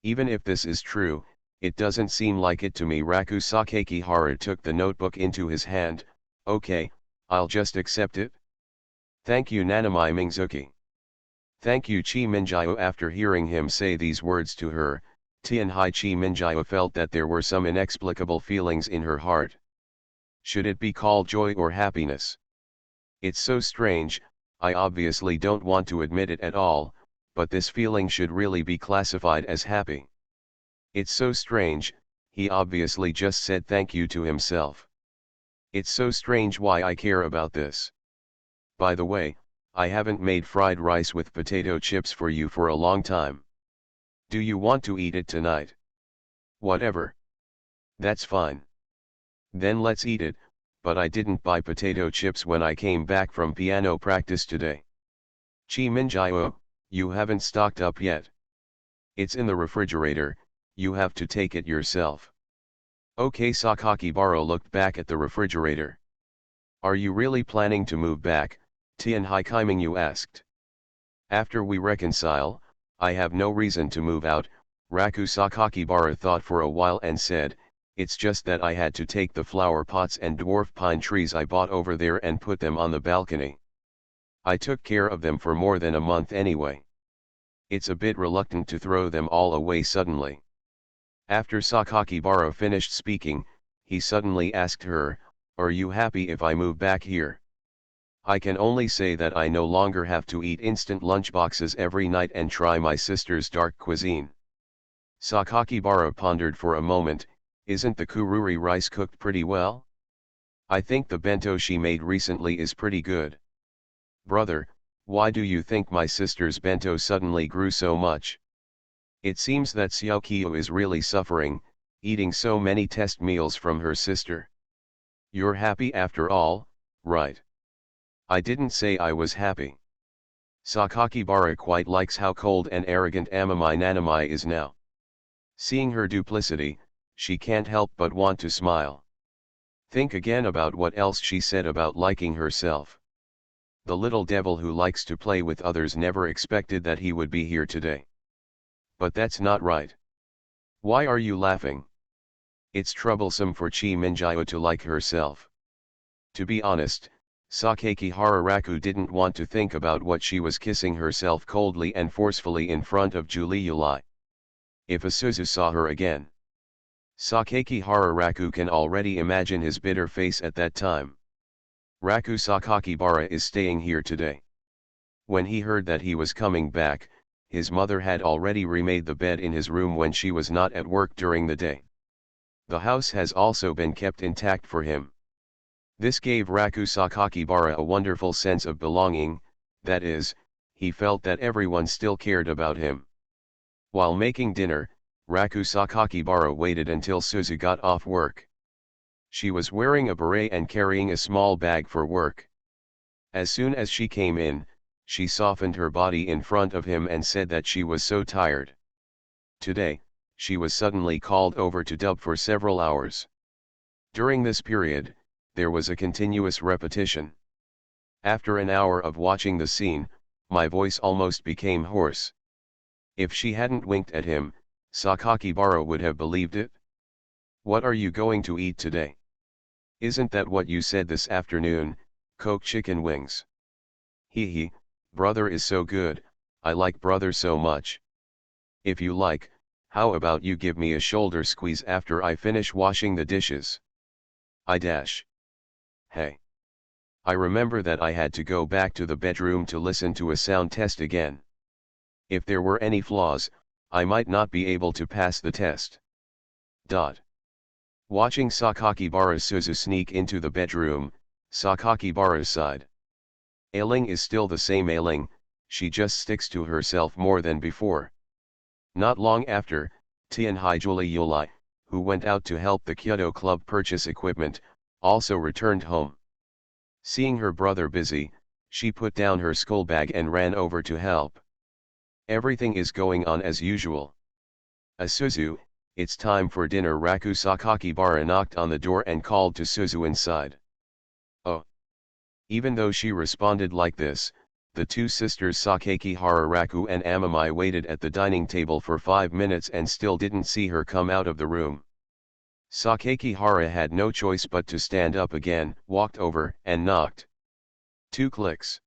Even if this is true, it doesn't seem like it to me. Raku Sakakihara took the notebook into his hand. Okay, I'll just accept it. Thank you Nanami Mingzuki. Thank you Chi Minjiao. After hearing him say these words to her, Tian Hai Chi Minjiao felt that there were some inexplicable feelings in her heart. Should it be called joy or happiness? It's so strange, I obviously don't want to admit it at all, but this feeling should really be classified as happy. It's so strange, he obviously just said thank you to himself. It's so strange why I care about this. By the way, I haven't made fried rice with potato chips for you for a long time. Do you want to eat it tonight? Whatever. That's fine. Then let's eat it, but I didn't buy potato chips when I came back from piano practice today. Chi Minjiao, you haven't stocked up yet. It's in the refrigerator, you have to take it yourself. Okay. Sakakibara looked back at the refrigerator. Are you really planning to move back? Tian Hai Kaimingyu asked. After we reconcile, I have no reason to move out. Raku Sakakibara thought for a while and said, it's just that I had to take the flower pots and dwarf pine trees I bought over there and put them on the balcony. I took care of them for more than a month anyway. It's a bit reluctant to throw them all away suddenly. After Sakakibara finished speaking, he suddenly asked her, are you happy if I move back here? I can only say that I no longer have to eat instant lunchboxes every night and try my sister's dark cuisine. Sakakibara pondered for a moment. Isn't the kururi rice cooked pretty well? I think the bento she made recently is pretty good. Brother, why do you think my sister's bento suddenly grew so much? It seems that Xiaoqiu is really suffering, eating so many test meals from her sister. You're happy after all, right? I didn't say I was happy. Sakakibara quite likes how cold and arrogant Amami Nanami is now. Seeing her duplicity, she can't help but want to smile. Think again about what else she said about liking herself. The little devil who likes to play with others never expected that he would be here today. But that's not right. Why are you laughing? It's troublesome for Chi Minjiao to like herself. To be honest, Sakakihara Raku didn't want to think about what she was kissing herself coldly and forcefully in front of Julie Yulai. If Isuzu saw her again. Sakakihara Raku can already imagine his bitter face at that time. Raku Sakakibara is staying here today. When he heard that he was coming back, his mother had already remade the bed in his room when she was not at work during the day. The house has also been kept intact for him. This gave Raku Sakakibara a wonderful sense of belonging, that is, he felt that everyone still cared about him. While making dinner, Raku Sakakibara waited until Suzu got off work. She was wearing a beret and carrying a small bag for work. As soon as she came in, she softened her body in front of him and said that she was so tired. Today, she was suddenly called over to dub for several hours. During this period, there was a continuous repetition. After an hour of watching the scene, my voice almost became hoarse. If she hadn't winked at him, Sakakibara would have believed it. "What are you going to eat today? Isn't that what you said this afternoon, Coke chicken wings?" "Hee, brother is so good, I like brother so much. If you like, how about you give me a shoulder squeeze after I finish washing the dishes?" Hey. I remember that I had to go back to the bedroom to listen to a sound test again. If there were any flaws, I might not be able to pass the test. Watching Sakakibara Suzu sneak into the bedroom, Sakakibara sighed. Ailing is still the same Ailing, she just sticks to herself more than before. Not long after, Tianhai Yuli, who went out to help the Kyoto Club purchase equipment, also returned home. Seeing her brother busy, she put down her school bag and ran over to help. Everything is going on as usual. "Suzu, it's time for dinner." Raku Sakakibara knocked on the door and called to Suzu inside. "Oh." Even though she responded like this, the two sisters Sakakihara Raku and Amamai waited at the dining table for 5 minutes and still didn't see her come out of the room. Sakakihara had no choice but to stand up again, walked over and knocked. 2 clicks.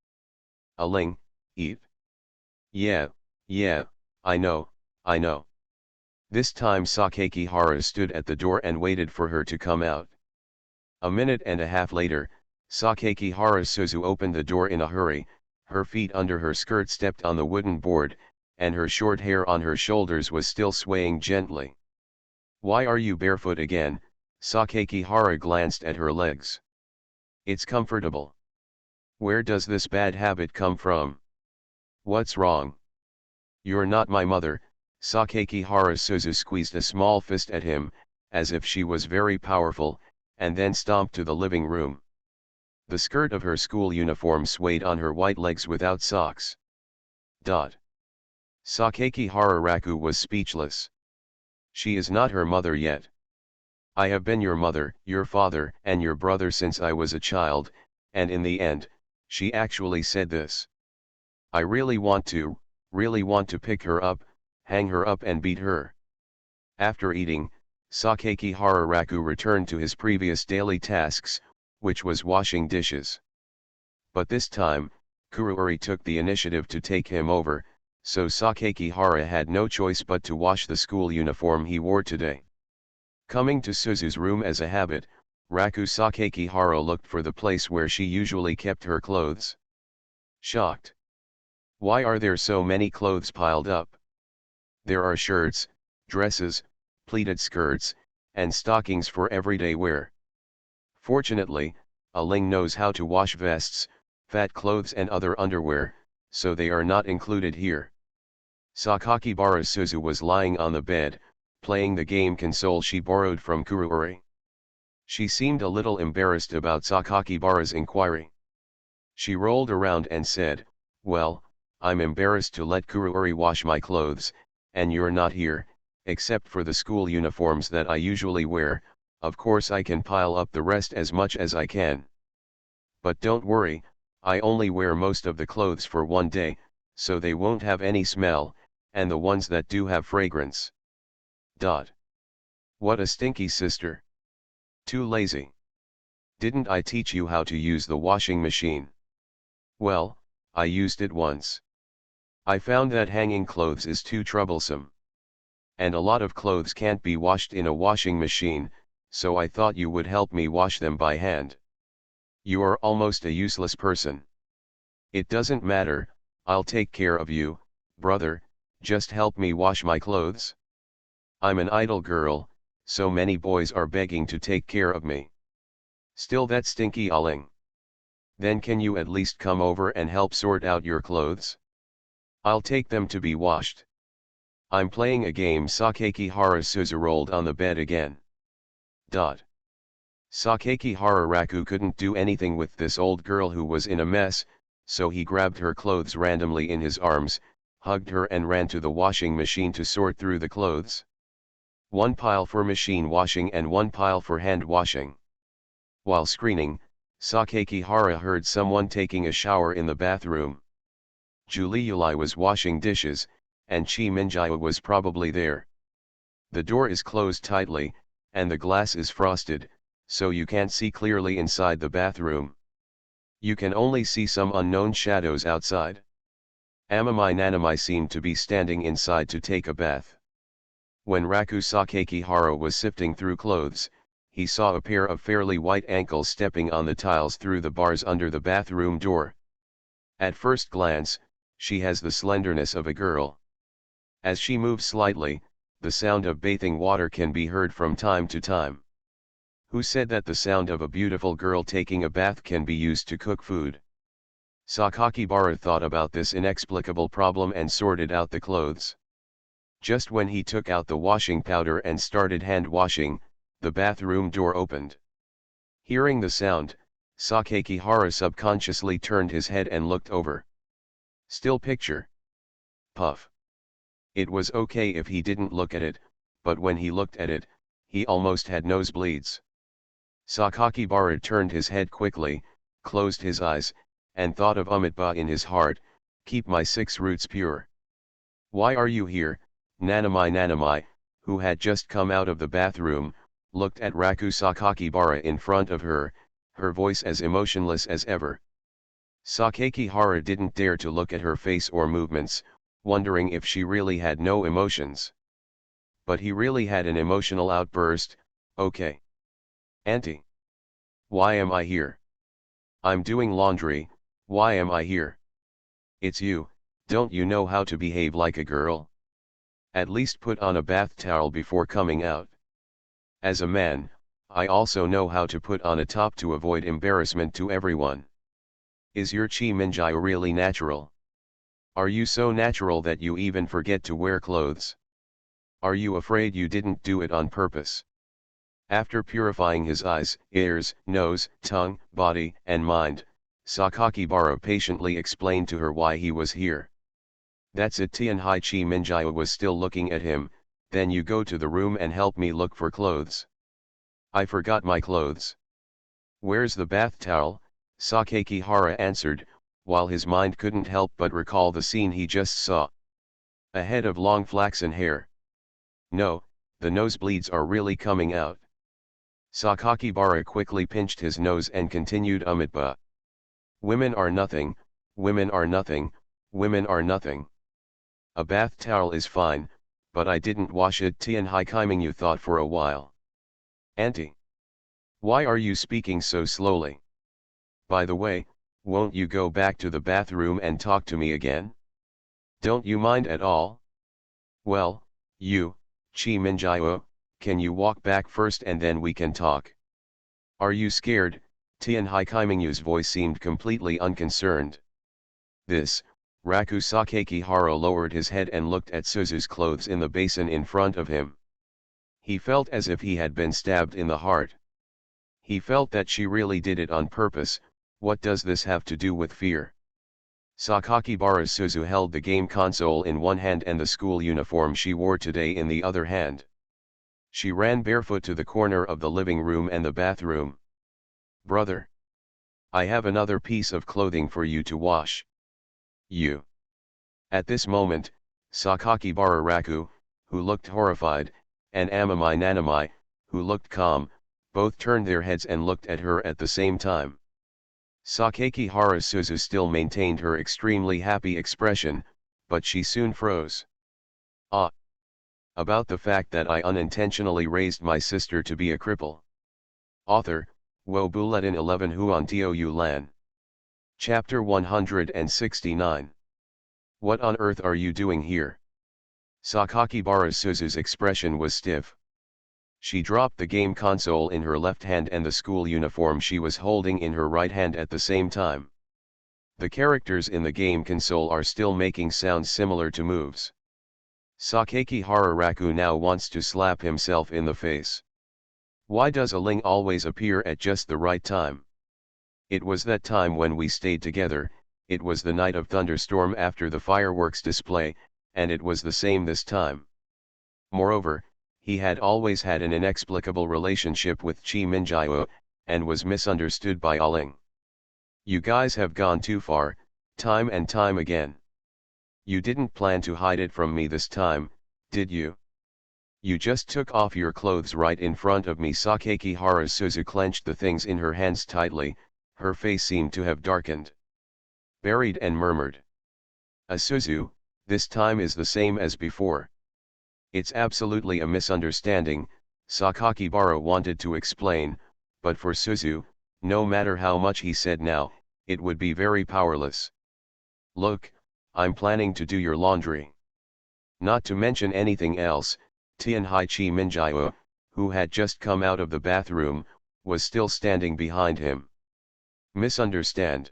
"Aling, eat." Yeah, I know. This time Sakakihara stood at the door and waited for her to come out. A minute and a half later, Sakakihara Suzu opened the door in a hurry, her feet under her skirt stepped on the wooden board, and her short hair on her shoulders was still swaying gently. "Why are you barefoot again?" Sakakihara glanced at her legs. "It's comfortable." "Where does this bad habit come from? What's wrong?" "You're not my mother." Sakakihara Suzu squeezed a small fist at him, as if she was very powerful, and then stomped to the living room. The skirt of her school uniform swayed on her white legs without socks. Sakakihara Raku was speechless. She is not her mother yet. "I have been your mother, your father, and your brother since I was a child," and in the end, she actually said this. I really want to pick her up, hang her up and beat her." After eating, Sakakihara Raku returned to his previous daily tasks, which was washing dishes. But this time, Kuruori took the initiative to take him over, so Sakakihara had no choice but to wash the school uniform he wore today. Coming to Suzu's room as a habit, Raku Sakakihara looked for the place where she usually kept her clothes. Shocked. Why are there so many clothes piled up? There are shirts, dresses, pleated skirts, and stockings for everyday wear. Fortunately, Aling knows how to wash vests, fat clothes and other underwear, so they are not included here. Sakakibara Suzu was lying on the bed, playing the game console she borrowed from Kuruori. She seemed a little embarrassed about Sakakibara's inquiry. She rolled around and said, "Well, I'm embarrassed to let Kuruori wash my clothes, and you're not here, except for the school uniforms that I usually wear. Of course I can pile up the rest as much as I can. But don't worry, I only wear most of the clothes for 1 day, so they won't have any smell, and the ones that do have fragrance." What a stinky sister. Too lazy. Didn't I teach you how to use the washing machine? Well, I used it once. I found that hanging clothes is too troublesome. And a lot of clothes can't be washed in a washing machine, so I thought you would help me wash them by hand. You are almost a useless person. It doesn't matter, I'll take care of you, brother, just help me wash my clothes. I'm an idle girl, so many boys are begging to take care of me. Still that stinky Aling. Then can you at least come over and help sort out your clothes? I'll take them to be washed. I'm playing a game. Sakakihara Suzu rolled on the bed again. Sakakihara Raku couldn't do anything with this old girl who was in a mess, so he grabbed her clothes randomly in his arms, hugged her and ran to the washing machine to sort through the clothes. One pile for machine washing and one pile for hand washing. While screening, Sakakihara heard someone taking a shower in the bathroom. Juliuli was washing dishes, and Chi Minjia was probably there. The door is closed tightly, and the glass is frosted, so you can't see clearly inside the bathroom. You can only see some unknown shadows outside. Amami Nanami seemed to be standing inside to take a bath. When Raku Sakakihara was sifting through clothes, he saw a pair of fairly white ankles stepping on the tiles through the bars under the bathroom door. At first glance, she has the slenderness of a girl. As she moves slightly, the sound of bathing water can be heard from time to time. Who said that the sound of a beautiful girl taking a bath can be used to cook food? Sakakibara thought about this inexplicable problem and sorted out the clothes. Just when he took out the washing powder and started hand washing, the bathroom door opened. Hearing the sound, Sakakihara subconsciously turned his head and looked over. Still picture. Puff. It was okay if he didn't look at it, but when he looked at it, he almost had nosebleeds. Sakakibara turned his head quickly, closed his eyes, and thought of Amitabha in his heart, keep my 6 roots pure. Why are you here, Nanami, who had just come out of the bathroom, looked at Raku Sakakibara in front of her, her voice as emotionless as ever. Sakakihara didn't dare to look at her face or movements, wondering if she really had no emotions. But he really had an emotional outburst. Okay. Auntie. Why am I here? I'm doing laundry, why am I here? It's you, don't you know how to behave like a girl? At least put on a bath towel before coming out. As a man, I also know how to put on a top to avoid embarrassment to everyone. Is your Chi Minjia really natural? Are you so natural that you even forget to wear clothes? Are you afraid you didn't do it on purpose? After purifying his eyes, ears, nose, tongue, body, and mind, Sakakibara patiently explained to her why he was here. That's it. Tianhai Chi Minjia was still looking at him. Then you go to the room and help me look for clothes. I forgot my clothes. Where's the bath towel? Sakakihara answered, while his mind couldn't help but recall the scene he just saw. A head of long flaxen hair. No, the nosebleeds are really coming out. Sakakibara quickly pinched his nose and continued Amitabha. Women are nothing, women are nothing, women are nothing. A bath towel is fine, but I didn't wash it. Tianhai Kaimingyu thought for a while. Auntie. Why are you speaking so slowly? By the way, won't you go back to the bathroom and talk to me again? Don't you mind at all? Well, you, Chi Minjia, can you walk back first and then we can talk? Are you scared? Tianhai Kaimingyu's voice seemed completely unconcerned. This, Raku Sakakihara lowered his head and looked at Suzu's clothes in the basin in front of him. He felt as if he had been stabbed in the heart. He felt that she really did it on purpose. What does this have to do with fear? Sakakibara Suzu held the game console in one hand and the school uniform she wore today in the other hand. She ran barefoot to the corner of the living room and the bathroom. Brother. I have another piece of clothing for you to wash. You. At this moment, Sakakibara Raku, who looked horrified, and Amami Nanami, who looked calm, both turned their heads and looked at her at the same time. Sakakihara Suzu still maintained her extremely happy expression, but she soon froze. Ah! About the fact that I unintentionally raised my sister to be a cripple. Author, Wo Bulletin 11 Huan Tiu Lan. Chapter 169. What on earth are you doing here? Sakakibara Suzu's expression was stiff. She dropped the game console in her left hand and the school uniform she was holding in her right hand at the same time. The characters in the game console are still making sounds similar to moves. Sakakibara Raku now wants to slap himself in the face. Why does a Ling always appear at just the right time? It was that time when we stayed together, it was the night of thunderstorm after the fireworks display, and it was the same this time. Moreover, he had always had an inexplicable relationship with Chi Minjiao, and was misunderstood by Aling. You guys have gone too far, time and time again. You didn't plan to hide it from me this time, did you? You just took off your clothes right in front of me. Sakakibara Suzu clenched the things in her hands tightly, her face seemed to have darkened. Buried and murmured. Suzu, this time is the same as before. It's absolutely a misunderstanding, Sakakibara wanted to explain, but for Suzu, no matter how much he said now, it would be very powerless. Look, I'm planning to do your laundry. Not to mention anything else, Tianhai Chi Minjiao, who had just come out of the bathroom, was still standing behind him. Misunderstand?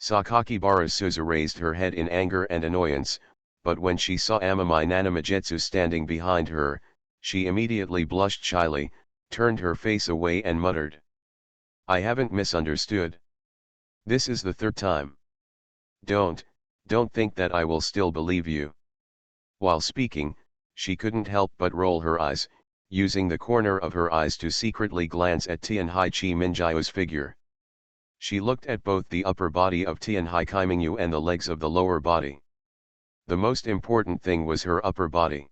Sakakibara Suzu raised her head in anger and annoyance, but when she saw Amami Nanamajetsu standing behind her, she immediately blushed shyly, turned her face away and muttered. I haven't misunderstood. This is the third time. Don't think that I will still believe you. While speaking, she couldn't help but roll her eyes, using the corner of her eyes to secretly glance at Tianhai Chi Minjiao's figure. She looked at both the upper body of Tianhai Kaimingyu and the legs of the lower body. The most important thing was her upper body.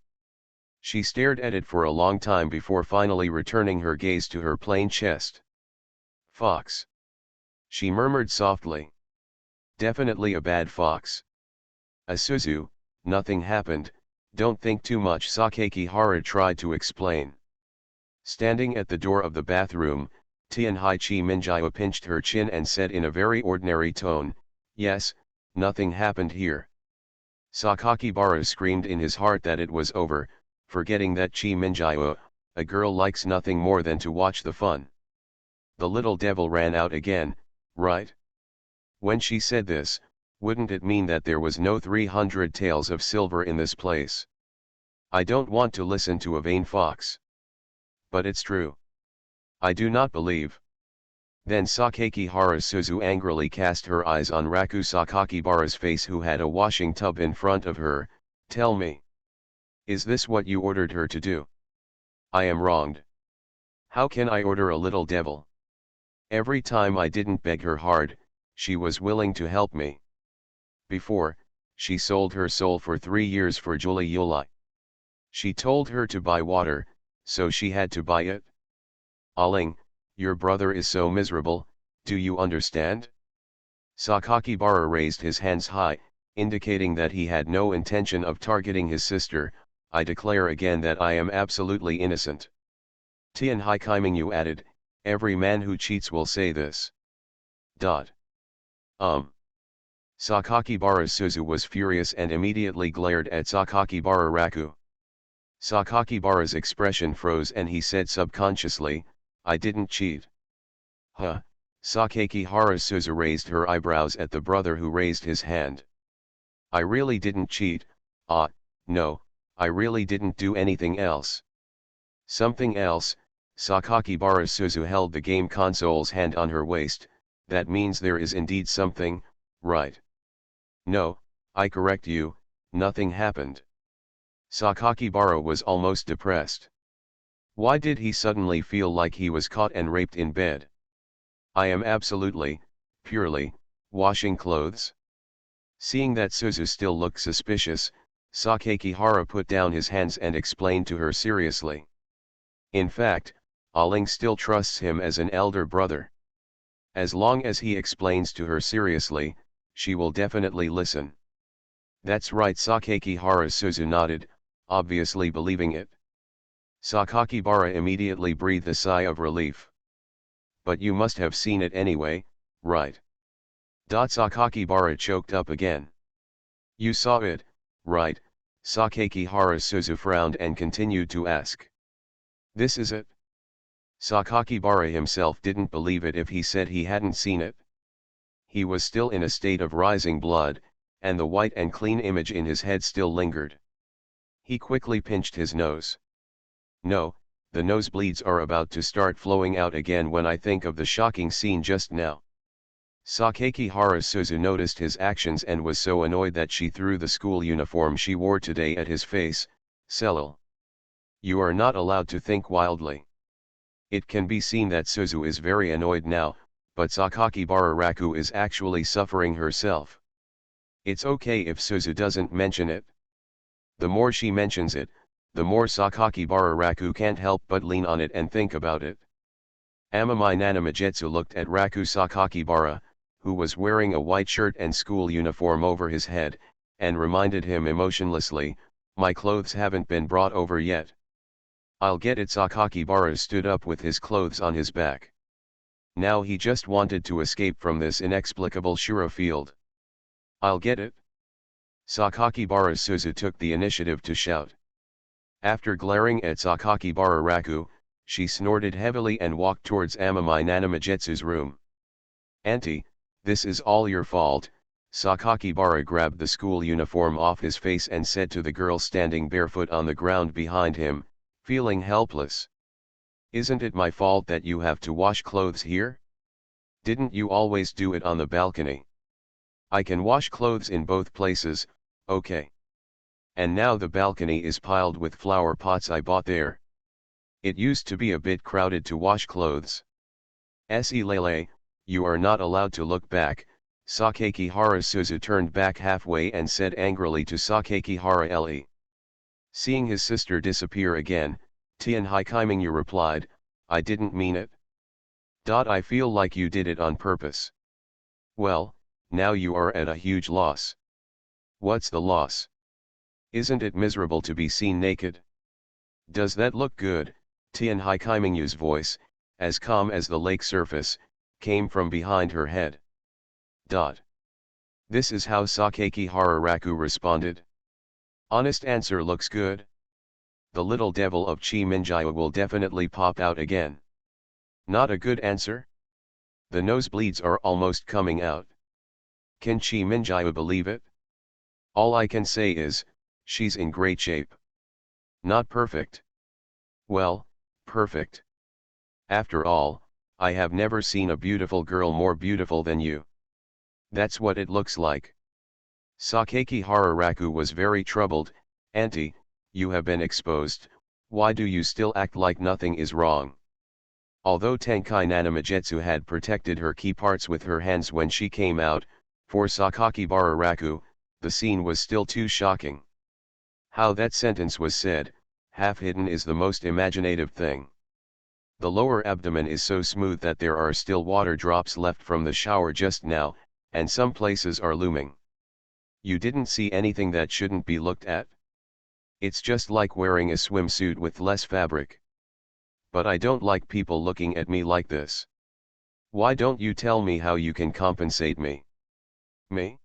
She stared at it for a long time before finally returning her gaze to her plain chest. Fox. She murmured softly. Definitely a bad fox. Suzu, nothing happened, don't think too much, Sakakibara tried to explain. Standing at the door of the bathroom, Tianhai Chi Minjiao pinched her chin and said in a very ordinary tone, yes, nothing happened here. Sakakibara screamed in his heart that it was over, forgetting that Chi Minjiao, a girl, likes nothing more than to watch the fun. The little devil ran out again, right? When she said this, wouldn't it mean that there was no 300 taels of silver in this place? I don't want to listen to a vain fox. But it's true. I do not believe. Then Sakakibara Suzu angrily cast her eyes on Raku Sakakibara's face, who had a washing tub in front of her. Tell me. Is this what you ordered her to do? I am wronged. How can I order a little devil? Every time I didn't beg her hard, she was willing to help me. Before, she sold her soul for 3 years for Julie Yulai. She told her to buy water, so she had to buy it. Aling, your brother is so miserable, do you understand? Sakakibara raised his hands high, indicating that he had no intention of targeting his sister. I declare again that I am absolutely innocent. Tianhai Kaimingyu added, every man who cheats will say this. Sakakibara Suzu was furious and immediately glared at Sakakibara Raku. Sakakibara's expression froze and he said subconsciously, I didn't cheat. Huh? Sakakibara Suzu raised her eyebrows at the brother who raised his hand. I really didn't cheat, no, I really didn't do anything else. Something else? Sakakibara Suzu held the game console's hand on her waist. That means there is indeed something, right? No, I correct you, nothing happened. Sakakibara was almost depressed. Why did he suddenly feel like he was caught and raped in bed? I am absolutely, purely, washing clothes. Seeing that Suzu still looked suspicious, Sakakibara put down his hands and explained to her seriously. In fact, Aling still trusts him as an elder brother. As long as he explains to her seriously, she will definitely listen. That's right, Sakakibara Suzu nodded. obviously believing it. Sakakibara immediately breathed a sigh of relief. But you must have seen it anyway, right? Sakakibara choked up again. You saw it, right? Sakakihara Suzu frowned and continued to ask. This is it? Sakakibara himself didn't believe it if he said he hadn't seen it. He was still in a state of rising blood, and the white and clean image in his head still lingered. He quickly pinched his nose. No, the nosebleeds are about to start flowing out again when I think of the shocking scene just now. Sakakihara Suzu noticed his actions and was so annoyed that she threw the school uniform she wore today at his face. Selil. You are not allowed to think wildly. It can be seen that Suzu is very annoyed now, but Sakakibara Raku is actually suffering herself. It's okay if Suzu doesn't mention it. The more she mentions it, the more Sakakibara Raku can't help but lean on it and think about it. Amami Nanamajetsu looked at Raku Sakakibara, who was wearing a white shirt and school uniform over his head, and reminded him emotionlessly, my clothes haven't been brought over yet. I'll get it. Sakakibara stood up with his clothes on his back. Now he just wanted to escape from this inexplicable Shura field. I'll get it. Sakakibara Suzu took the initiative to shout. After glaring at Sakakibara Raku, she snorted heavily and walked towards Amami Nanamajetsu's room. Auntie, this is all your fault. Sakakibara grabbed the school uniform off his face and said to the girl standing barefoot on the ground behind him, feeling helpless. Isn't it my fault that you have to wash clothes here? Didn't you always do it on the balcony? I can wash clothes in both places, okay. And now the balcony is piled with flower pots I bought there. It used to be a bit crowded to wash clothes. Lele, you are not allowed to look back. Sakakihara Suzu turned back halfway and said angrily to Sakakihara Le. Seeing his sister disappear again, Tianhai Kaimingyu replied, I didn't mean it. I feel like you did it on purpose. Well, now you are at a huge loss. What's the loss? Isn't it miserable to be seen naked? Does that look good? Tianhai Kaimingyu's voice, as calm as the lake surface, came from behind her head. This is how Sakakihara Raku responded. Honest answer looks good. The little devil of Chi Minjia will definitely pop out again. Not a good answer? The nosebleeds are almost coming out. Can Chi Minjia believe it? All I can say is, she's in great shape. Not perfect. Well, perfect. After all, I have never seen a beautiful girl more beautiful than you. That's what it looks like. Sakakihara Raku was very troubled. Auntie, you have been exposed, why do you still act like nothing is wrong? Although Tenkai Nanamajetsu had protected her key parts with her hands when she came out, for Sakakibara Raku, the scene was still too shocking. How that sentence was said, half hidden, is the most imaginative thing. The lower abdomen is so smooth that there are still water drops left from the shower just now, and some places are looming. You didn't see anything that shouldn't be looked at? It's just like wearing a swimsuit with less fabric. But I don't like people looking at me like this. Why don't you tell me how you can compensate me? Me?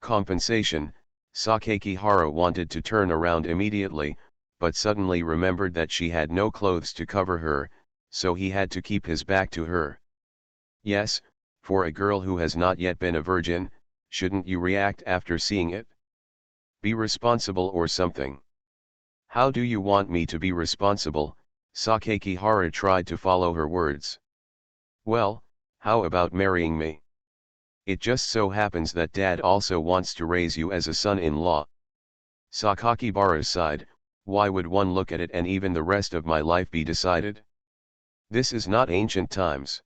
Compensation? Sakakihara wanted to turn around immediately, but suddenly remembered that she had no clothes to cover her, so he had to keep his back to her. Yes, for a girl who has not yet been a virgin, shouldn't you react after seeing it? Be responsible or something. How do you want me to be responsible? Sakakihara tried to follow her words. Well, how about marrying me? It just so happens that Dad also wants to raise you as a son-in-law. Sakakibara sighed, why would one look at it and even the rest of my life be decided? This is not ancient times.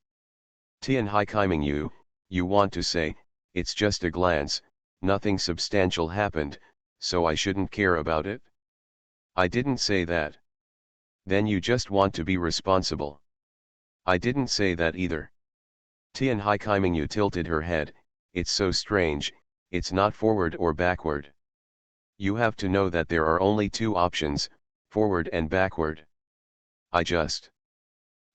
Tianhai Kaimingyu, you want to say, it's just a glance, nothing substantial happened, so I shouldn't care about it? I didn't say that. Then you just want to be responsible. I didn't say that either. Tianhai Kaimingyu tilted her head, it's so strange, it's not forward or backward. You have to know that there are only two options, forward and backward. I just.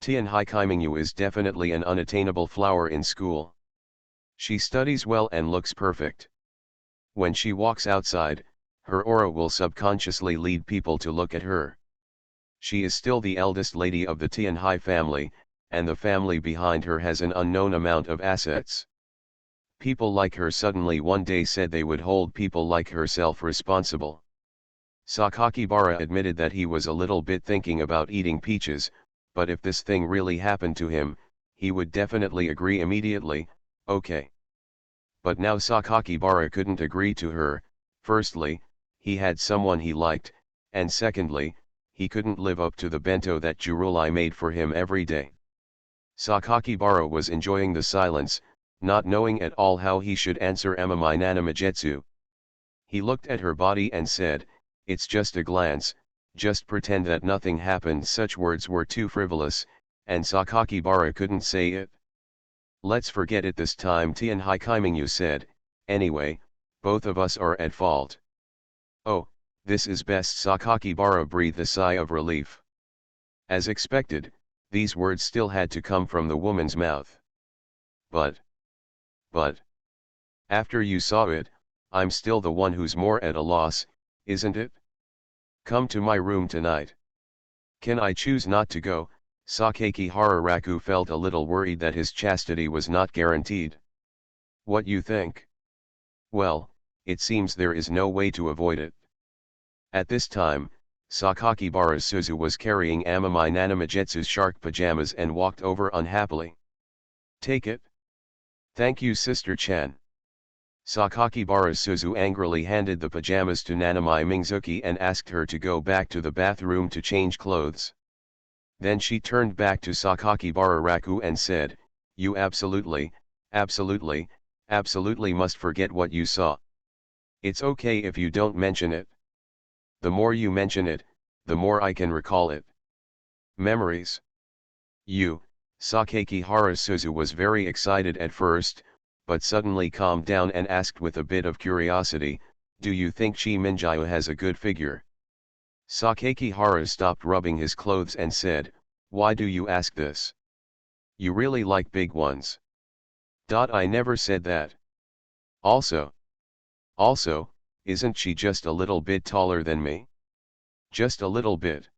Tian Hai Kaimingyu is definitely an unattainable flower in school. She studies well and looks perfect. When she walks outside, her aura will subconsciously lead people to look at her. She is still the eldest lady of the Tian Hai family, and the family behind her has an unknown amount of assets. People like her suddenly one day said they would hold people like herself responsible. Sakakibara admitted that he was a little bit thinking about eating peaches, but if this thing really happened to him, he would definitely agree immediately, okay. But now Sakakibara couldn't agree to her. Firstly, he had someone he liked, and secondly, he couldn't live up to the bento that Jurulai made for him every day. Sakakibara was enjoying the silence, not knowing at all how he should answer Amamai Nanamajetsu. He looked at her body and said, "It's just a glance, just pretend that nothing happened." Such words were too frivolous, and Sakakibara couldn't say it. "Let's forget it this time," Tian Hai Kaimingyu said. "Anyway, both of us are at fault." "Oh, this is best." Sakakibara breathed a sigh of relief. As expected, these words still had to come from the woman's mouth. But, after you saw it, I'm still the one who's more at a loss, isn't it? Come to my room tonight. Can I choose not to go? Sakakihara Raku felt a little worried that his chastity was not guaranteed. What you think? Well, it seems there is no way to avoid it. At this time, Sakakibara Suzu was carrying Amamai Nanamajetsu's shark pajamas and walked over unhappily. Take it. Thank you, Sister Chan. Sakakibara Suzu angrily handed the pajamas to Nanamai Mingzuki and asked her to go back to the bathroom to change clothes. Then she turned back to Sakakibara Raku and said, "You absolutely must forget what you saw. It's okay if you don't mention it. The more you mention it, the more I can recall it. Memories." Sakakihara Suzu was very excited at first, but suddenly calmed down and asked with a bit of curiosity, "Do you think Chi Minjio has a good figure?" Sakakihara stopped rubbing his clothes and said, "Why do you ask this? You really like big ones." I never said that. Also, isn't she just a little bit taller than me? Just a little bit.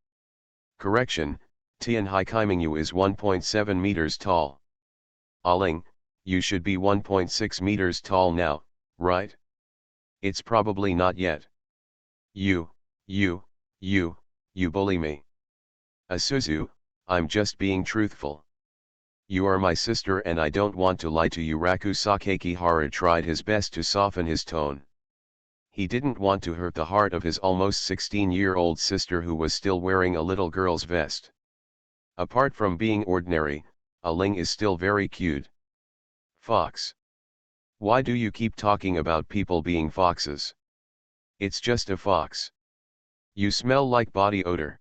Correction, Tian Hai Kaimingyu is 1.7 meters tall. Aling, you should be 1.6 meters tall now, right? It's probably not yet. You bully me. Asuzu, I'm just being truthful. You are my sister and I don't want to lie to you. Raku Sakakihara tried his best to soften his tone. He didn't want to hurt the heart of his almost 16-year-old sister who was still wearing a little girl's vest. Apart from being ordinary, Aling is still very cute. Fox. Why do you keep talking about people being foxes? It's just a fox. You smell like body odor.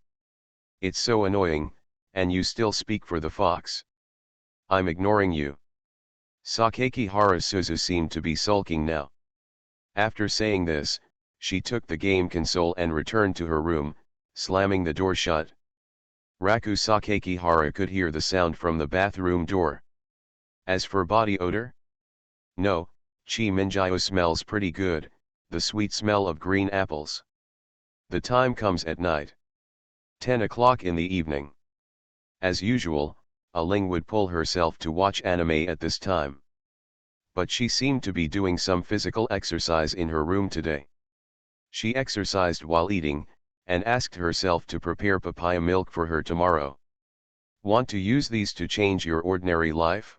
It's so annoying, and you still speak for the fox. I'm ignoring you. Sakakihara Suzu seemed to be sulking now. After saying this, she took the game console and returned to her room, slamming the door shut. Raku Sakakihara could hear the sound from the bathroom door. As for body odor? No, Chi Minjio smells pretty good, the sweet smell of green apples. The time comes at night. 10 o'clock in the evening. As usual, Aling would pull herself to watch anime at this time. But she seemed to be doing some physical exercise in her room today. She exercised while eating, and asked herself to prepare papaya milk for her tomorrow. Want to use these to change your ordinary life?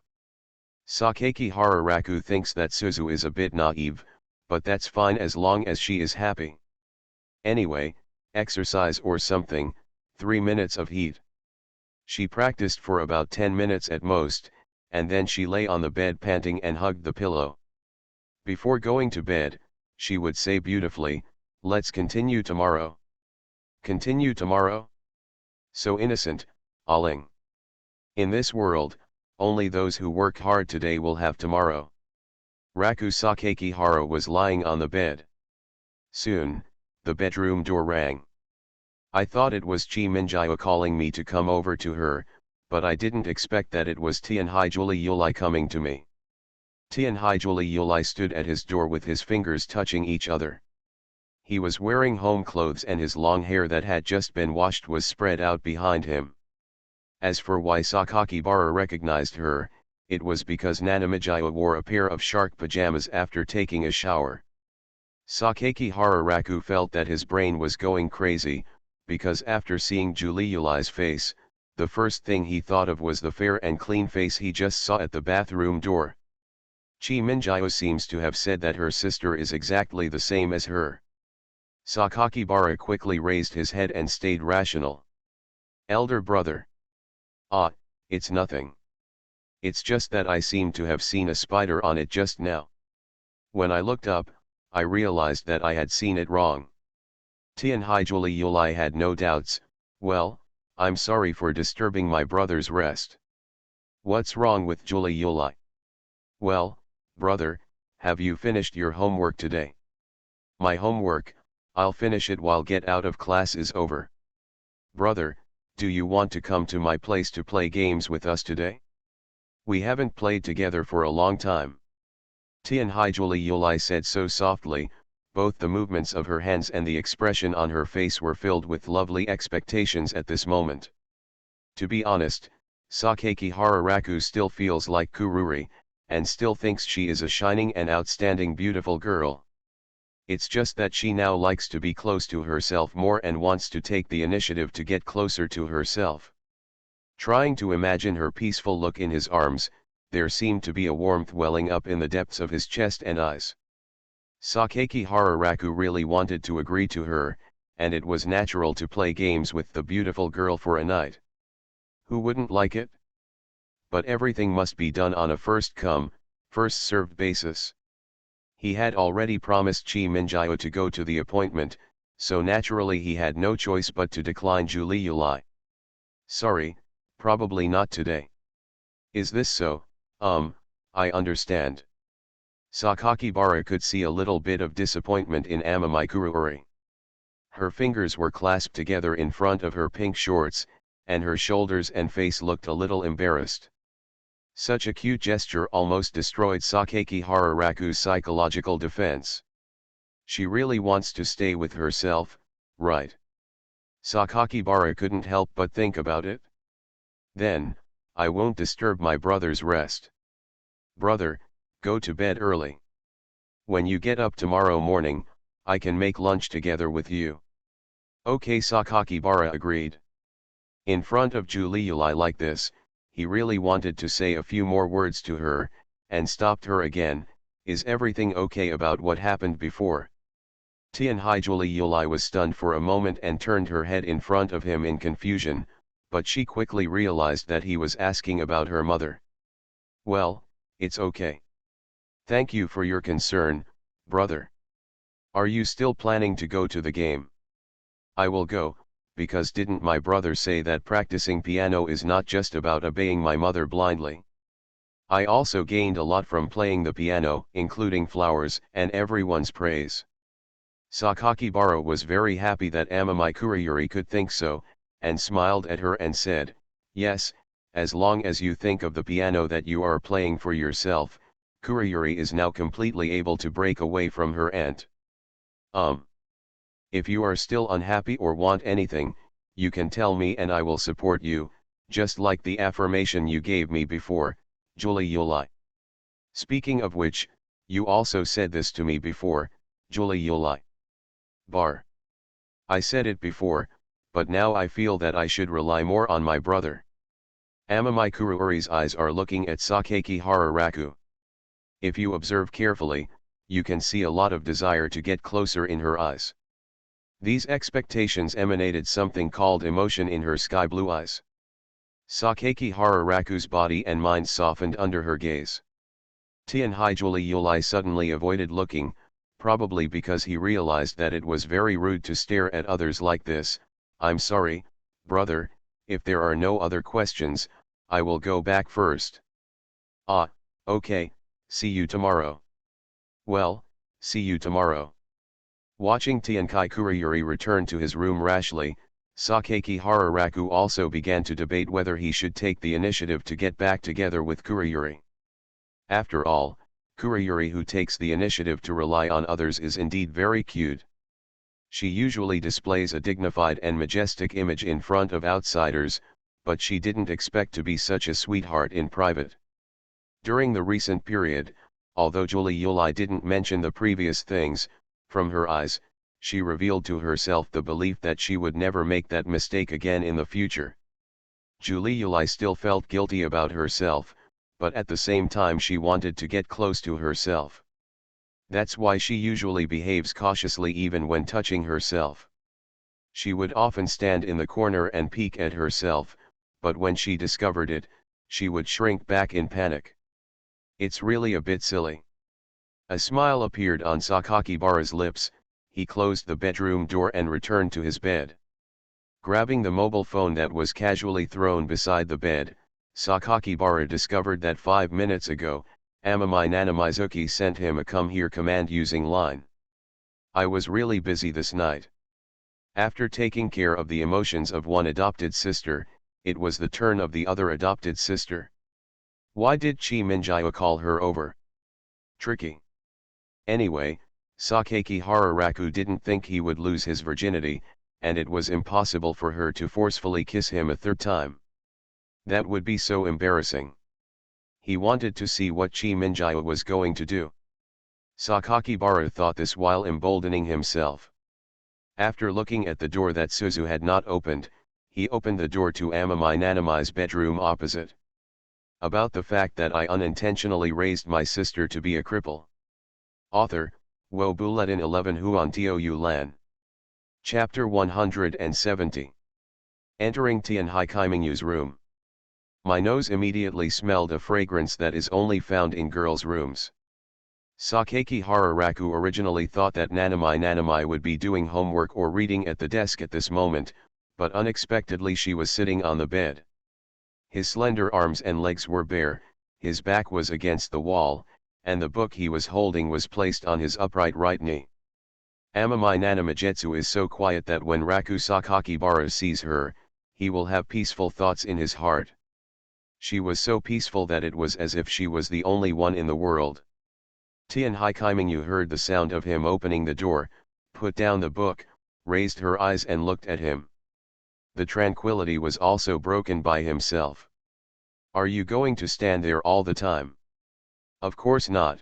Sakakihara Raku thinks that Suzu is a bit naive, but that's fine as long as she is happy. Anyway, exercise or something, 3 minutes of heat. She practiced for about 10 minutes at most, and then she lay on the bed panting and hugged the pillow. Before going to bed, she would say beautifully, "Let's continue tomorrow." Continue tomorrow? So innocent, Aling. In this world, only those who work hard today will have tomorrow. Raku Sakakihara was lying on the bed. Soon, The bedroom door rang. I thought it was Chi Minjia calling me to come over to her, but I didn't expect that it was Tianhai Julie Yulai coming to me. Tianhai Julie Yulai stood at his door with his fingers touching each other. He was wearing home clothes and his long hair that had just been washed was spread out behind him. As for why Sakakibara recognized her, it was because Nanamijiya wore a pair of shark pajamas after taking a shower. Sakaki Hararaku felt that his brain was going crazy, because after seeing Julie Yulai's face, the first thing he thought of was the fair and clean face he just saw at the bathroom door. Chi Minjia seems to have said that her sister is exactly the same as her. Sakakibara quickly raised his head and stayed rational. Elder brother. Ah, it's nothing. It's just that I seem to have seen a spider on it just now. When I looked up, I realized that I had seen it wrong. Tianhai Julie Yulai had no doubts. Well, I'm sorry for disturbing my brother's rest. What's wrong with Julie Yulai? Well, brother, have you finished your homework today? My homework, I'll finish it while get out of class is over. Brother, do you want to come to my place to play games with us today? We haven't played together for a long time. Tianhai Julie Yulai said so softly, both the movements of her hands and the expression on her face were filled with lovely expectations at this moment. To be honest, Sakaki Hararaku still feels like Kururi, and still thinks she is a shining and outstanding beautiful girl. It's just that she now likes to be close to herself more and wants to take the initiative to get closer to herself. Trying to imagine her peaceful look in his arms, there seemed to be a warmth welling up in the depths of his chest and eyes. Sakaki Hararaku really wanted to agree to her, and it was natural to play games with the beautiful girl for a night. Who wouldn't like it? But everything must be done on a first come, first served basis. He had already promised Chi Minjia to go to the appointment, so naturally he had no choice but to decline Julie Yulai. Sorry, probably not today. Is this so? I understand. Sakakibara could see a little bit of disappointment in Amami Kururi. Her fingers were clasped together in front of her pink shorts, and her shoulders and face looked a little embarrassed. Such a cute gesture almost destroyed Sakaki Hararaku's psychological defense. She really wants to stay with herself, right? Sakakibara couldn't help but think about it. Then, I won't disturb my brother's rest. Brother, go to bed early. When you get up tomorrow morning, I can make lunch together with you. Okay, Sakakibara agreed. In front of Julie Yulai like this, he really wanted to say a few more words to her, and stopped her again. Is everything okay about what happened before? Tianhai Julie Yulai was stunned for a moment and turned her head in front of him in confusion, but she quickly realized that he was asking about her mother. Well, it's okay. Thank you for your concern, brother. Are you still planning to go to the game? I will go, because didn't my brother say that practicing piano is not just about obeying my mother blindly? I also gained a lot from playing the piano, including flowers and everyone's praise. Sakakibara was very happy that Amami Kuriyuri could think so, and smiled at her and said, yes, as long as you think of the piano that you are playing for yourself, Kuriyuri is now completely able to break away from her aunt. If you are still unhappy or want anything, you can tell me and I will support you, just like the affirmation you gave me before, Julie Yulai. Speaking of which, you also said this to me before, Julie Yulai. Bar. I said it before, but now I feel that I should rely more on my brother. Amami Kururi's eyes are looking at Sakaki Hararaku. If you observe carefully, you can see a lot of desire to get closer in her eyes. These expectations emanated something called emotion in her sky blue eyes. Sakaki Hararaku's body and mind softened under her gaze. Tianhai Julie Yulai suddenly avoided looking, probably because he realized that it was very rude to stare at others like this. I'm sorry, brother, if there are no other questions, I will go back first. Ah, okay, see you tomorrow. Well, see you tomorrow. Watching Tiankai Kurayuri return to his room rashly, Sakaki Hararaku also began to debate whether he should take the initiative to get back together with Kurayuri. After all, Kurayuri who takes the initiative to rely on others is indeed very cute. She usually displays a dignified and majestic image in front of outsiders, but she didn't expect to be such a sweetheart in private. During the recent period, although Julie Yulai didn't mention the previous things, from her eyes, she revealed to herself the belief that she would never make that mistake again in the future. Julie Yulai still felt guilty about herself, but at the same time she wanted to get close to herself. That's why she usually behaves cautiously even when touching herself. She would often stand in the corner and peek at herself, but when she discovered it, she would shrink back in panic. It's really a bit silly. A smile appeared on Sakakibara's lips. He closed the bedroom door and returned to his bed. Grabbing the mobile phone that was casually thrown beside the bed, Sakakibara discovered that 5 minutes ago, Amami Nanamizuki sent him a come here command using line. I was really busy this night. After taking care of the emotions of one adopted sister, it was the turn of the other adopted sister. Why did Chi Minjaya call her over? Tricky. Anyway, Sakaki Hararaku didn't think he would lose his virginity, and it was impossible for her to forcefully kiss him a third time. That would be so embarrassing. He wanted to see what Chi Minjaya was going to do. Sakakibara thought this while emboldening himself. After looking at the door that Suzu had not opened, he opened the door to Amami Nanami's bedroom opposite. About the fact that I unintentionally raised my sister to be a cripple. Author, Wo Bulletin 11 Huan Tio Lan. Chapter 170. Entering Tianhai Kaimingyu's room. My nose immediately smelled a fragrance that is only found in girls' rooms. Sakaki Hararaku originally thought that Nanami would be doing homework or reading at the desk at this moment, but unexpectedly she was sitting on the bed. His slender arms and legs were bare, his back was against the wall, and the book he was holding was placed on his upright right knee. Amami Nanamijetsu is so quiet that when Raku Sakakibara sees her, he will have peaceful thoughts in his heart. She was so peaceful that it was as if she was the only one in the world. Tianhai Kaimingyu heard the sound of him opening the door, put down the book, raised her eyes and looked at him. The tranquility was also broken by himself. Are you going to stand there all the time? Of course not.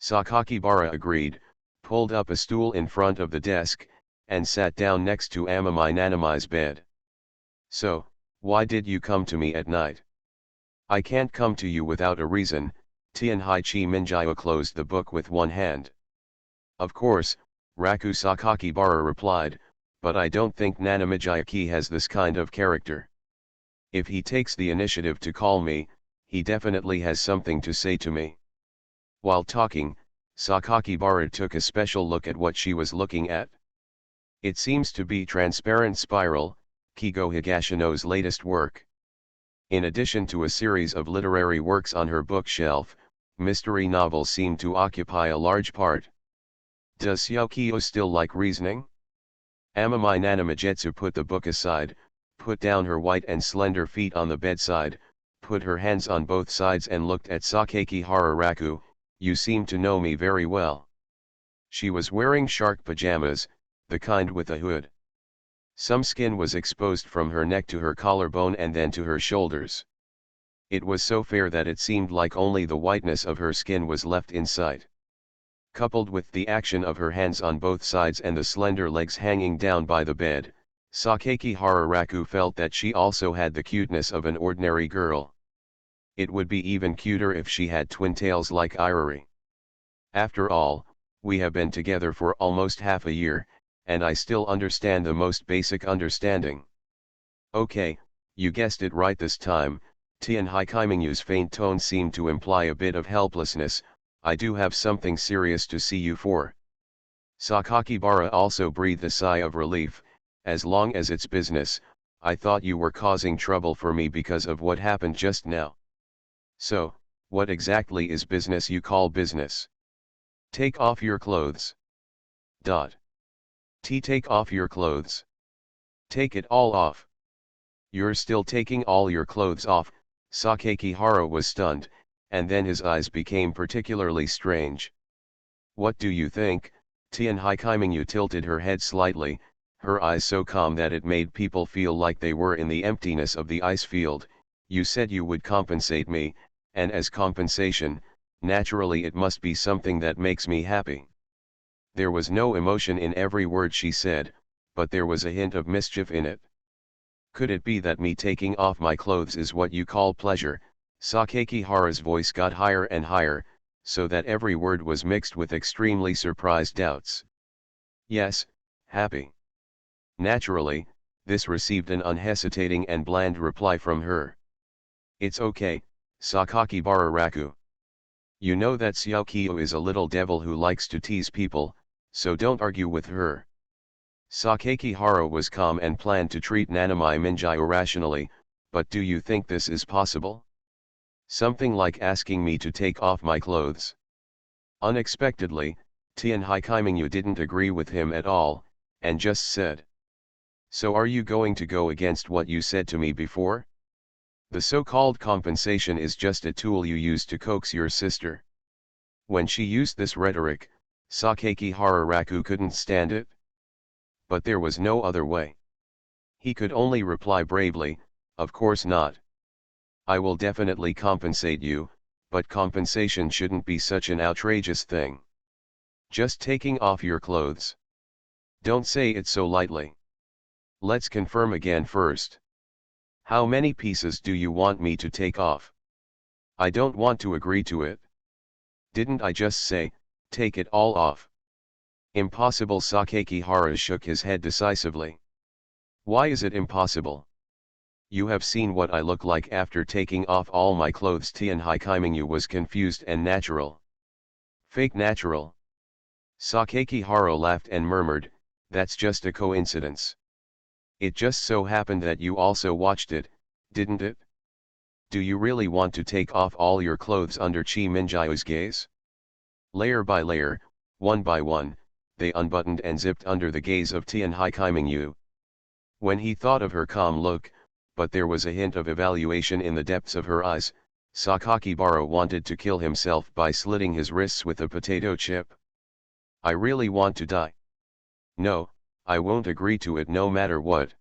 Sakakibara agreed, pulled up a stool in front of the desk, and sat down next to Amami Nanami's bed. So, why did you come to me at night? I can't come to you without a reason. Tianhai Chi Minjaya closed the book with one hand. Of course, Raku Sakakibara replied, but I don't think Nanamijayaki has this kind of character. If he takes the initiative to call me, he definitely has something to say to me. While talking, Sakakibara took a special look at what she was looking at. It seems to be Transparent Spiral, Kigo Higashino's latest work. In addition to a series of literary works on her bookshelf, mystery novels seem to occupy a large part. Does Xiaoqiu still like reasoning? Amami Nanamijetsu put the book aside, put down her white and slender feet on the bedside, put her hands on both sides and looked at Sakaki Hararaku. You seem to know me very well. She was wearing shark pajamas, the kind with a hood. Some skin was exposed from her neck to her collarbone and then to her shoulders. It was so fair that it seemed like only the whiteness of her skin was left in sight. Coupled with the action of her hands on both sides and the slender legs hanging down by the bed, Sakaki Hararaku felt that she also had the cuteness of an ordinary girl. It would be even cuter if she had twin tails like Irori. After all, we have been together for almost half a year, and I still understand the most basic understanding. Okay, you guessed it right this time. Tianhai Kaimingyu's faint tone seemed to imply a bit of helplessness. I do have something serious to see you for. Sakakibara also breathed a sigh of relief. As long as it's business, I thought you were causing trouble for me because of what happened just now. So, what exactly is business you call business? Take off your clothes. Take off your clothes. Take it all off. You're still taking all your clothes off. Sakakihara was stunned, and then his eyes became particularly strange. What do you think? Tianhaikaiminyu tilted her head slightly, her eyes so calm that it made people feel like they were in the emptiness of the ice field. You said you would compensate me, and as compensation, naturally it must be something that makes me happy. There was no emotion in every word she said, but there was a hint of mischief in it. Could it be that me taking off my clothes is what you call pleasure? Sakakihara's voice got higher and higher, so that every word was mixed with extremely surprised doubts. Yes, happy. Naturally, this received an unhesitating and bland reply from her. It's okay, Sakakibara Raku. You know that Xiaoqiu is a little devil who likes to tease people, so don't argue with her. Sakakihara was calm and planned to treat Nanami Minjai rationally, but do you think this is possible? Something like asking me to take off my clothes. Unexpectedly, Tianhaikaiminyu didn't agree with him at all, and just said. So are you going to go against what you said to me before? The so-called compensation is just a tool you use to coax your sister. When she used this rhetoric, Sakakihara Raku couldn't stand it. But there was no other way. He could only reply bravely, of course not. I will definitely compensate you, but compensation shouldn't be such an outrageous thing. Just taking off your clothes. Don't say it so lightly. Let's confirm again first. How many pieces do you want me to take off? I don't want to agree to it. Didn't I just say, take it all off? Impossible. Sakakihara shook his head decisively. Why is it impossible? You have seen what I look like after taking off all my clothes. Tianhaikaiminyu was confused and natural. Fake natural. Sakakihara laughed and murmured, that's just a coincidence. It just so happened that you also watched it, didn't it? Do you really want to take off all your clothes under Chi Minjai's gaze? Layer by layer, one by one, they unbuttoned and zipped under the gaze of Tianhaikaiminyu. When he thought of her calm look, but there was a hint of evaluation in the depths of her eyes, Sakakibara wanted to kill himself by slitting his wrists with a potato chip. I really want to die. No, I won't agree to it no matter what.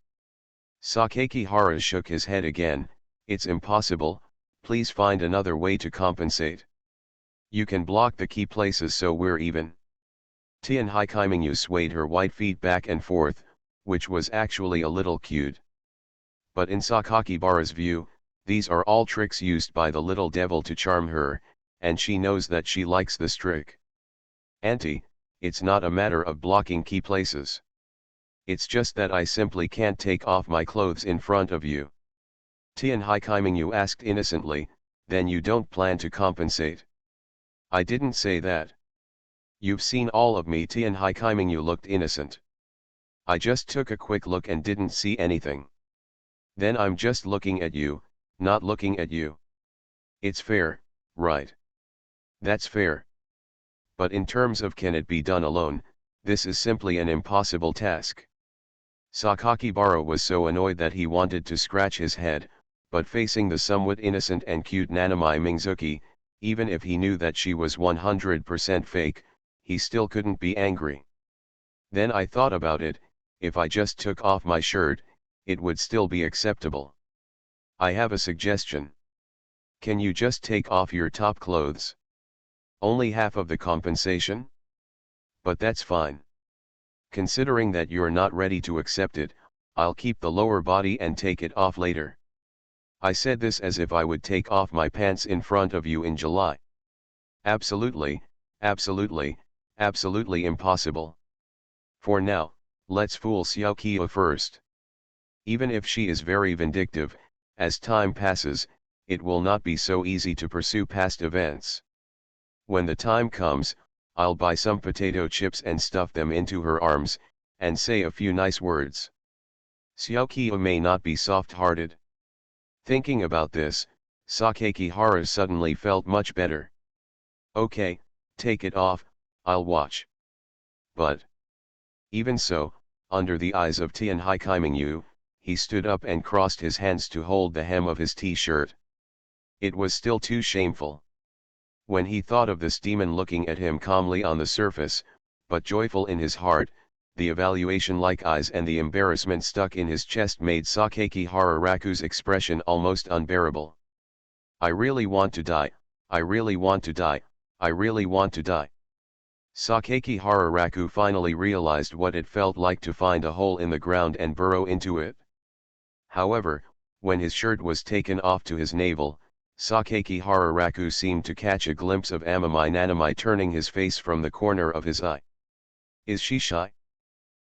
Sakakihara shook his head again, it's impossible, please find another way to compensate. You can block the key places so we're even. Tianhaikaiminyu swayed her white feet back and forth, which was actually a little cute. But in Sakakibara's view, these are all tricks used by the little devil to charm her, and she knows that she likes this trick. Auntie, it's not a matter of blocking key places. It's just that I simply can't take off my clothes in front of you. Tianhaikaiminyu asked innocently, then you don't plan to compensate? I didn't say that. You've seen all of me. Tianhaikaiminyu looked innocent. I just took a quick look and didn't see anything. Then I'm just looking at you, not looking at you. It's fair, right? That's fair. But in terms of can it be done alone, this is simply an impossible task. Sakakibara was so annoyed that he wanted to scratch his head, but facing the somewhat innocent and cute Nanami Mingzuki, even if he knew that she was 100% fake, he still couldn't be angry. Then I thought about it, if I just took off my shirt, it would still be acceptable. I have a suggestion. Can you just take off your top clothes? Only half of the compensation? But that's fine. Considering that you're not ready to accept it, I'll keep the lower body and take it off later. I said this as if I would take off my pants in front of you in July. Absolutely, absolutely, absolutely impossible. For now, let's fool Xiaoqiu first. Even if she is very vindictive, as time passes, it will not be so easy to pursue past events. When the time comes, I'll buy some potato chips and stuff them into her arms, and say a few nice words. Xiaoqiu may not be soft-hearted. Thinking about this, Sakakihara suddenly felt much better. Okay, take it off, I'll watch. But Even so, under the eyes of Tian Haikaiminyu, he stood up and crossed his hands to hold the hem of his t-shirt. It was still too shameful. When he thought of this demon looking at him calmly on the surface, but joyful in his heart, the evaluation-like eyes and the embarrassment stuck in his chest made Sakaki Hararaku's expression almost unbearable. I really want to die, I really want to die, I really want to die. Sakaki Hararaku finally realized what it felt like to find a hole in the ground and burrow into it. However, when his shirt was taken off to his navel, Sakaki Hararaku seemed to catch a glimpse of Amami Nanami turning his face from the corner of his eye. Is she shy?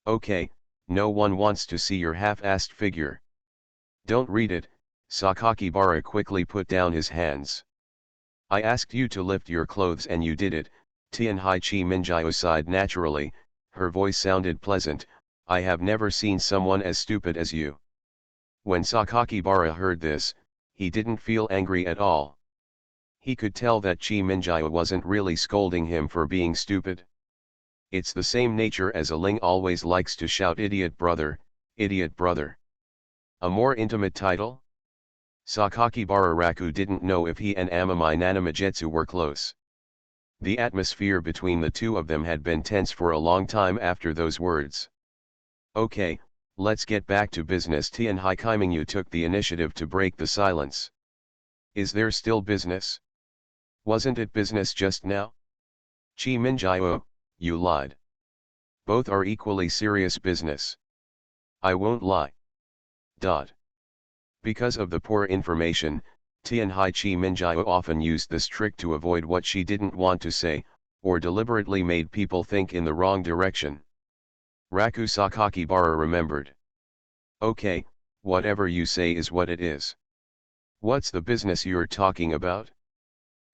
Okay, no one wants to see your half-assed figure. Don't read it, Sakakibara quickly put down his hands. I asked you to lift your clothes and you did it. Tianhai Chi Minjiao sighed naturally, her voice sounded pleasant. I have never seen someone as stupid as you. When Sakakibara heard this, he didn't feel angry at all. He could tell that Chi Minjiao wasn't really scolding him for being stupid. It's the same nature as a Ling always likes to shout idiot brother, idiot brother. A more intimate title? Sakakibara Raku didn't know if he and Amami Nanamijetsu were close. The atmosphere between the two of them had been tense for a long time after those words. Okay, let's get back to business. Tian Haikaiminyu took the initiative to break the silence. Is there still business? Wasn't it business just now? Chi Minjiao, you lied. Both are equally serious business. I won't lie. Because of the poor information, Tianhai Chi Minjiao often used this trick to avoid what she didn't want to say, or deliberately made people think in the wrong direction. Raku Sakakibara remembered. Okay, whatever you say is what it is. What's the business you're talking about?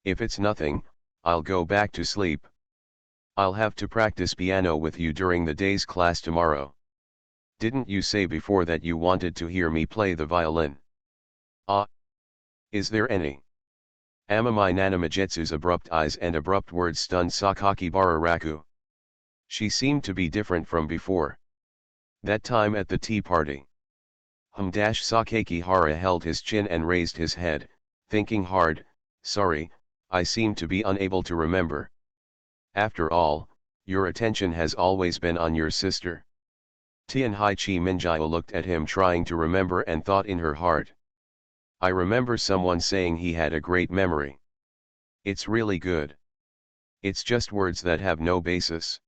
If it's nothing, I'll go back to sleep. I'll have to practice piano with you during the day's class tomorrow. Didn't you say before that you wanted to hear me play the violin? Ah. Is there any? Amami Nanamijetsu's abrupt eyes and abrupt words stunned Sakakibara Raku. She seemed to be different from before. That time at the tea party. Sakakihara held his chin and raised his head, thinking hard. Sorry, I seem to be unable to remember. After all, your attention has always been on your sister. Tianhai Chi Minjiao looked at him trying to remember and thought in her heart. I remember someone saying he had a great memory. It's really good. It's just words that have no basis.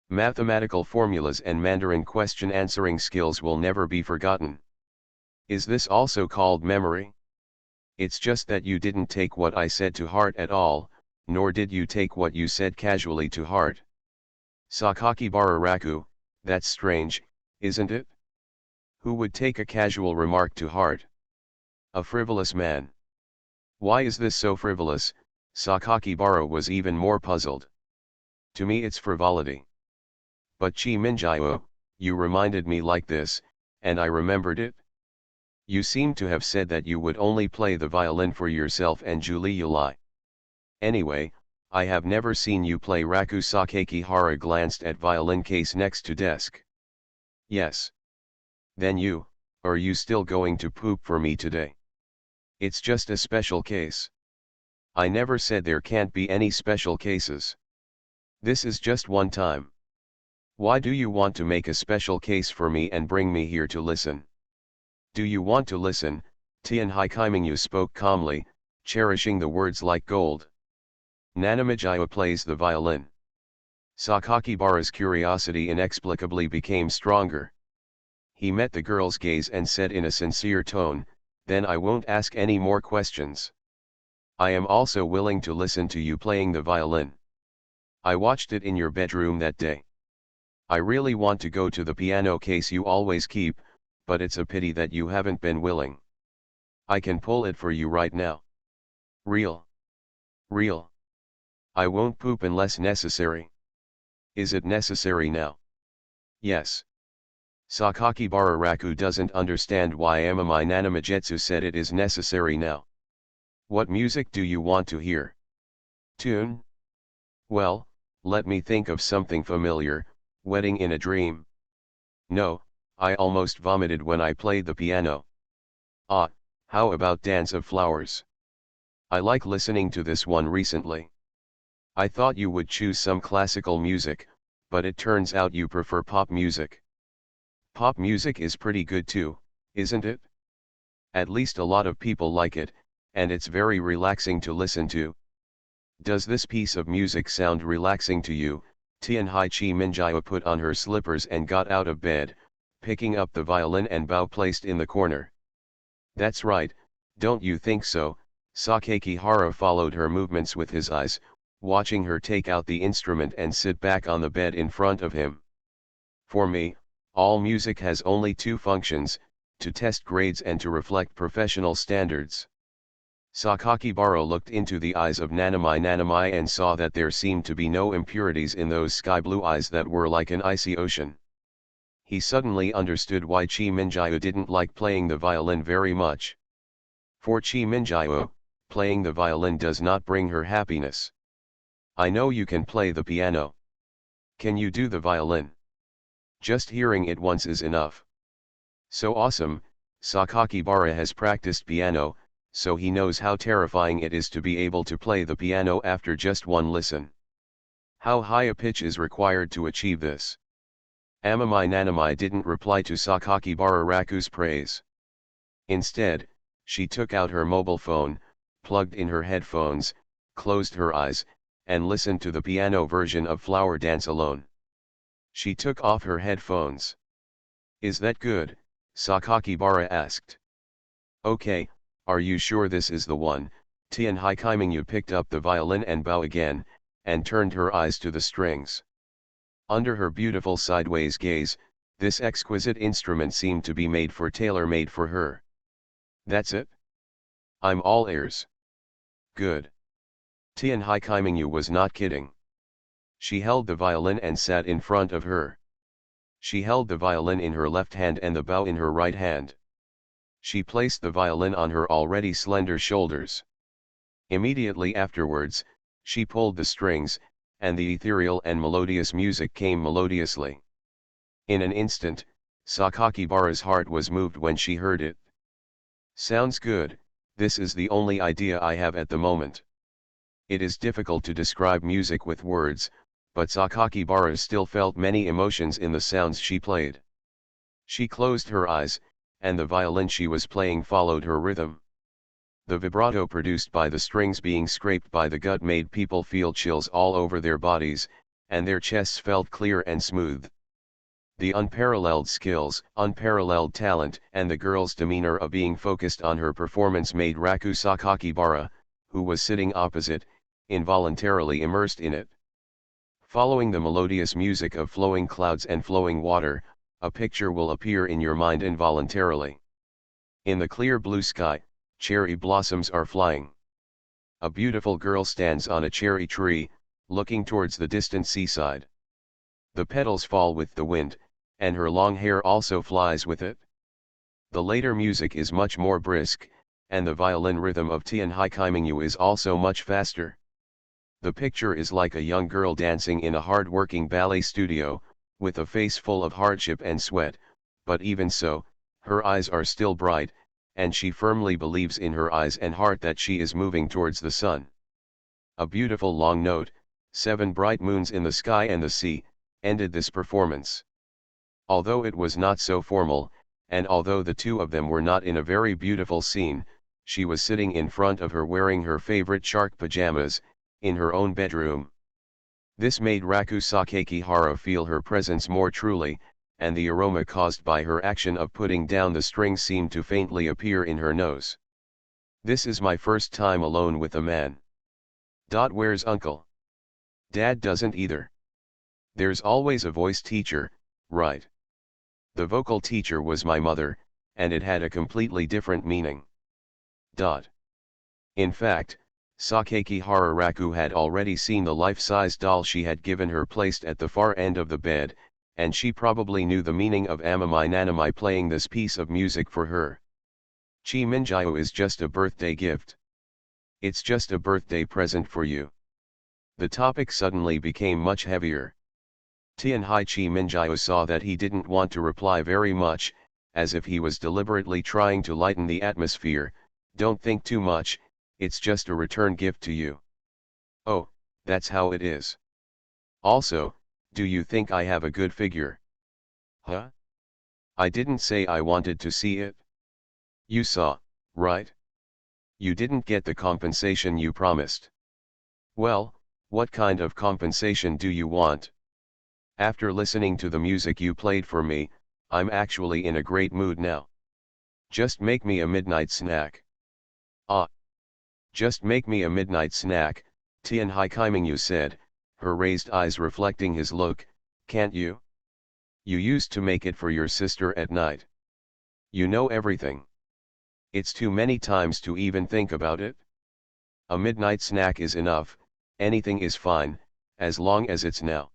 Mathematical formulas and Mandarin question answering skills will never be forgotten. Is this also called memory? It's just that you didn't take what I said to heart at all, nor did you take what you said casually to heart. Sakakibara Raku, that's strange, isn't it? Who would take a casual remark to heart? A frivolous man. Why is this so frivolous? Sakakibara was even more puzzled. To me it's frivolity. But Chi Minjiao, you reminded me like this, and I remembered it. You seem to have said that you would only play the violin for yourself and Julie Yulai. Anyway, I have never seen you play. Raku Sakakihara glanced at violin case next to desk. Yes. Then are you still going to poop for me today? It's just a special case. I never said there can't be any special cases. This is just one time. Why do you want to make a special case for me and bring me here to listen? Do you want to listen? Tianhai Kaiminyu spoke calmly, cherishing the words like gold. Nanamijiao plays the violin. Sakakibara's curiosity inexplicably became stronger. He met the girl's gaze and said in a sincere tone, then I won't ask any more questions. I am also willing to listen to you playing the violin. I watched it in your bedroom that day. I really want to go to the piano case you always keep, but it's a pity that you haven't been willing. I can pull it for you right now. Real. I won't poop unless necessary. Is it necessary now? Yes. Sakakibara Raku doesn't understand why Amami Nanamijetsu said it is necessary now. What music do you want to hear? Tune? Well, let me think of something familiar. Wedding in a Dream. No, I almost vomited when I played the piano. Ah, how about Dance of Flowers? I like listening to this one recently. I thought you would choose some classical music, but it turns out you prefer pop music. Pop music is pretty good too, isn't it? At least a lot of people like it, and it's very relaxing to listen to. Does this piece of music sound relaxing to you? Tianhai Chi Minjia put on her slippers and got out of bed, picking up the violin and bow placed in the corner. That's right, don't you think so? Sakaki Hara followed her movements with his eyes, watching her take out the instrument and sit back on the bed in front of him. For me, all music has only two functions, to test grades and to reflect professional standards. Sakakibara looked into the eyes of Nanami and saw that there seemed to be no impurities in those sky-blue eyes that were like an icy ocean. He suddenly understood why Chi Minjia didn't like playing the violin very much. For Chi Minjia, playing the violin does not bring her happiness. I know you can play the piano. Can you do the violin? Just hearing it once is enough. So awesome, Sakakibara has practiced piano, so he knows how terrifying it is to be able to play the piano after just one listen. How high a pitch is required to achieve this? Amami Nanami didn't reply to Sakakibara Raku's praise. Instead, she took out her mobile phone, plugged in her headphones, closed her eyes, and listened to the piano version of Flower Dance alone. She took off her headphones. Is that good? Sakakibara asked. Okay, are you sure this is the one? Tianhai Kaimingyu picked up the violin and bow again, and turned her eyes to the strings. Under her beautiful sideways gaze, this exquisite instrument seemed to be tailor-made for her. That's it? I'm all ears. Good. Tianhai Kaimingyu was not kidding. She held the violin and sat in front of her. She held the violin in her left hand and the bow in her right hand. She placed the violin on her already slender shoulders. Immediately afterwards, she pulled the strings, and the ethereal and melodious music came melodiously. In an instant, Sakakibara's heart was moved when she heard it. Sounds good, this is the only idea I have at the moment. It is difficult to describe music with words, but Sakakibara still felt many emotions in the sounds she played. She closed her eyes, and the violin she was playing followed her rhythm. The vibrato produced by the strings being scraped by the gut made people feel chills all over their bodies, and their chests felt clear and smooth. The unparalleled skills, unparalleled talent, and the girl's demeanor of being focused on her performance made Raku Sakakibara, who was sitting opposite, involuntarily immersed in it. Following the melodious music of flowing clouds and flowing water, a picture will appear in your mind involuntarily. In the clear blue sky, cherry blossoms are flying. A beautiful girl stands on a cherry tree, looking towards the distant seaside. The petals fall with the wind, and her long hair also flies with it. The later music is much more brisk, and the violin rhythm of Tianhai Kaimingyu is also much faster. The picture is like a young girl dancing in a hard-working ballet studio, with a face full of hardship and sweat, but even so, her eyes are still bright, and she firmly believes in her eyes and heart that she is moving towards the sun. A beautiful long note, 7 bright moons in the sky and the sea, ended this performance. Although it was not so formal, and although the two of them were not in a very beautiful scene, she was sitting in front of her wearing her favorite shark pajamas, in her own bedroom. This made Raku Sakakibara feel her presence more truly, and the aroma caused by her action of putting down the strings seemed to faintly appear in her nose. This is my first time alone with a man. Where's uncle? Dad doesn't either. There's always a voice teacher, right? The vocal teacher was my mother, and it had a completely different meaning. In fact, Sakakibara Raku had already seen the life-size doll she had given her placed at the far end of the bed, and she probably knew the meaning of Amami Nanami playing this piece of music for her. Chi Minjia is just a birthday gift. It's just a birthday present for you. The topic suddenly became much heavier. Tianhaichi Minjiao saw that he didn't want to reply very much, as if he was deliberately trying to lighten the atmosphere. Don't think too much, it's just a return gift to you. Oh, that's how it is. Also, do you think I have a good figure? Huh? I didn't say I wanted to see it. You saw, right? You didn't get the compensation you promised. Well, what kind of compensation do you want? After listening to the music you played for me, I'm actually in a great mood now. Just make me a midnight snack. Ah. Just make me a midnight snack, Tianhai Kaimingyu said, her raised eyes reflecting his look. Can't you? You used to make it for your sister at night. You know everything. It's too many times to even think about it. A midnight snack is enough, anything is fine, as long as it's now.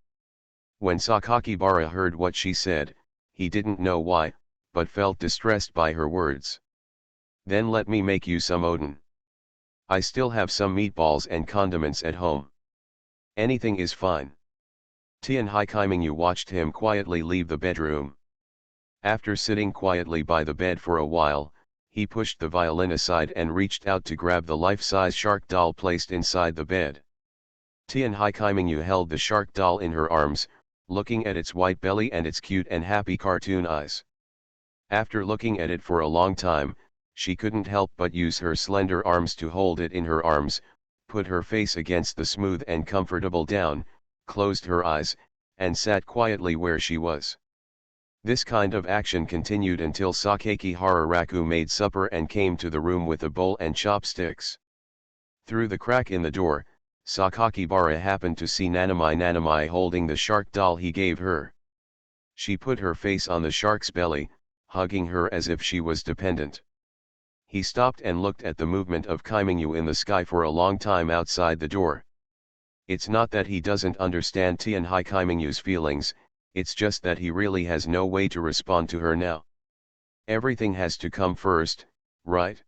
When Sakakibara heard what she said, he didn't know why, but felt distressed by her words. Then let me make you some oden. I still have some meatballs and condiments at home. Anything is fine. Tianhai Kaimingyu watched him quietly leave the bedroom. After sitting quietly by the bed for a while, he pushed the violin aside and reached out to grab the life-size shark doll placed inside the bed. Tianhai Kaimingyu held the shark doll in her arms, looking at its white belly and its cute and happy cartoon eyes. After looking at it for a long time, she couldn't help but use her slender arms to hold it in her arms, put her face against the smooth and comfortable down, closed her eyes, and sat quietly where she was. This kind of action continued until Sakaki Hararaku made supper and came to the room with a bowl and chopsticks. Through the crack in the door, Sakakibara happened to see Nanami holding the shark doll he gave her. She put her face on the shark's belly, hugging her as if she was dependent. He stopped and looked at the movement of Kaimingyu in the sky for a long time outside the door. It's not that he doesn't understand Tianhai Kaimingyu's feelings, it's just that he really has no way to respond to her now. Everything has to come first, right?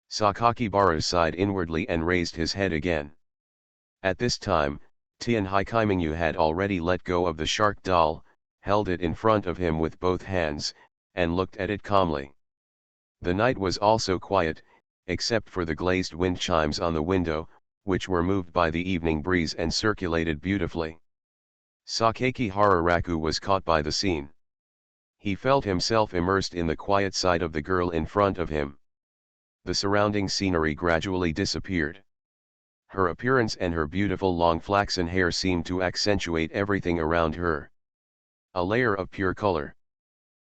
Sakakibara sighed inwardly and raised his head again. At this time, Tianhai Kaimingyu had already let go of the shark doll, held it in front of him with both hands, and looked at it calmly. The night was also quiet, except for the glazed wind chimes on the window, which were moved by the evening breeze and circulated beautifully. Sakaki Hararaku was caught by the scene. He felt himself immersed in the quiet side of the girl in front of him. The surrounding scenery gradually disappeared. Her appearance and her beautiful long flaxen hair seemed to accentuate everything around her. A layer of pure color.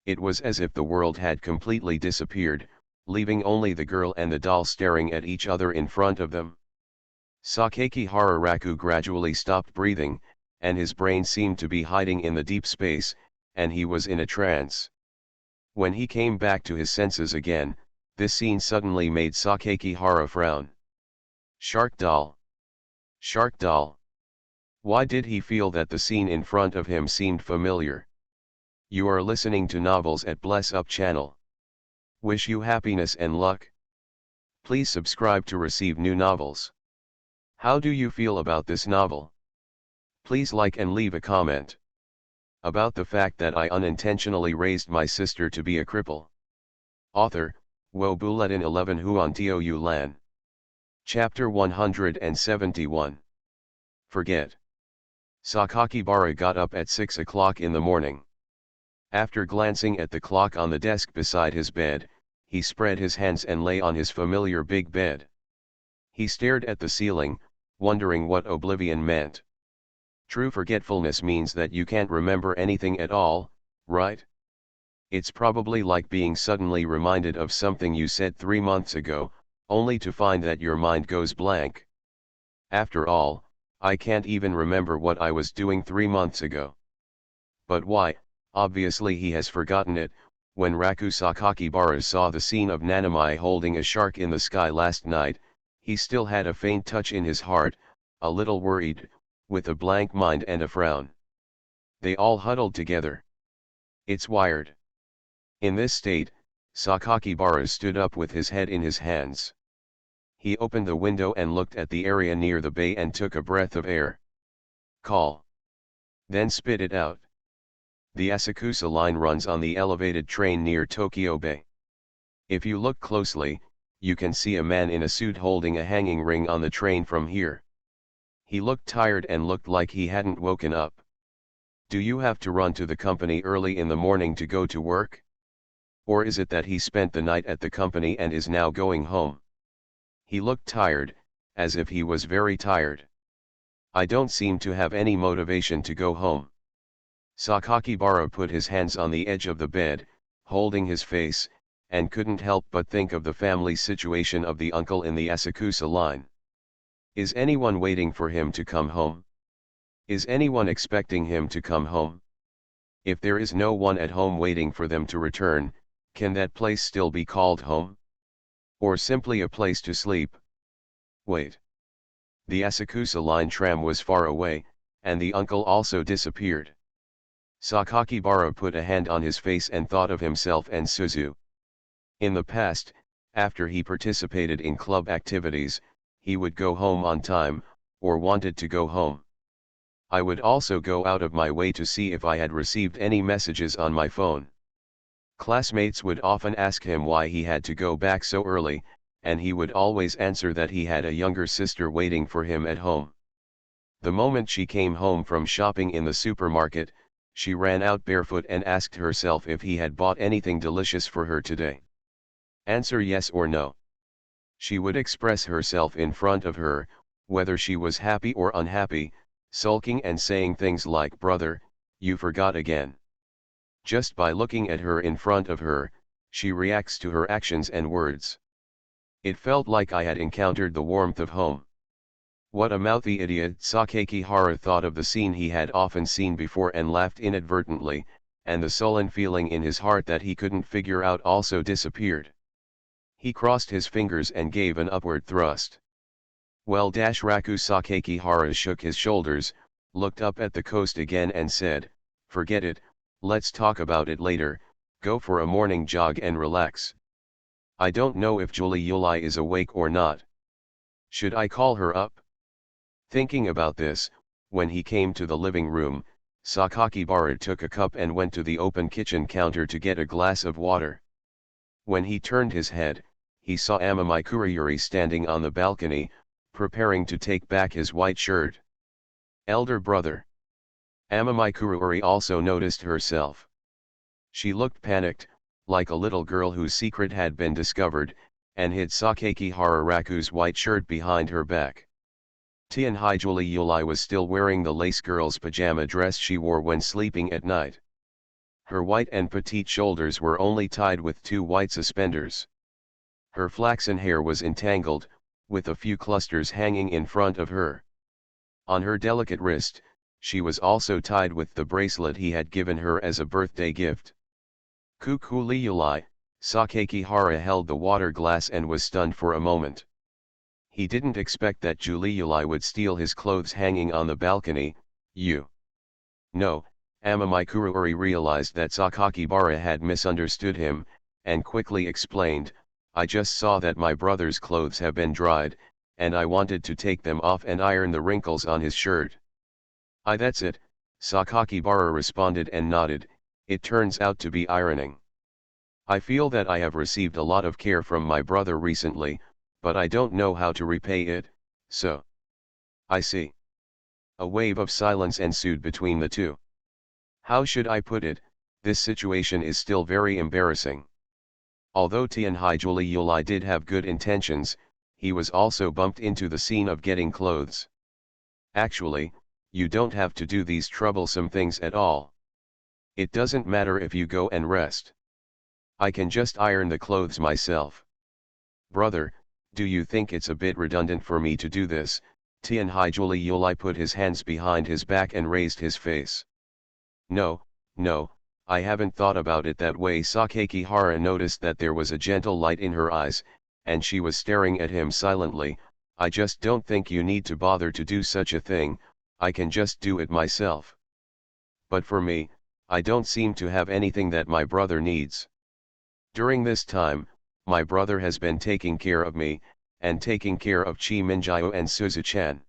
It was as if the world had completely disappeared, leaving only the girl and the doll staring at each other in front of them. Sakaki Hararaku gradually stopped breathing, and his brain seemed to be hiding in the deep space, and he was in a trance. When he came back to his senses again, this scene suddenly made Sakaki Hara frown. Shark doll. Shark doll. Why did he feel that the scene in front of him seemed familiar? You are listening to Novels at Bless Up channel. Wish you happiness and luck. Please subscribe to receive new novels. How do you feel about this novel? Please like and leave a comment. About the fact that I unintentionally raised my sister to be a cripple. Author, Wo Buletin 11 Huan Tio Yu Lan. Chapter 171. Forget. Sakakibara got up at 6 o'clock in the morning. After glancing at the clock on the desk beside his bed, he spread his hands and lay on his familiar big bed. He stared at the ceiling, wondering what oblivion meant. True forgetfulness means that you can't remember anything at all, right? It's probably like being suddenly reminded of something you said 3 months ago, only to find that your mind goes blank. After all, I can't even remember what I was doing 3 months ago. But why? Obviously he has forgotten it. When Raku Sakakibara saw the scene of Nanami holding a shark in the sky last night, he still had a faint touch in his heart, a little worried, with a blank mind and a frown. They all huddled together. It's wired. In this state, Sakakibara stood up with his head in his hands. He opened the window and looked at the area near the bay and took a breath of air. Call. Then spit it out. The Asakusa line runs on the elevated train near Tokyo Bay. If you look closely, you can see a man in a suit holding a hanging ring on the train from here. He looked tired and looked like he hadn't woken up. Do you have to run to the company early in the morning to go to work? Or is it that he spent the night at the company and is now going home? He looked tired, as if he was very tired. I don't seem to have any motivation to go home. Sakakibara put his hands on the edge of the bed, holding his face, and couldn't help but think of the family situation of the uncle in the Asakusa line. Is anyone waiting for him to come home? Is anyone expecting him to come home? If there is no one at home waiting for them to return, can that place still be called home? Or simply a place to sleep? Wait. The Asakusa line tram was far away, and the uncle also disappeared. Sakakibara put a hand on his face and thought of himself and Suzu. In the past, after he participated in club activities, he would go home on time, or wanted to go home. I would also go out of my way to see if I had received any messages on my phone. Classmates would often ask him why he had to go back so early, and he would always answer that he had a younger sister waiting for him at home. The moment she came home from shopping in the supermarket, she ran out barefoot and asked herself if he had bought anything delicious for her today. Answer yes or no. She would express herself in front of her, whether she was happy or unhappy, sulking and saying things like, "Brother, you forgot again." Just by looking at her in front of her, she reacts to her actions and words. It felt like I had encountered the warmth of home. What a mouthy idiot! Sakakihara thought of the scene he had often seen before and laughed inadvertently, and the sullen feeling in his heart that he couldn't figure out also disappeared. He crossed his fingers and gave an upward thrust. Well, Raku Sakakihara shook his shoulders, looked up at the coast again and said, "Forget it, let's talk about it later, go for a morning jog and relax. I don't know if Julie Yulai is awake or not. Should I call her up?" Thinking about this, when he came to the living room, Sakakibara took a cup and went to the open kitchen counter to get a glass of water. When he turned his head, he saw Amamai Kurayuri standing on the balcony, preparing to take back his white shirt. Elder brother. Amamai Kurayuri also noticed herself. She looked panicked, like a little girl whose secret had been discovered, and hid Sakakihara Raku's white shirt behind her back. Tianhai Julie Yulai was still wearing the lace girl's pajama dress she wore when sleeping at night. Her white and petite shoulders were only tied with 2 white suspenders. Her flaxen hair was entangled, with a few clusters hanging in front of her. On her delicate wrist, she was also tied with the bracelet he had given her as a birthday gift. Kukuli Yulai, Sakakihara held the water glass and was stunned for a moment. He didn't expect that Julie Yulai would steal his clothes hanging on the balcony. No, Amamai Kurayuri realized that Sakakibara had misunderstood him, and quickly explained, "I just saw that my brother's clothes have been dried, and I wanted to take them off and iron the wrinkles on his shirt." That's it," Sakakibara responded and nodded, "it turns out to be ironing. I feel that I have received a lot of care from my brother recently, but I don't know how to repay it, so." "I see." A wave of silence ensued between the two. "How should I put it, this situation is still very embarrassing. Although Tianhai Julie Yulai did have good intentions, he was also bumped into the scene of getting clothes. Actually, you don't have to do these troublesome things at all. It doesn't matter if you go and rest. I can just iron the clothes myself. Brother, do you think it's a bit redundant for me to do this?" Tianhai Julie Yulai put his hands behind his back and raised his face. No, I haven't thought about it that way." Sakakihara noticed that there was a gentle light in her eyes, and she was staring at him silently. "I just don't think you need to bother to do such a thing, I can just do it myself. But for me, I don't seem to have anything that my brother needs. During this time, my brother has been taking care of me, and taking care of Chi Minjio and Suzu-chan.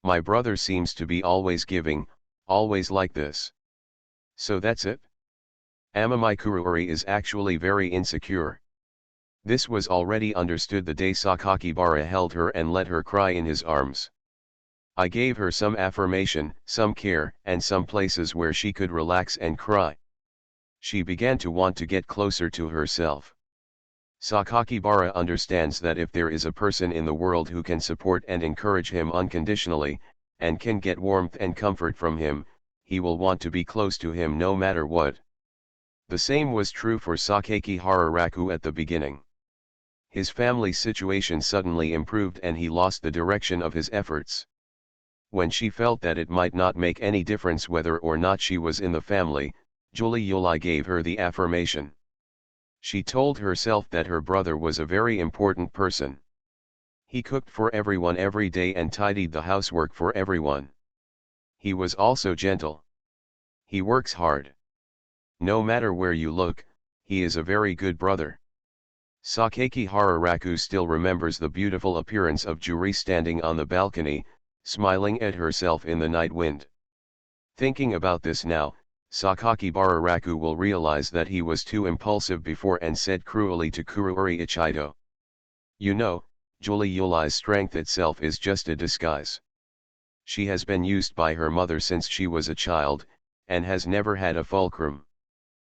My brother seems to be always giving, Always like this. So that's it? Amamai Kuruori is actually very insecure. This was already understood the day Sakakibara held her and let her cry in his arms. I gave her some affirmation, some care, and some places where she could relax and cry. She began to want to get closer to herself. Sakakibara understands that if there is a person in the world who can support and encourage him unconditionally, and can get warmth and comfort from him, he will want to be close to him no matter what. The same was true for Sakaki Hararaku at the beginning. His family situation suddenly improved and he lost the direction of his efforts. When she felt that it might not make any difference whether or not she was in the family, Julie Yulai gave her the affirmation. She told herself that her brother was a very important person. He cooked for everyone every day and tidied the housework for everyone. He was also gentle. He works hard. No matter where you look, he is a very good brother. Sakaki Hararaku still remembers the beautiful appearance of Juri standing on the balcony, smiling at herself in the night wind. Thinking about this now, Sakaki Bararaku will realize that he was too impulsive before and said cruelly to Kuruori Ichido. You know, Julie Yulai's strength itself is just a disguise. She has been used by her mother since she was a child, and has never had a fulcrum.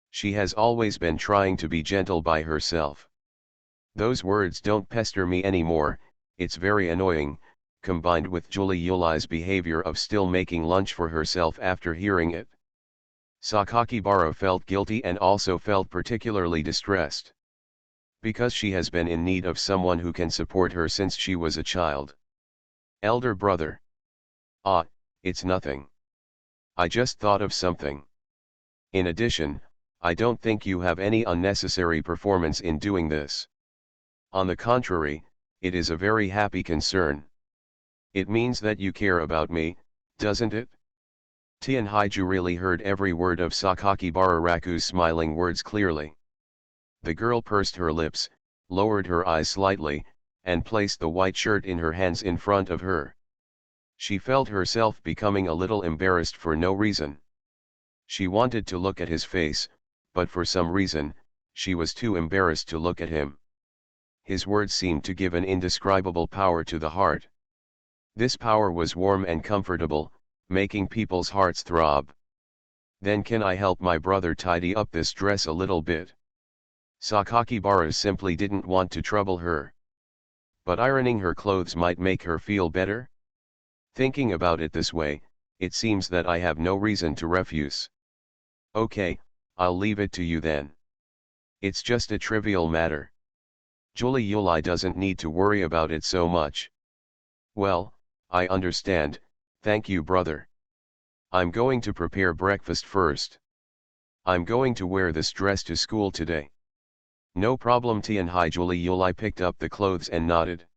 She has always been trying to be gentle by herself. Those words don't pester me anymore, it's very annoying, combined with Julie Yulai's behavior of still making lunch for herself after hearing it. Sakakibara felt guilty and also felt particularly distressed. Because she has been in need of someone who can support her since she was a child. Elder brother. Ah, it's nothing. I just thought of something. In addition, I don't think you have any unnecessary performance in doing this. On the contrary, it is a very happy concern. It means that you care about me, doesn't it? Tianhaiju really heard every word of Sakaki Bararaku's smiling words clearly. The girl pursed her lips, lowered her eyes slightly, and placed the white shirt in her hands in front of her. She felt herself becoming a little embarrassed for no reason. She wanted to look at his face, but for some reason, she was too embarrassed to look at him. His words seemed to give an indescribable power to the heart. This power was warm and comfortable, making people's hearts throb. Then can I help my brother tidy up this dress a little bit? Sakakibara simply didn't want to trouble her. But ironing her clothes might make her feel better? Thinking about it this way, it seems that I have no reason to refuse. Okay, I'll leave it to you then. It's just a trivial matter. Julie Yulai doesn't need to worry about it so much. Well, I understand, thank you brother. I'm going to prepare breakfast first. I'm going to wear this dress to school today. No problem. Tianhaiju Yulai picked up the clothes and nodded.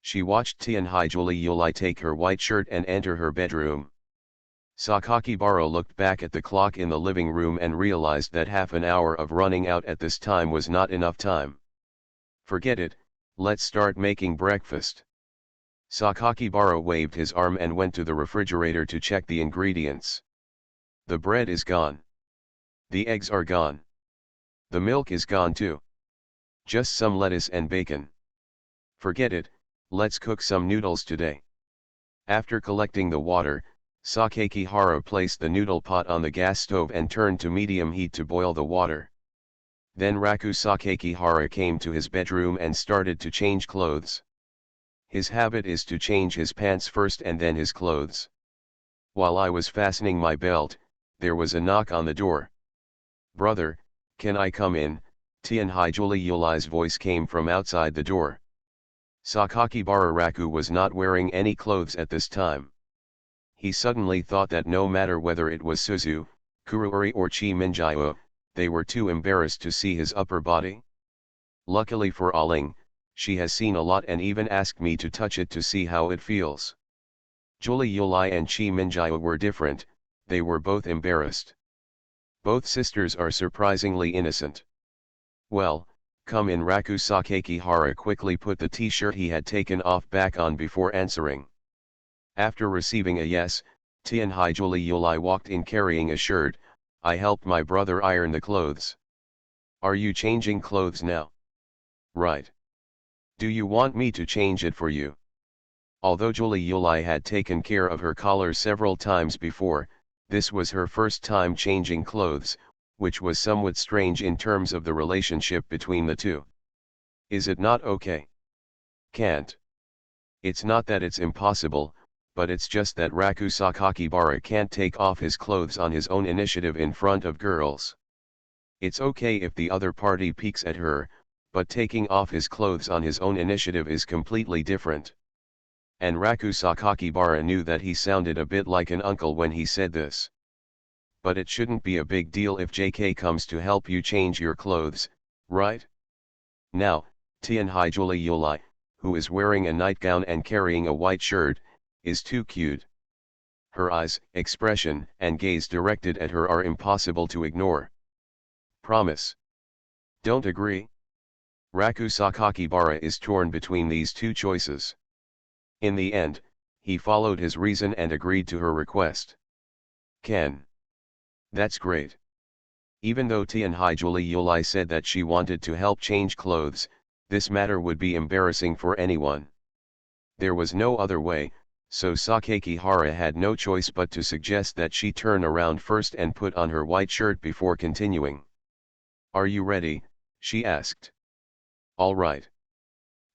She watched Tianhaiju Yulai take her white shirt and enter her bedroom. Sakakibara looked back at the clock in the living room and realized that half an hour of running out at this time was not enough time. Forget it, let's start making breakfast. Sakakibara waved his arm and went to the refrigerator to check the ingredients. The bread is gone. The eggs are gone. The milk is gone too. Just some lettuce and bacon. Forget it, let's cook some noodles today. After collecting the water, Sakakihara placed the noodle pot on the gas stove and turned to medium heat to boil the water. Then Raku Sakakihara came to his bedroom and started to change clothes. His habit is to change his pants first and then his clothes. While I was fastening my belt, there was a knock on the door. Brother, can I come in? Tianhaiju Yulai's voice came from outside the door. Sakakibara Raku was not wearing any clothes at this time. He suddenly thought that no matter whether it was Suzu, Kuruori or Chi Minjiu, they were too embarrassed to see his upper body. Luckily for Aling, she has seen a lot and even asked me to touch it to see how it feels. Julie Yulai and Chi Minjiu were different, they were both embarrassed. Both sisters are surprisingly innocent. Well, come in. Raku Sakakihara quickly put the t-shirt he had taken off back on before answering. After receiving a yes, Tianhai Julie Yulai walked in carrying a shirt. I helped my brother iron the clothes. Are you changing clothes now? Right. Do you want me to change it for you? Although Julie Yulai had taken care of her collar several times before, this was her first time changing clothes, which was somewhat strange in terms of the relationship between the two. Is it not okay? Can't. It's not that it's impossible, but it's just that Raku Sakakibara can't take off his clothes on his own initiative in front of girls. It's okay if the other party peeks at her, but taking off his clothes on his own initiative is completely different. And Raku Sakakibara knew that he sounded a bit like an uncle when he said this. But it shouldn't be a big deal if JK comes to help you change your clothes, right? Now, Tianhai Julie Yulai, who is wearing a nightgown and carrying a white shirt, is too cute. Her eyes, expression, and gaze directed at her are impossible to ignore. Promise. Don't agree? Raku Sakakibara is torn between these two choices. In the end, he followed his reason and agreed to her request. Ken. That's great. Even though Tianhai Julie Yulai said that she wanted to help change clothes, this matter would be embarrassing for anyone. There was no other way, so Sakakihara had no choice but to suggest that she turn around first and put on her white shirt before continuing. Are you ready? She asked. All right.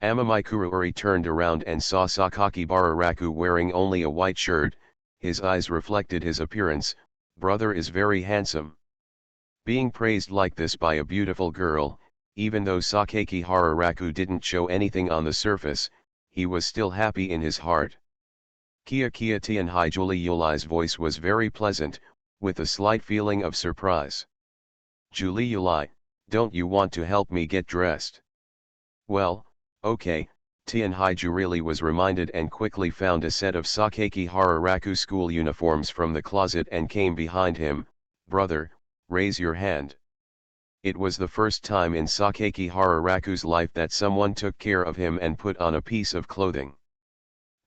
Amamikuruuri turned around and saw Sakakibara Raku wearing only a white shirt. His eyes reflected his appearance. Brother is very handsome. Being praised like this by a beautiful girl, even though Sakakihara Raku didn't show anything on the surface, he was still happy in his heart. Kia Tianhai Julie Yulai's voice was very pleasant, with a slight feeling of surprise. Julie Yulai, don't you want to help me get dressed? Well, okay, Tianhai Julie was reminded and quickly found a set of Sakakihara Raku school uniforms from the closet and came behind him. Brother, raise your hand. It was the first time in Sakakihara Raku's life that someone took care of him and put on a piece of clothing.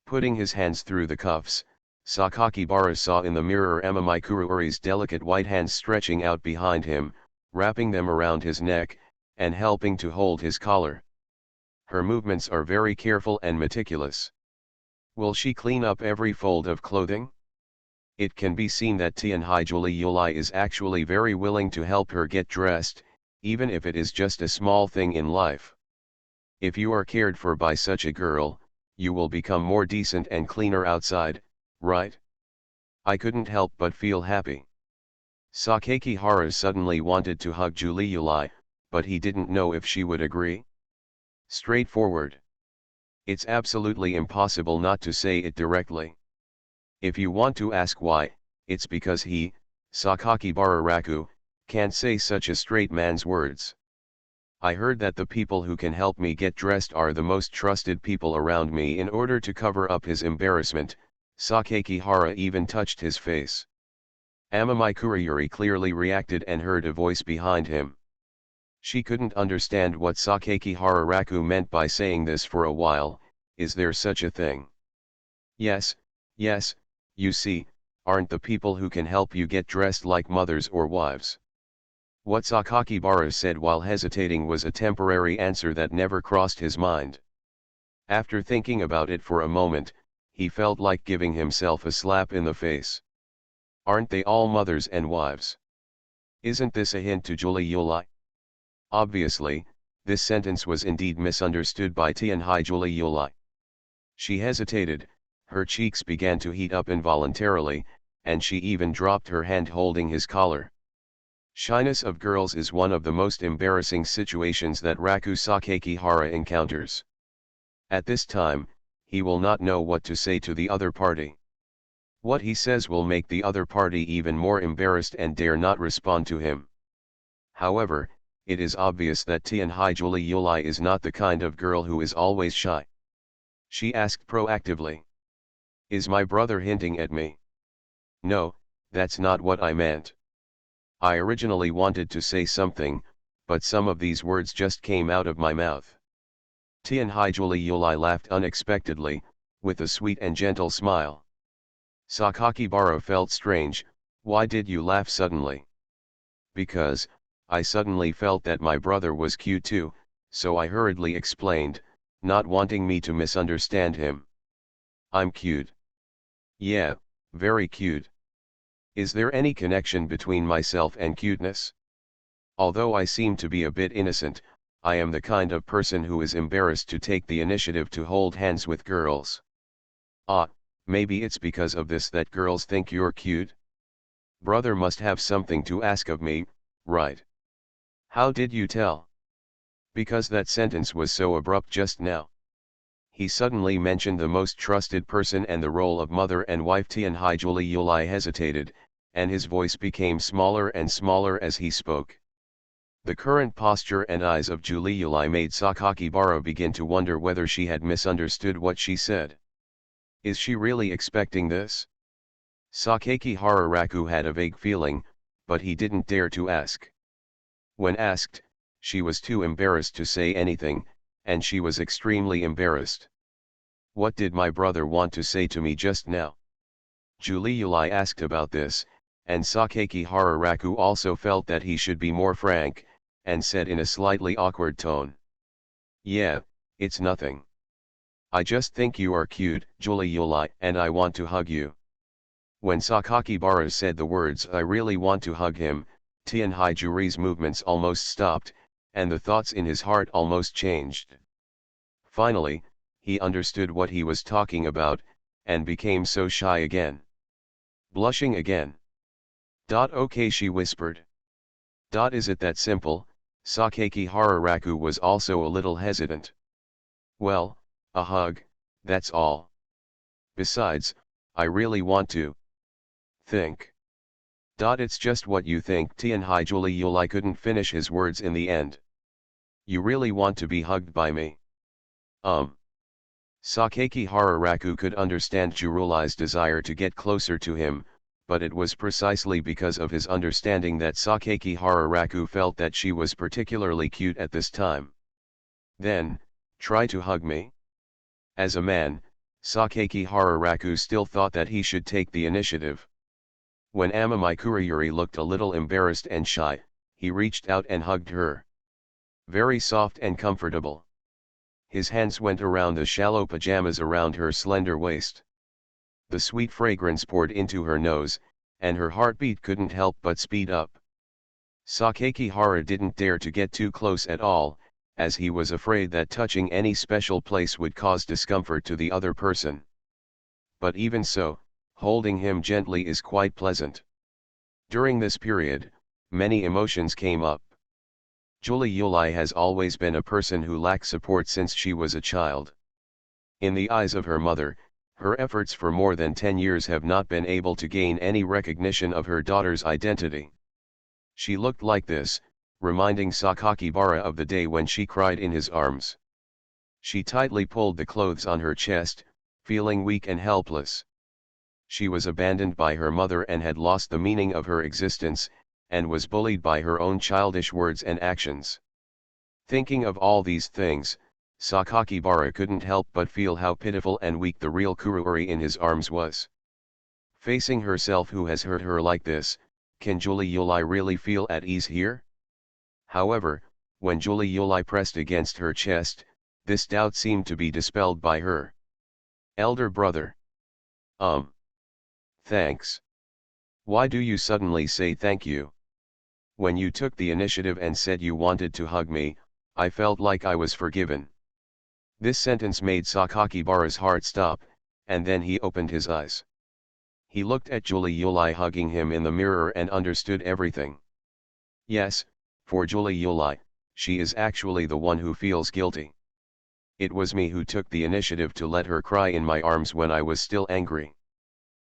Putting his hands through the cuffs, Sakakibara saw in the mirror Amamikuruuri's delicate white hands stretching out behind him, wrapping them around his neck, and helping to hold his collar. Her movements are very careful and meticulous. Will she clean up every fold of clothing? It can be seen that Tianhai Julie Yulai is actually very willing to help her get dressed, even if it is just a small thing in life. If you are cared for by such a girl, you will become more decent and cleaner outside, right? I couldn't help but feel happy. Sakakihara suddenly wanted to hug Julie Yulai, but he didn't know if she would agree. Straightforward. It's absolutely impossible not to say it directly. If you want to ask why, it's because he, Sakakibara Raku, can't say such a straight man's words. I heard that the people who can help me get dressed are the most trusted people around me. In order to cover up his embarrassment, Sakakihara even touched his face. Amamikuruuri clearly reacted and heard a voice behind him. She couldn't understand what Sakakihara Raku meant by saying this for a while. Is there such a thing? Yes, you see, aren't the people who can help you get dressed like mothers or wives? What Sakakibara said while hesitating was a temporary answer that never crossed his mind. After thinking about it for a moment, he felt like giving himself a slap in the face. Aren't they all mothers and wives? Isn't this a hint to Julie Yulai? Obviously, this sentence was indeed misunderstood by Tianhai Julie Yulai. She hesitated, her cheeks began to heat up involuntarily, and she even dropped her hand holding his collar. Shyness of girls is one of the most embarrassing situations that Raku Sakakihara encounters. At this time, he will not know what to say to the other party. What he says will make the other party even more embarrassed and dare not respond to him. However, it is obvious that Tianhai Julie Yulai is not the kind of girl who is always shy. She asked proactively. Is my brother hinting at me? No, that's not what I meant. I originally wanted to say something, but some of these words just came out of my mouth. Tianhai Julie Yulai laughed unexpectedly, with a sweet and gentle smile. Sakakibara felt strange. Why did you laugh suddenly? Because, I suddenly felt that my brother was cute too, so I hurriedly explained, not wanting me to misunderstand him. I'm cute. Yeah, very cute. Is there any connection between myself and cuteness? Although I seem to be a bit innocent, I am the kind of person who is embarrassed to take the initiative to hold hands with girls. Ah, maybe it's because of this that girls think you're cute? Brother must have something to ask of me, right? How did you tell? Because that sentence was so abrupt just now. He suddenly mentioned the most trusted person and the role of mother and wife. Tianhai Julie Yulai hesitated, and his voice became smaller and smaller as he spoke. The current posture and eyes of Julie Yulai made Sakakibara begin to wonder whether she had misunderstood what she said. Is she really expecting this? Sakaki Hararaku had a vague feeling, but he didn't dare to ask. When asked, she was too embarrassed to say anything, and she was extremely embarrassed. What did my brother want to say to me just now? Julie Yulai asked about this, and Sakaki Hararaku also felt that he should be more frank, and said in a slightly awkward tone. Yeah, it's nothing. I just think you are cute, Julie Yulai, and I want to hug you. When Sakakibara said the words I really want to hug him, Tianhai Juri's movements almost stopped, and the thoughts in his heart almost changed. Finally, he understood what he was talking about, and became so shy again. Blushing again. Okay, she whispered. Is it that simple? Sakaki Hararaku was also a little hesitant. Well, a hug, that's all. Besides, I really want to. Think. It's just what you think. Tianhai Julie Yulai couldn't finish his words in the end. You really want to be hugged by me? Sakaki Hararaku could understand Jurulai's desire to get closer to him, but it was precisely because of his understanding that Sakaki Hararaku felt that she was particularly cute at this time. Then, try to hug me? As a man, Sakaki Hararaku still thought that he should take the initiative. When Amamai Kurayuri looked a little embarrassed and shy, he reached out and hugged her. Very soft and comfortable. His hands went around the shallow pajamas around her slender waist. The sweet fragrance poured into her nose, and her heartbeat couldn't help but speed up. Sakaki Hara didn't dare to get too close at all, as he was afraid that touching any special place would cause discomfort to the other person. But even so, holding him gently is quite pleasant. During this period, many emotions came up. Julie Yulai has always been a person who lacked support since she was a child. In the eyes of her mother, her efforts for more than 10 years have not been able to gain any recognition of her daughter's identity. She looked like this, reminding Sakakibara of the day when she cried in his arms. She tightly pulled the clothes on her chest, feeling weak and helpless. She was abandoned by her mother and had lost the meaning of her existence, and was bullied by her own childish words and actions. Thinking of all these things, Sakakibara couldn't help but feel how pitiful and weak the real Kururi in his arms was. Facing herself who has hurt her like this, can Julie Yulai really feel at ease here? However, when Julie Yulai pressed against her chest, this doubt seemed to be dispelled by her elder brother. Thanks. Why do you suddenly say thank you? When you took the initiative and said you wanted to hug me, I felt like I was forgiven. This sentence made Sakakibara's heart stop, and then he opened his eyes. He looked at Julie Yulai hugging him in the mirror and understood everything. Yes, for Julie Yulai, she is actually the one who feels guilty. It was me who took the initiative to let her cry in my arms when I was still angry.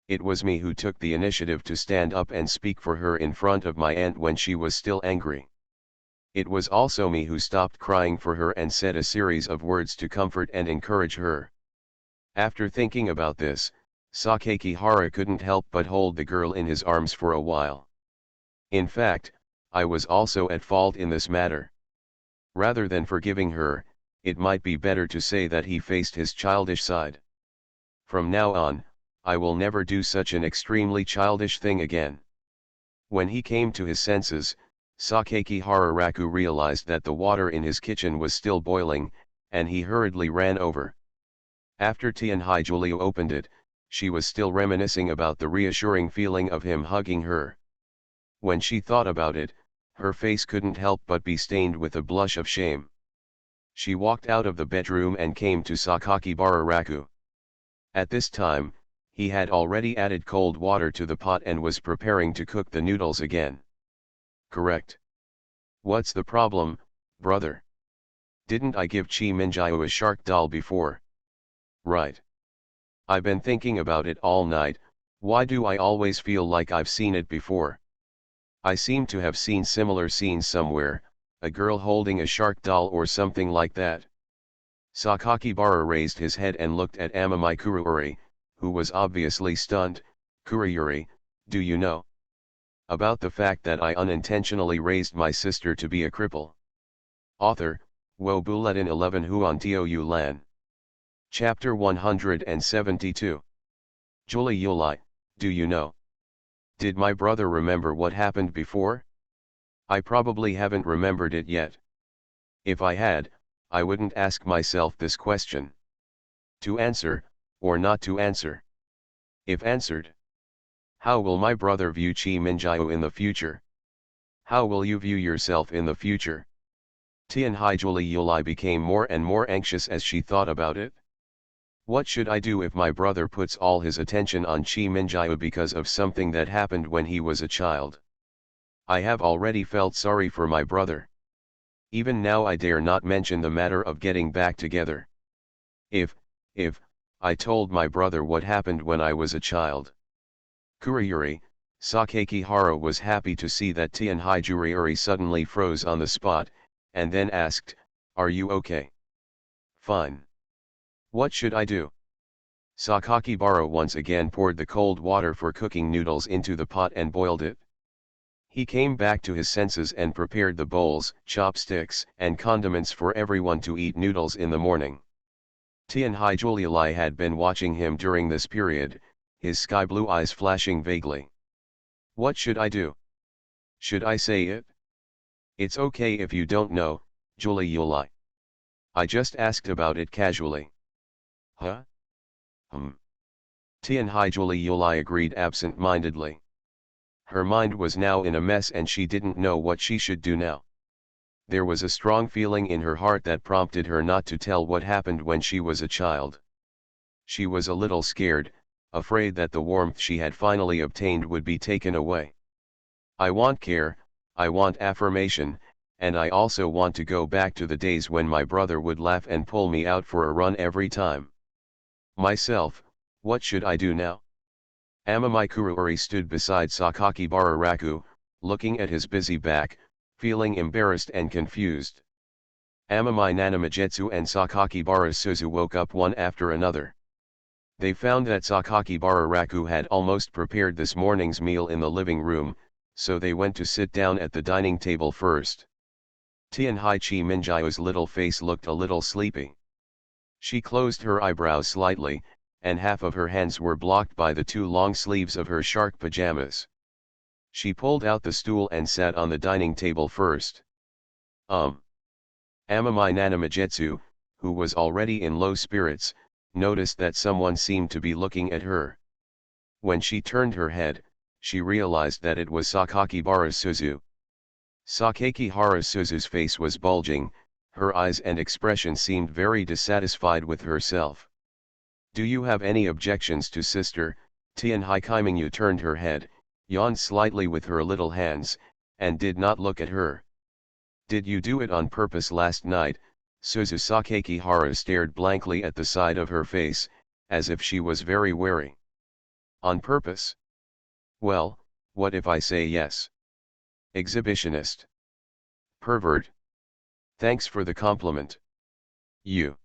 It was me who took the initiative to stand up and speak for her in front of my aunt when she was still angry. It was also me who stopped crying for her and said a series of words to comfort and encourage her. After thinking about this, Sakaki Hara couldn't help but hold the girl in his arms for a while. In fact, I was also at fault in this matter. Rather than forgiving her, it might be better to say that he faced his childish side. From now on, I will never do such an extremely childish thing again. When he came to his senses, Sakaki Hararaku realized that the water in his kitchen was still boiling, and he hurriedly ran over. After Tianhai Juliu opened it, she was still reminiscing about the reassuring feeling of him hugging her. When she thought about it, her face couldn't help but be stained with a blush of shame. She walked out of the bedroom and came to Sakaki Bararaku. At this time, he had already added cold water to the pot and was preparing to cook the noodles again. Correct. What's the problem, brother? Didn't I give Chi Minjiu a shark doll before? Right. I've been thinking about it all night. Why do I always feel like I've seen it before? I seem to have seen similar scenes somewhere, a girl holding a shark doll or something like that. Sakakibara raised his head and looked at Amamai Kuruuri, who was obviously stunned. Kuruyuri, do you know about the fact that I unintentionally raised my sister to be a cripple? Author, Wo Buletin 11 Huan Tiu Lan. Chapter 172. Julie Yulai, do you know? Did my brother remember what happened before? I probably haven't remembered it yet. If I had, I wouldn't ask myself this question. To answer, or not to answer? If answered, how will my brother view Chi Minjiu in the future? How will you view yourself in the future? Tianhai Julie Yulai became more and more anxious as she thought about it. What should I do if my brother puts all his attention on Chi Minjiu because of something that happened when he was a child? I have already felt sorry for my brother. Even now I dare not mention the matter of getting back together. If I told my brother what happened when I was a child. Kuriyuri, Sakaki Hara was happy to see that Tianhai Juriuri suddenly froze on the spot, and then asked, are you okay? Fine. What should I do? Sakakibara once again poured the cold water for cooking noodles into the pot and boiled it. He came back to his senses and prepared the bowls, chopsticks, and condiments for everyone to eat noodles in the morning. Tianhai Julialai had been watching him during this period, his sky blue eyes flashing vaguely. What should I do? Should I say it? It's okay if you don't know, Julie Yulai. I just asked about it casually. Huh? Tianhai Julie Yulai agreed absent-mindedly. Her mind was now in a mess and she didn't know what she should do now. There was a strong feeling in her heart that prompted her not to tell what happened when she was a child. She was a little scared, afraid that the warmth she had finally obtained would be taken away. I want care, I want affirmation, and I also want to go back to the days when my brother would laugh and pull me out for a run every time. Myself, what should I do now? Amamai Kuruuri stood beside Sakaki Bararaku, looking at his busy back, feeling embarrassed and confused. Amamai Nanamajetsu and Sakaki Barasuzu woke up one after another. They found that Sakaki Bararaku had almost prepared this morning's meal in the living room, so they went to sit down at the dining table first. Tianhai Chi Minjiu's little face looked a little sleepy. She closed her eyebrows slightly, and half of her hands were blocked by the two long sleeves of her shark pajamas. She pulled out the stool and sat on the dining table first. Amamai Nanamajetsu, who was already in low spirits, noticed that someone seemed to be looking at her. When she turned her head, she realized that it was Sakaki Barasuzu. Sakaki Harasuzu's face was bulging, her eyes and expression seemed very dissatisfied with herself. Do you have any objections to sister? Tianhai Kaimingyu turned her head, yawned slightly with her little hands, and did not look at her. Did you do it on purpose last night? Suzu Sakaki Hara stared blankly at the side of her face, as if she was very wary. On purpose? Well, what if I say yes? Exhibitionist. Pervert. Thanks for the compliment. You.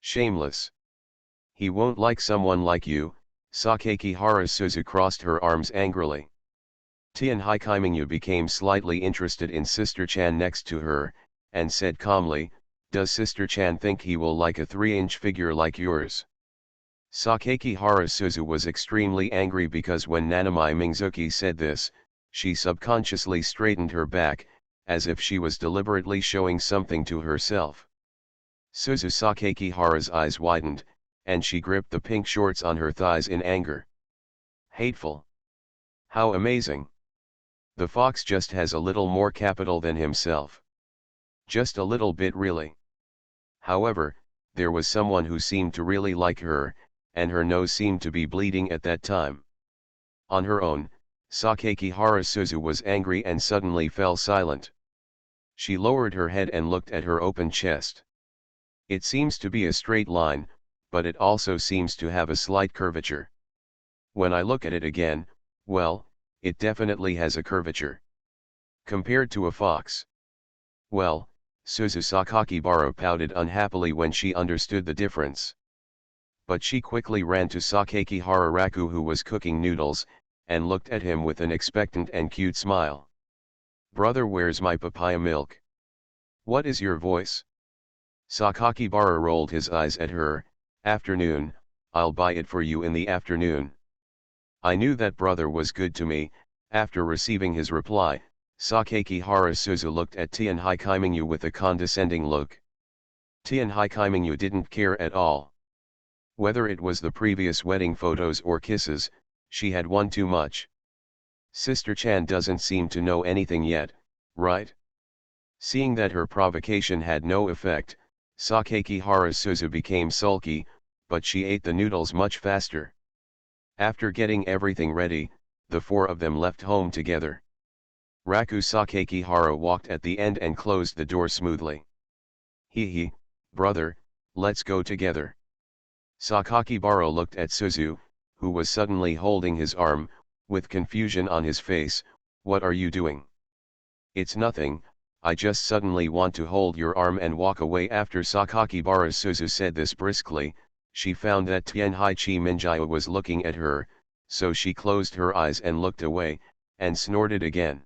Shameless. He won't like someone like you. Sakaki Harasuzu crossed her arms angrily. Tianhai Kaimingyu became slightly interested in Sister Chan next to her, and said calmly, does Sister Chan think he will like a 3-inch figure like yours? Sakakihara Suzu was extremely angry because when Nanami Mingzuki said this, she subconsciously straightened her back, as if she was deliberately showing something to herself. Suzu Sakakihara's eyes widened, and she gripped the pink shorts on her thighs in anger. Hateful. How amazing. The fox just has a little more capital than himself. Just a little bit really. However, there was someone who seemed to really like her, and her nose seemed to be bleeding at that time. On her own, Sakakihara Suzu was angry and suddenly fell silent. She lowered her head and looked at her open chest. It seems to be a straight line, but it also seems to have a slight curvature. When I look at it again, well, it definitely has a curvature. Compared to a fox. Well, Suzu Sakakibara pouted unhappily when she understood the difference. But she quickly ran to Sakakihara Raku, who was cooking noodles, and looked at him with an expectant and cute smile. "Brother, where's my papaya milk? What is your voice?" Sakakibara rolled his eyes at her. "Afternoon, I'll buy it for you in the afternoon." I knew that brother was good to me. After receiving his reply, Sakakihara Suzu looked at Tianhai Kaimingyu with a condescending look. Tianhai Kaimingyu didn't care at all. Whether it was the previous wedding photos or kisses, she had won too much. Sister Chan doesn't seem to know anything yet, right? Seeing that her provocation had no effect, Sakakihara Suzu became sulky, but she ate the noodles much faster. After getting everything ready, the four of them left home together. Raku Sakakihara walked at the end and closed the door smoothly. "Hee, brother, let's go together." Sakakibara looked at Suzu, who was suddenly holding his arm, with confusion on his face. "What are you doing?" "It's nothing, I just suddenly want to hold your arm and walk away." After Sakakibara Suzu said this briskly, she found that Tianhai Chi Minjia was looking at her, so she closed her eyes and looked away, and snorted again.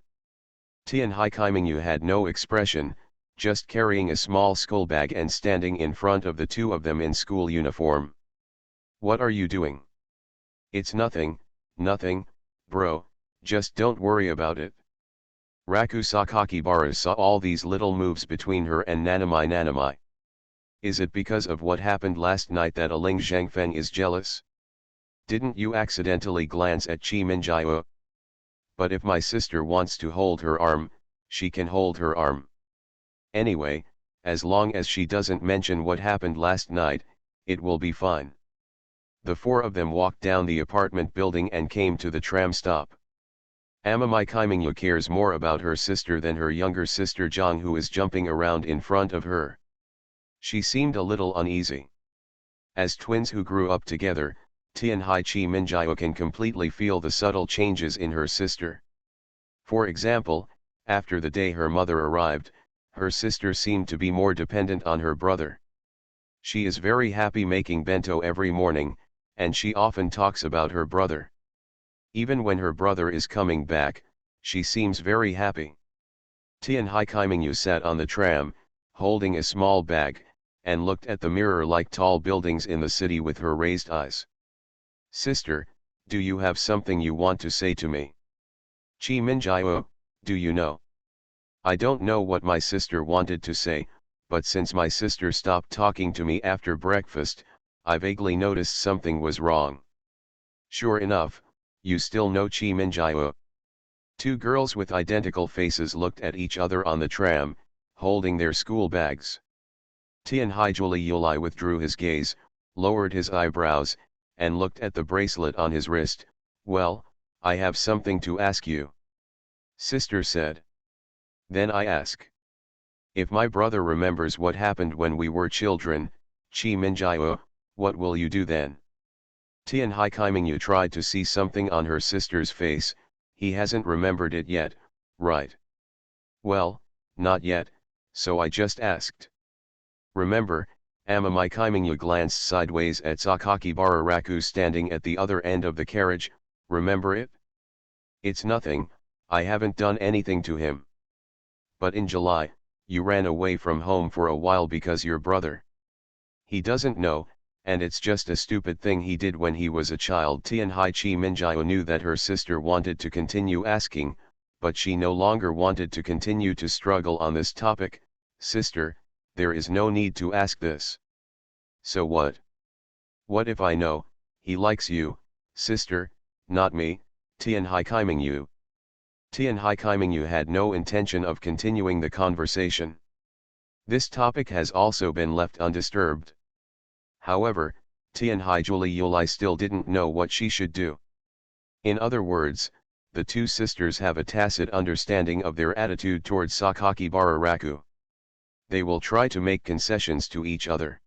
Tianhai Kaimingyu had no expression, just carrying a small school bag and standing in front of the two of them in school uniform. "What are you doing?" "It's nothing, bro, just don't worry about it." Raku Sakakibara saw all these little moves between her and Nanami. "Is it because of what happened last night that Ling Zhangfeng is jealous? Didn't you accidentally glance at Chi Minjia? But if my sister wants to hold her arm, she can hold her arm. Anyway, as long as she doesn't mention what happened last night, it will be fine." The four of them walked down the apartment building and came to the tram stop. Amami Kaimingyu cares more about her sister than her younger sister Zhang, who is jumping around in front of her. She seemed a little uneasy. As twins who grew up together, Tianhai Chi Minjia can completely feel the subtle changes in her sister. For example, after the day her mother arrived, her sister seemed to be more dependent on her brother. She is very happy making bento every morning, and she often talks about her brother. Even when her brother is coming back, she seems very happy. Tianhai Kaimingyu sat on the tram, holding a small bag, and looked at the mirror-like tall buildings in the city with her raised eyes. "Sister, do you have something you want to say to me?" "Chi Minjia, do you know? I don't know what my sister wanted to say, but since my sister stopped talking to me after breakfast, I vaguely noticed something was wrong." "Sure enough, you still know Chi Minjia." Two girls with identical faces looked at each other on the tram, holding their school bags. Tianhai Yuli withdrew his gaze, lowered his eyebrows, and looked at the bracelet on his wrist. "Well, I have something to ask you," Sister said. "Then I ask. If my brother remembers what happened when we were children, Chi Minjia, what will you do then?" Tianhai Kaimingyu tried to see something on her sister's face. "He hasn't remembered it yet, right?" "Well, not yet, so I just asked." "Remember," Amami Kaimingyu glanced sideways at Sakakibara Raku standing at the other end of the carriage, "remember it?" "It's nothing, I haven't done anything to him." "But in July, you ran away from home for a while because your brother." "He doesn't know, and it's just a stupid thing he did when he was a child. Tianhai Chi Minjiao knew that her sister wanted to continue asking, but she no longer wanted to continue to struggle on this topic. Sister, there is no need to ask this. So what? What if I know, he likes you, sister, not me? Tianhai Kaimingyu. Tianhai Kaimingyu had no intention of continuing the conversation. This topic has also been left undisturbed. However, Tianhai Yuli still didn't know what she should do. In other words, the two sisters have a tacit understanding of their attitude towards Sakakibara Raku. They will try to make concessions to each other.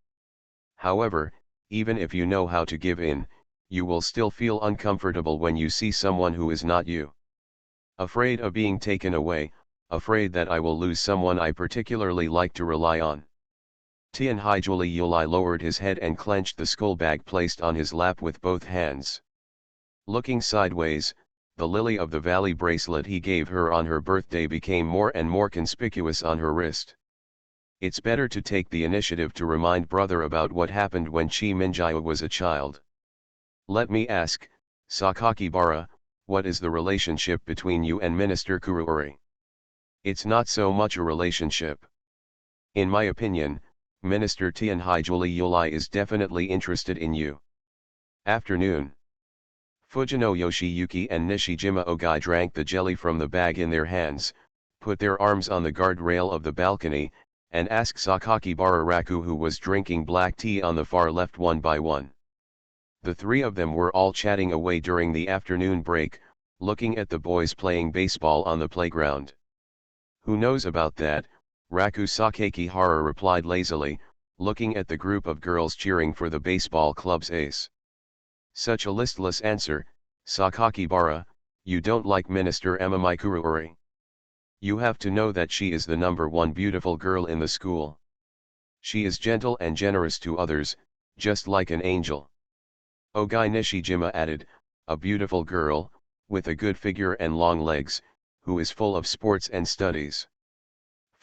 However, even if you know how to give in, you will still feel uncomfortable when you see someone who is not you. Afraid of being taken away, afraid that I will lose someone I particularly like to rely on. Tianhai Yuli lowered his head and clenched the skull bag placed on his lap with both hands. Looking sideways, the lily of the valley bracelet he gave her on her birthday became more and more conspicuous on her wrist. It's better to take the initiative to remind brother about what happened when Chi Minjiao was a child. Let me ask, Sakakibara, what is the relationship between you and Minister Kuruori? It's not so much a relationship. In my opinion, Minister Tianhai Yuli is definitely interested in you. Afternoon. Fujino Yoshiyuki and Nishijima Ogai drank the jelly from the bag in their hands, put their arms on the guardrail of the balcony, and asked Sakakibara Raku, who was drinking black tea on the far left, one by one. The three of them were all chatting away during the afternoon break, looking at the boys playing baseball on the playground. Who knows about that? Raku Sakakihara replied lazily, looking at the group of girls cheering for the baseball club's ace. Such a listless answer, Sakakibara, you don't like Minister Amamai Kuruori. You have to know that she is the #1 beautiful girl in the school. She is gentle and generous to others, just like an angel. Ogai Nishijima added, a beautiful girl, with a good figure and long legs, who is full of sports and studies.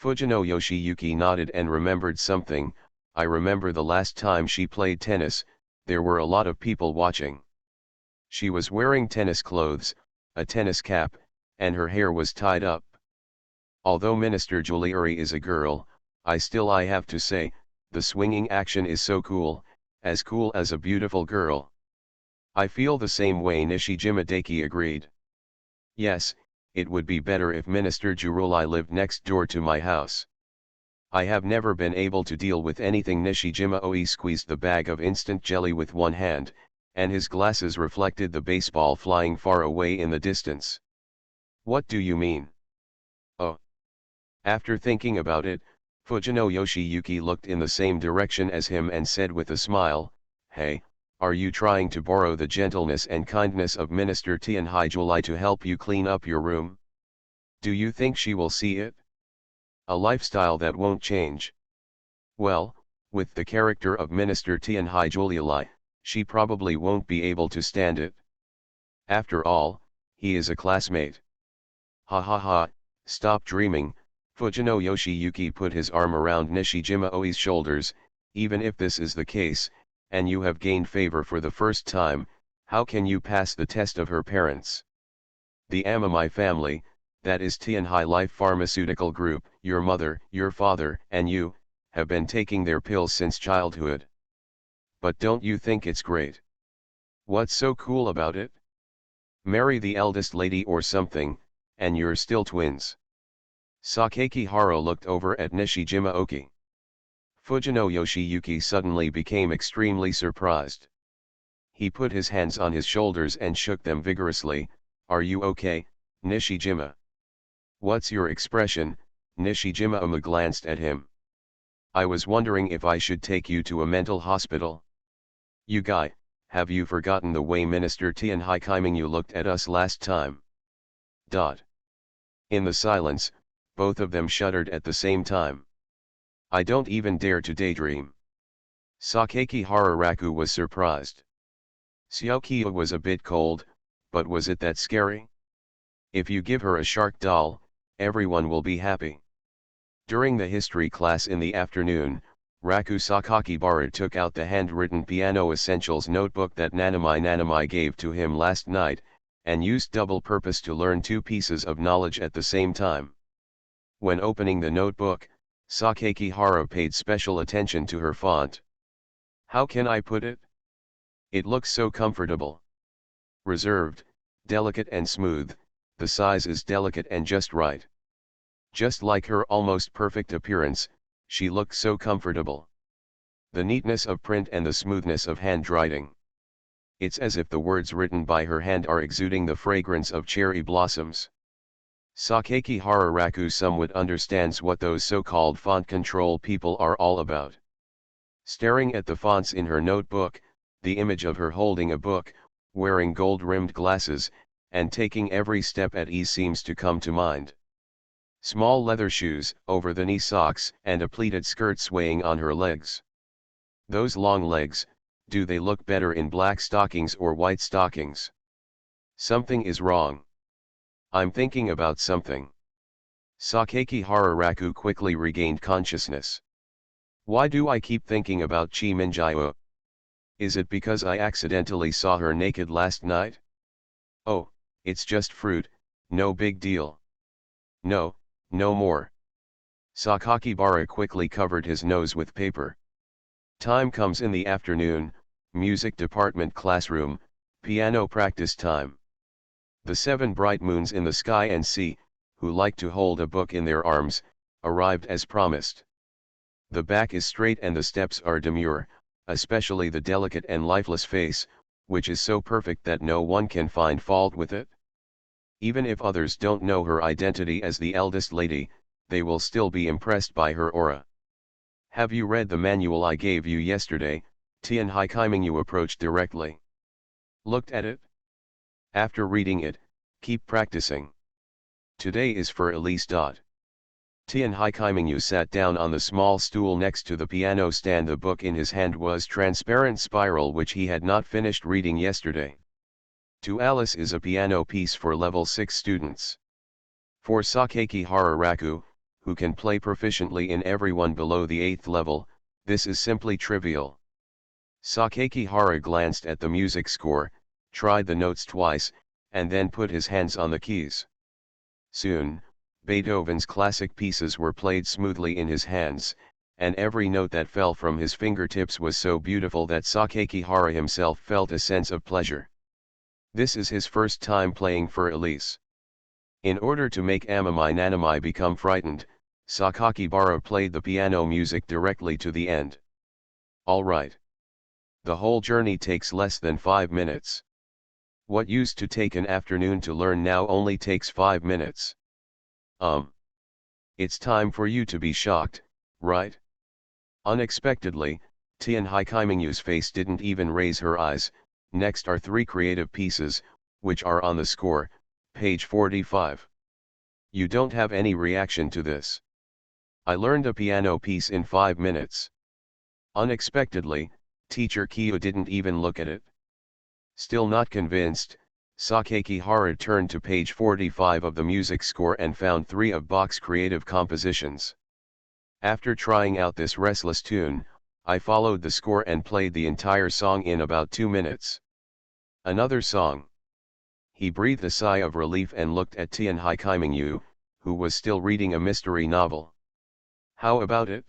Fujino Yoshiyuki nodded and remembered something. I remember the last time she played tennis, there were a lot of people watching. She was wearing tennis clothes, a tennis cap, and her hair was tied up. Although Minister Juliari is a girl, I have to say, the swinging action is so cool, as cool as a beautiful girl. I feel the same way, Nishijima Daki agreed. Yes, it would be better if Minister Juruli lived next door to my house. I have never been able to deal with anything. Nishijima Oi squeezed the bag of instant jelly with one hand, and his glasses reflected the baseball flying far away in the distance. What do you mean? Oh. After thinking about it, Fujino Yoshiyuki looked in the same direction as him and said with a smile, hey, are you trying to borrow the gentleness and kindness of Minister Tianhai Julai to help you clean up your room? Do you think she will see it? A lifestyle that won't change. Well, with the character of Minister Tianhai Julai, she probably won't be able to stand it. After all, he is a classmate. Ha ha ha, stop dreaming. Fujino Yoshiyuki put his arm around Nishijima Oi's shoulders. Even if this is the case, and you have gained favor for the first time, how can you pass the test of her parents? The Amamai family, that is Tianhai Life Pharmaceutical Group, your mother, your father, and you, have been taking their pills since childhood. But don't you think it's great? What's so cool about it? Marry the eldest lady or something, and you're still twins. Sakakihara looked over at Nishijima Oki. Fujino Yoshiyuki suddenly became extremely surprised. He put his hands on his shoulders and shook them vigorously. Are you okay, Nishijima? What's your expression? Nishijima Oma glanced at him. I was wondering if I should take you to a mental hospital. You guy, have you forgotten the way Minister Tianhai Kaimingyu looked at us last time? In the silence, both of them shuddered at the same time. I don't even dare to daydream. Sakakihara Raku was surprised. Xiaoqiu was a bit cold, but was it that scary? If you give her a shark doll, everyone will be happy. During the history class in the afternoon, Raku Sakakibara took out the handwritten Piano Essentials notebook that Nanami gave to him last night, and used double purpose to learn two pieces of knowledge at the same time. When opening the notebook, Sakakihara paid special attention to her font. How can I put it? It looks so comfortable. Reserved, delicate and smooth, the size is delicate and just right. Just like her almost perfect appearance, she looked so comfortable. The neatness of print and the smoothness of handwriting. It's as if the words written by her hand are exuding the fragrance of cherry blossoms. Sakakihara Raku somewhat understands what those so-called font control people are all about. Staring at the fonts in her notebook, the image of her holding a book, wearing gold-rimmed glasses, and taking every step at ease seems to come to mind. Small leather shoes, over-the-knee socks, and a pleated skirt swaying on her legs. Those long legs, do they look better in black stockings or white stockings? Something is wrong. I'm thinking about something. Sakakihara Raku quickly regained consciousness. Why do I keep thinking about Chi Minjio? Is it because I accidentally saw her naked last night? Oh, it's just fruit, no big deal. No, no more. Sakakibara quickly covered his nose with paper. Time comes in the afternoon, music department classroom, piano practice time. The 7 bright moons in the sky and sea, who like to hold a book in their arms, arrived as promised. The back is straight and the steps are demure, especially the delicate and lifeless face, which is so perfect that no one can find fault with it. Even if others don't know her identity as the eldest lady, they will still be impressed by her aura. Have you read the manual I gave you yesterday? Tianhai Kaimingyu approached directly. Looked at it? After reading it, keep practicing. Today is for Elise. Tianhai Kaimingyu sat down on the small stool next to the piano stand. The book in his hand was Transparent Spiral, which he had not finished reading yesterday. To Alice is a piano piece for level 6 students. For Sakakihara Raku, who can play proficiently in everyone below the 8th level, this is simply trivial. Sakakihara glanced at the music score, tried the notes twice, and then put his hands on the keys. Soon, Beethoven's classic pieces were played smoothly in his hands, and every note that fell from his fingertips was so beautiful that Sakakihara himself felt a sense of pleasure. This is his first time playing for Elise. In order to make Amami Nanami become frightened, Sakakibara played the piano music directly to the end. All right. The whole journey takes less than 5 minutes. What used to take an afternoon to learn now only takes 5 minutes. It's time for you to be shocked, right? Unexpectedly, Tianhai Kaimingyu's face didn't even raise her eyes. Next are 3 creative pieces, which are on the score, page 45. You don't have any reaction to this. I learned a piano piece in 5 minutes. Unexpectedly, teacher Kiyo didn't even look at it. Still not convinced, Sakakihara turned to page 45 of the music score and found 3 of Bach's creative compositions. After trying out this restless tune, I followed the score and played the entire song in about 2 minutes. Another song. He breathed a sigh of relief and looked at Tianhai Kaimingyu, who was still reading a mystery novel. How about it?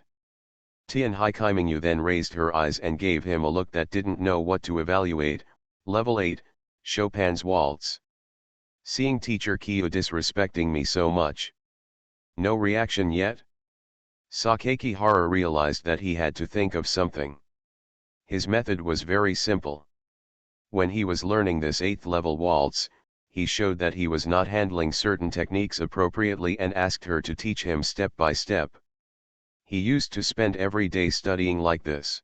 Tianhai Kaimingyu then raised her eyes and gave him a look that didn't know what to evaluate. Level 8, Chopin's Waltz. Seeing teacher Kiyo disrespecting me so much. No reaction yet? Sakakihara realized that he had to think of something. His method was very simple. When he was learning this 8th level waltz, he showed that he was not handling certain techniques appropriately and asked her to teach him step by step. He used to spend every day studying like this.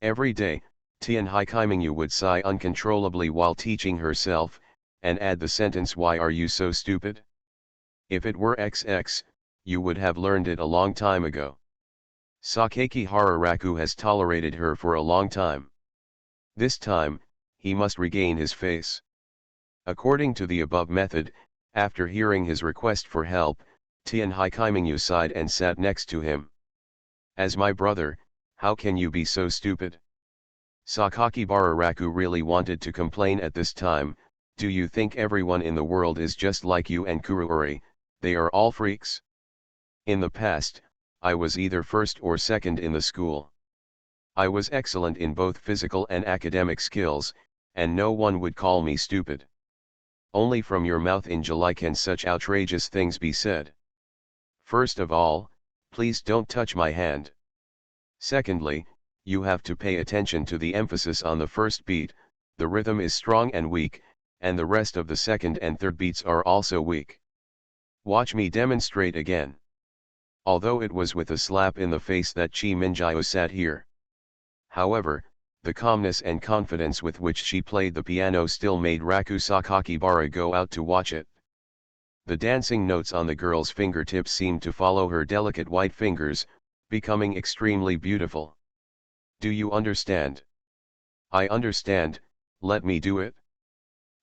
Every day, Tianhai Kaimingyu would sigh uncontrollably while teaching herself, and add the sentence, "Why are you so stupid? If it were XX, you would have learned it a long time ago." Sakakihara Raku has tolerated her for a long time. This time, he must regain his face. According to the above method, after hearing his request for help, Tianhai Kaimingyu sighed and sat next to him. As my brother, How can you be so stupid? Sakakibara Raku really wanted to complain at this time. Do you think everyone in the world is just like you and Kuruori, they are all freaks? In the past, I was either first or second in the school. I was excellent in both physical and academic skills, and no one would call me stupid. Only from your mouth in July can such outrageous things be said. First of all, please don't touch my hand. Secondly, you have to pay attention to the emphasis on the first beat, the rhythm is strong and weak, and the rest of the second and third beats are also weak. Watch me demonstrate again. Although it was with a slap in the face that Chi Minjio sat here. However, the calmness and confidence with which she played the piano still made Raku Sakakibara go out to watch it. The dancing notes on the girl's fingertips seemed to follow her delicate white fingers, becoming extremely beautiful. Do you understand? I understand, let me do it.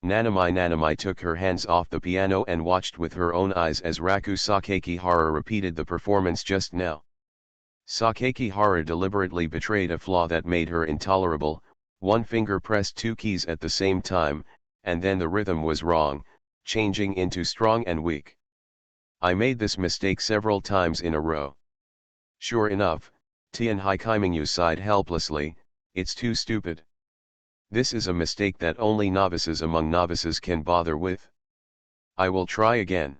Nanami took her hands off the piano and watched with her own eyes as Raku Sakakihara repeated the performance just now. Sakakihara deliberately betrayed a flaw that made her intolerable, one finger pressed two keys at the same time, and then the rhythm was wrong, changing into strong and weak. I made this mistake several times in a row. Sure enough, Tianhai Kaimingyu sighed helplessly, it's too stupid. This is a mistake that only novices among novices can bother with. I will try again.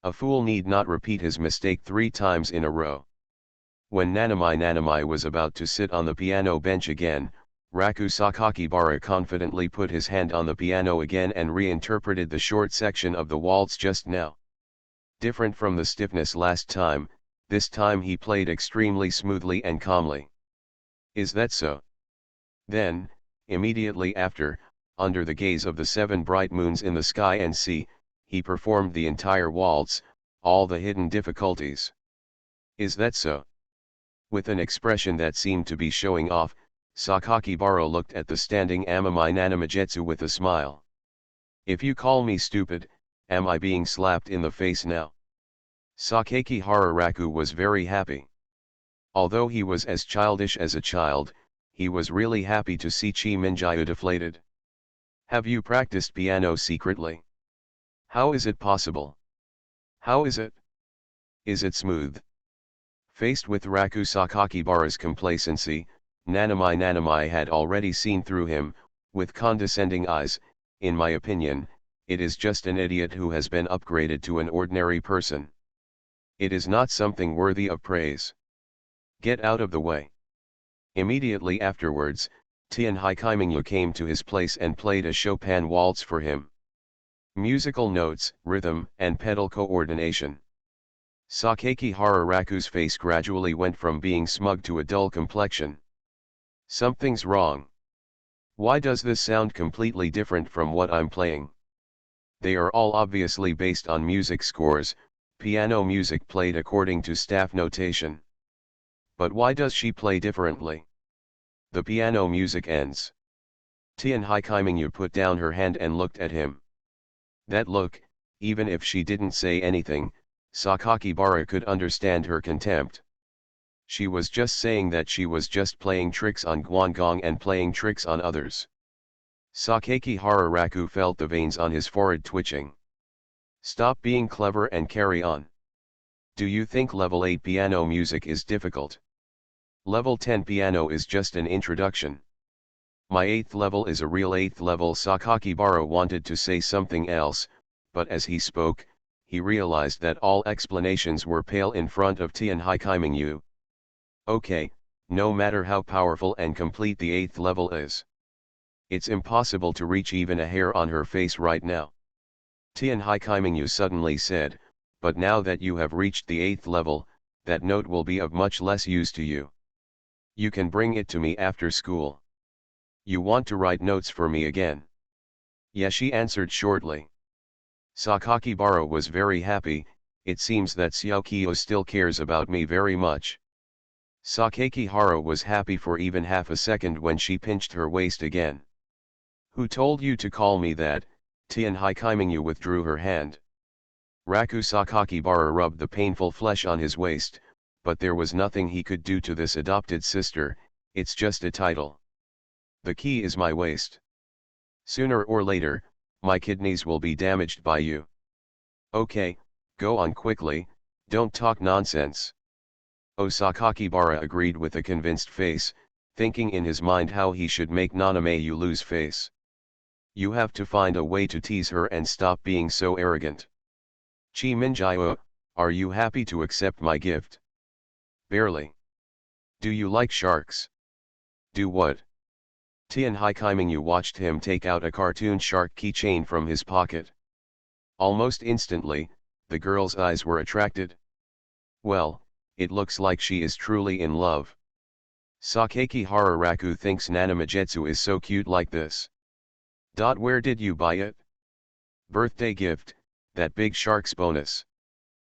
A fool need not repeat his mistake 3 times in a row. When Nanami was about to sit on the piano bench again, Raku Sakakibara confidently put his hand on the piano again and reinterpreted the short section of the waltz just now. Different from the stiffness last time, this time he played extremely smoothly and calmly. Is that so? Then, immediately after, under the gaze of the 7 bright moons in the sky and sea, he performed the entire waltz, all the hidden difficulties. Is that so? With an expression that seemed to be showing off, Sakakibara looked at the standing Amami Nanamijetsu with a smile. If you call me stupid, am I being slapped in the face now? Sakakihara Raku was very happy. Although he was as childish as a child, he was really happy to see Chi Minjio deflated. Have you practiced piano secretly? How is it possible? How is it? Is it smooth? Faced with Raku Sakakibara's complacency, Nanami had already seen through him, with condescending eyes. In my opinion, it is just an idiot who has been upgraded to an ordinary person. It is not something worthy of praise. Get out of the way. Immediately afterwards, Tianhai Kaimingyu came to his place and played a Chopin waltz for him. Musical notes, rhythm, and pedal coordination. Sakakihara Raku's face gradually went from being smug to a dull complexion. Something's wrong. Why does this sound completely different from what I'm playing? They are all obviously based on music scores, piano music played according to staff notation. But why does she play differently? The piano music ends. Tianhai Kaimingyu put down her hand and looked at him. That look, even if she didn't say anything, Sakakibara could understand her contempt. She was just saying that she was just playing tricks on Guangong and playing tricks on others. Sakakihara Raku felt the veins on his forehead twitching. Stop being clever and carry on. Do you think level 8 piano music is difficult? Level 10 piano is just an introduction. My 8th level is a real 8th level. Sakakibara wanted to say something else, but as he spoke, he realized that all explanations were pale in front of Tianhai Kaimingyu. Okay, no matter how powerful and complete the 8th level is, it's impossible to reach even a hair on her face right now. Tianhai Kaimingyu suddenly said, but now that you have reached the 8th level, that note will be of much less use to you. You can bring it to me after school. You want to write notes for me again? Yes, she answered shortly. Sakakibara was very happy. It seems that Xiaoqiu still cares about me very much. Sakakihara was happy for even half a second when she pinched her waist again. Who told you to call me that? Tianhai Kaimingyu withdrew her hand. Raku Sakakibara rubbed the painful flesh on his waist, but there was nothing he could do to this adopted sister, it's just a title. The key is my waist. Sooner or later, my kidneys will be damaged by you. Okay, go on quickly, don't talk nonsense. Sakakibara agreed with a convinced face, thinking in his mind how he should make Nanamayu lose face. You have to find a way to tease her and stop being so arrogant. Chi Minjio, are you happy to accept my gift? Barely. Do you like sharks? Do what? Tian Haikaimingu watched him take out a cartoon shark keychain from his pocket. Almost instantly, the girl's eyes were attracted. Well, it looks like she is truly in love. Sakaki Hararaku thinks Nanamajetsu is so cute like this. Where did you buy it? Birthday gift, that big shark's bonus.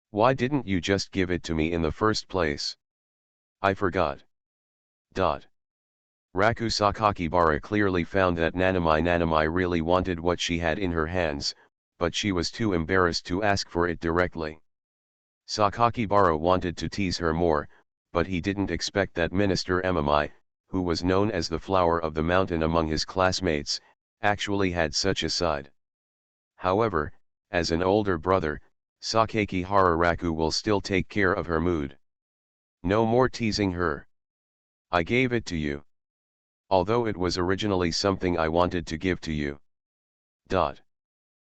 Why didn't you just give it to me in the first place? I forgot. Raku Sakakibara clearly found that Nanamai really wanted what she had in her hands, but she was too embarrassed to ask for it directly. Sakakibara wanted to tease her more, but he didn't expect that Minister Emamai, who was known as the flower of the mountain among his classmates, actually had such a side. However, as an older brother, Sakaki Hararaku will still take care of her mood. No more teasing her. I gave it to you. Although it was originally something I wanted to give to you.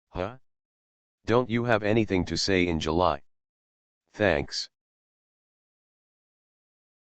Huh? Don't you have anything to say in July? Thanks.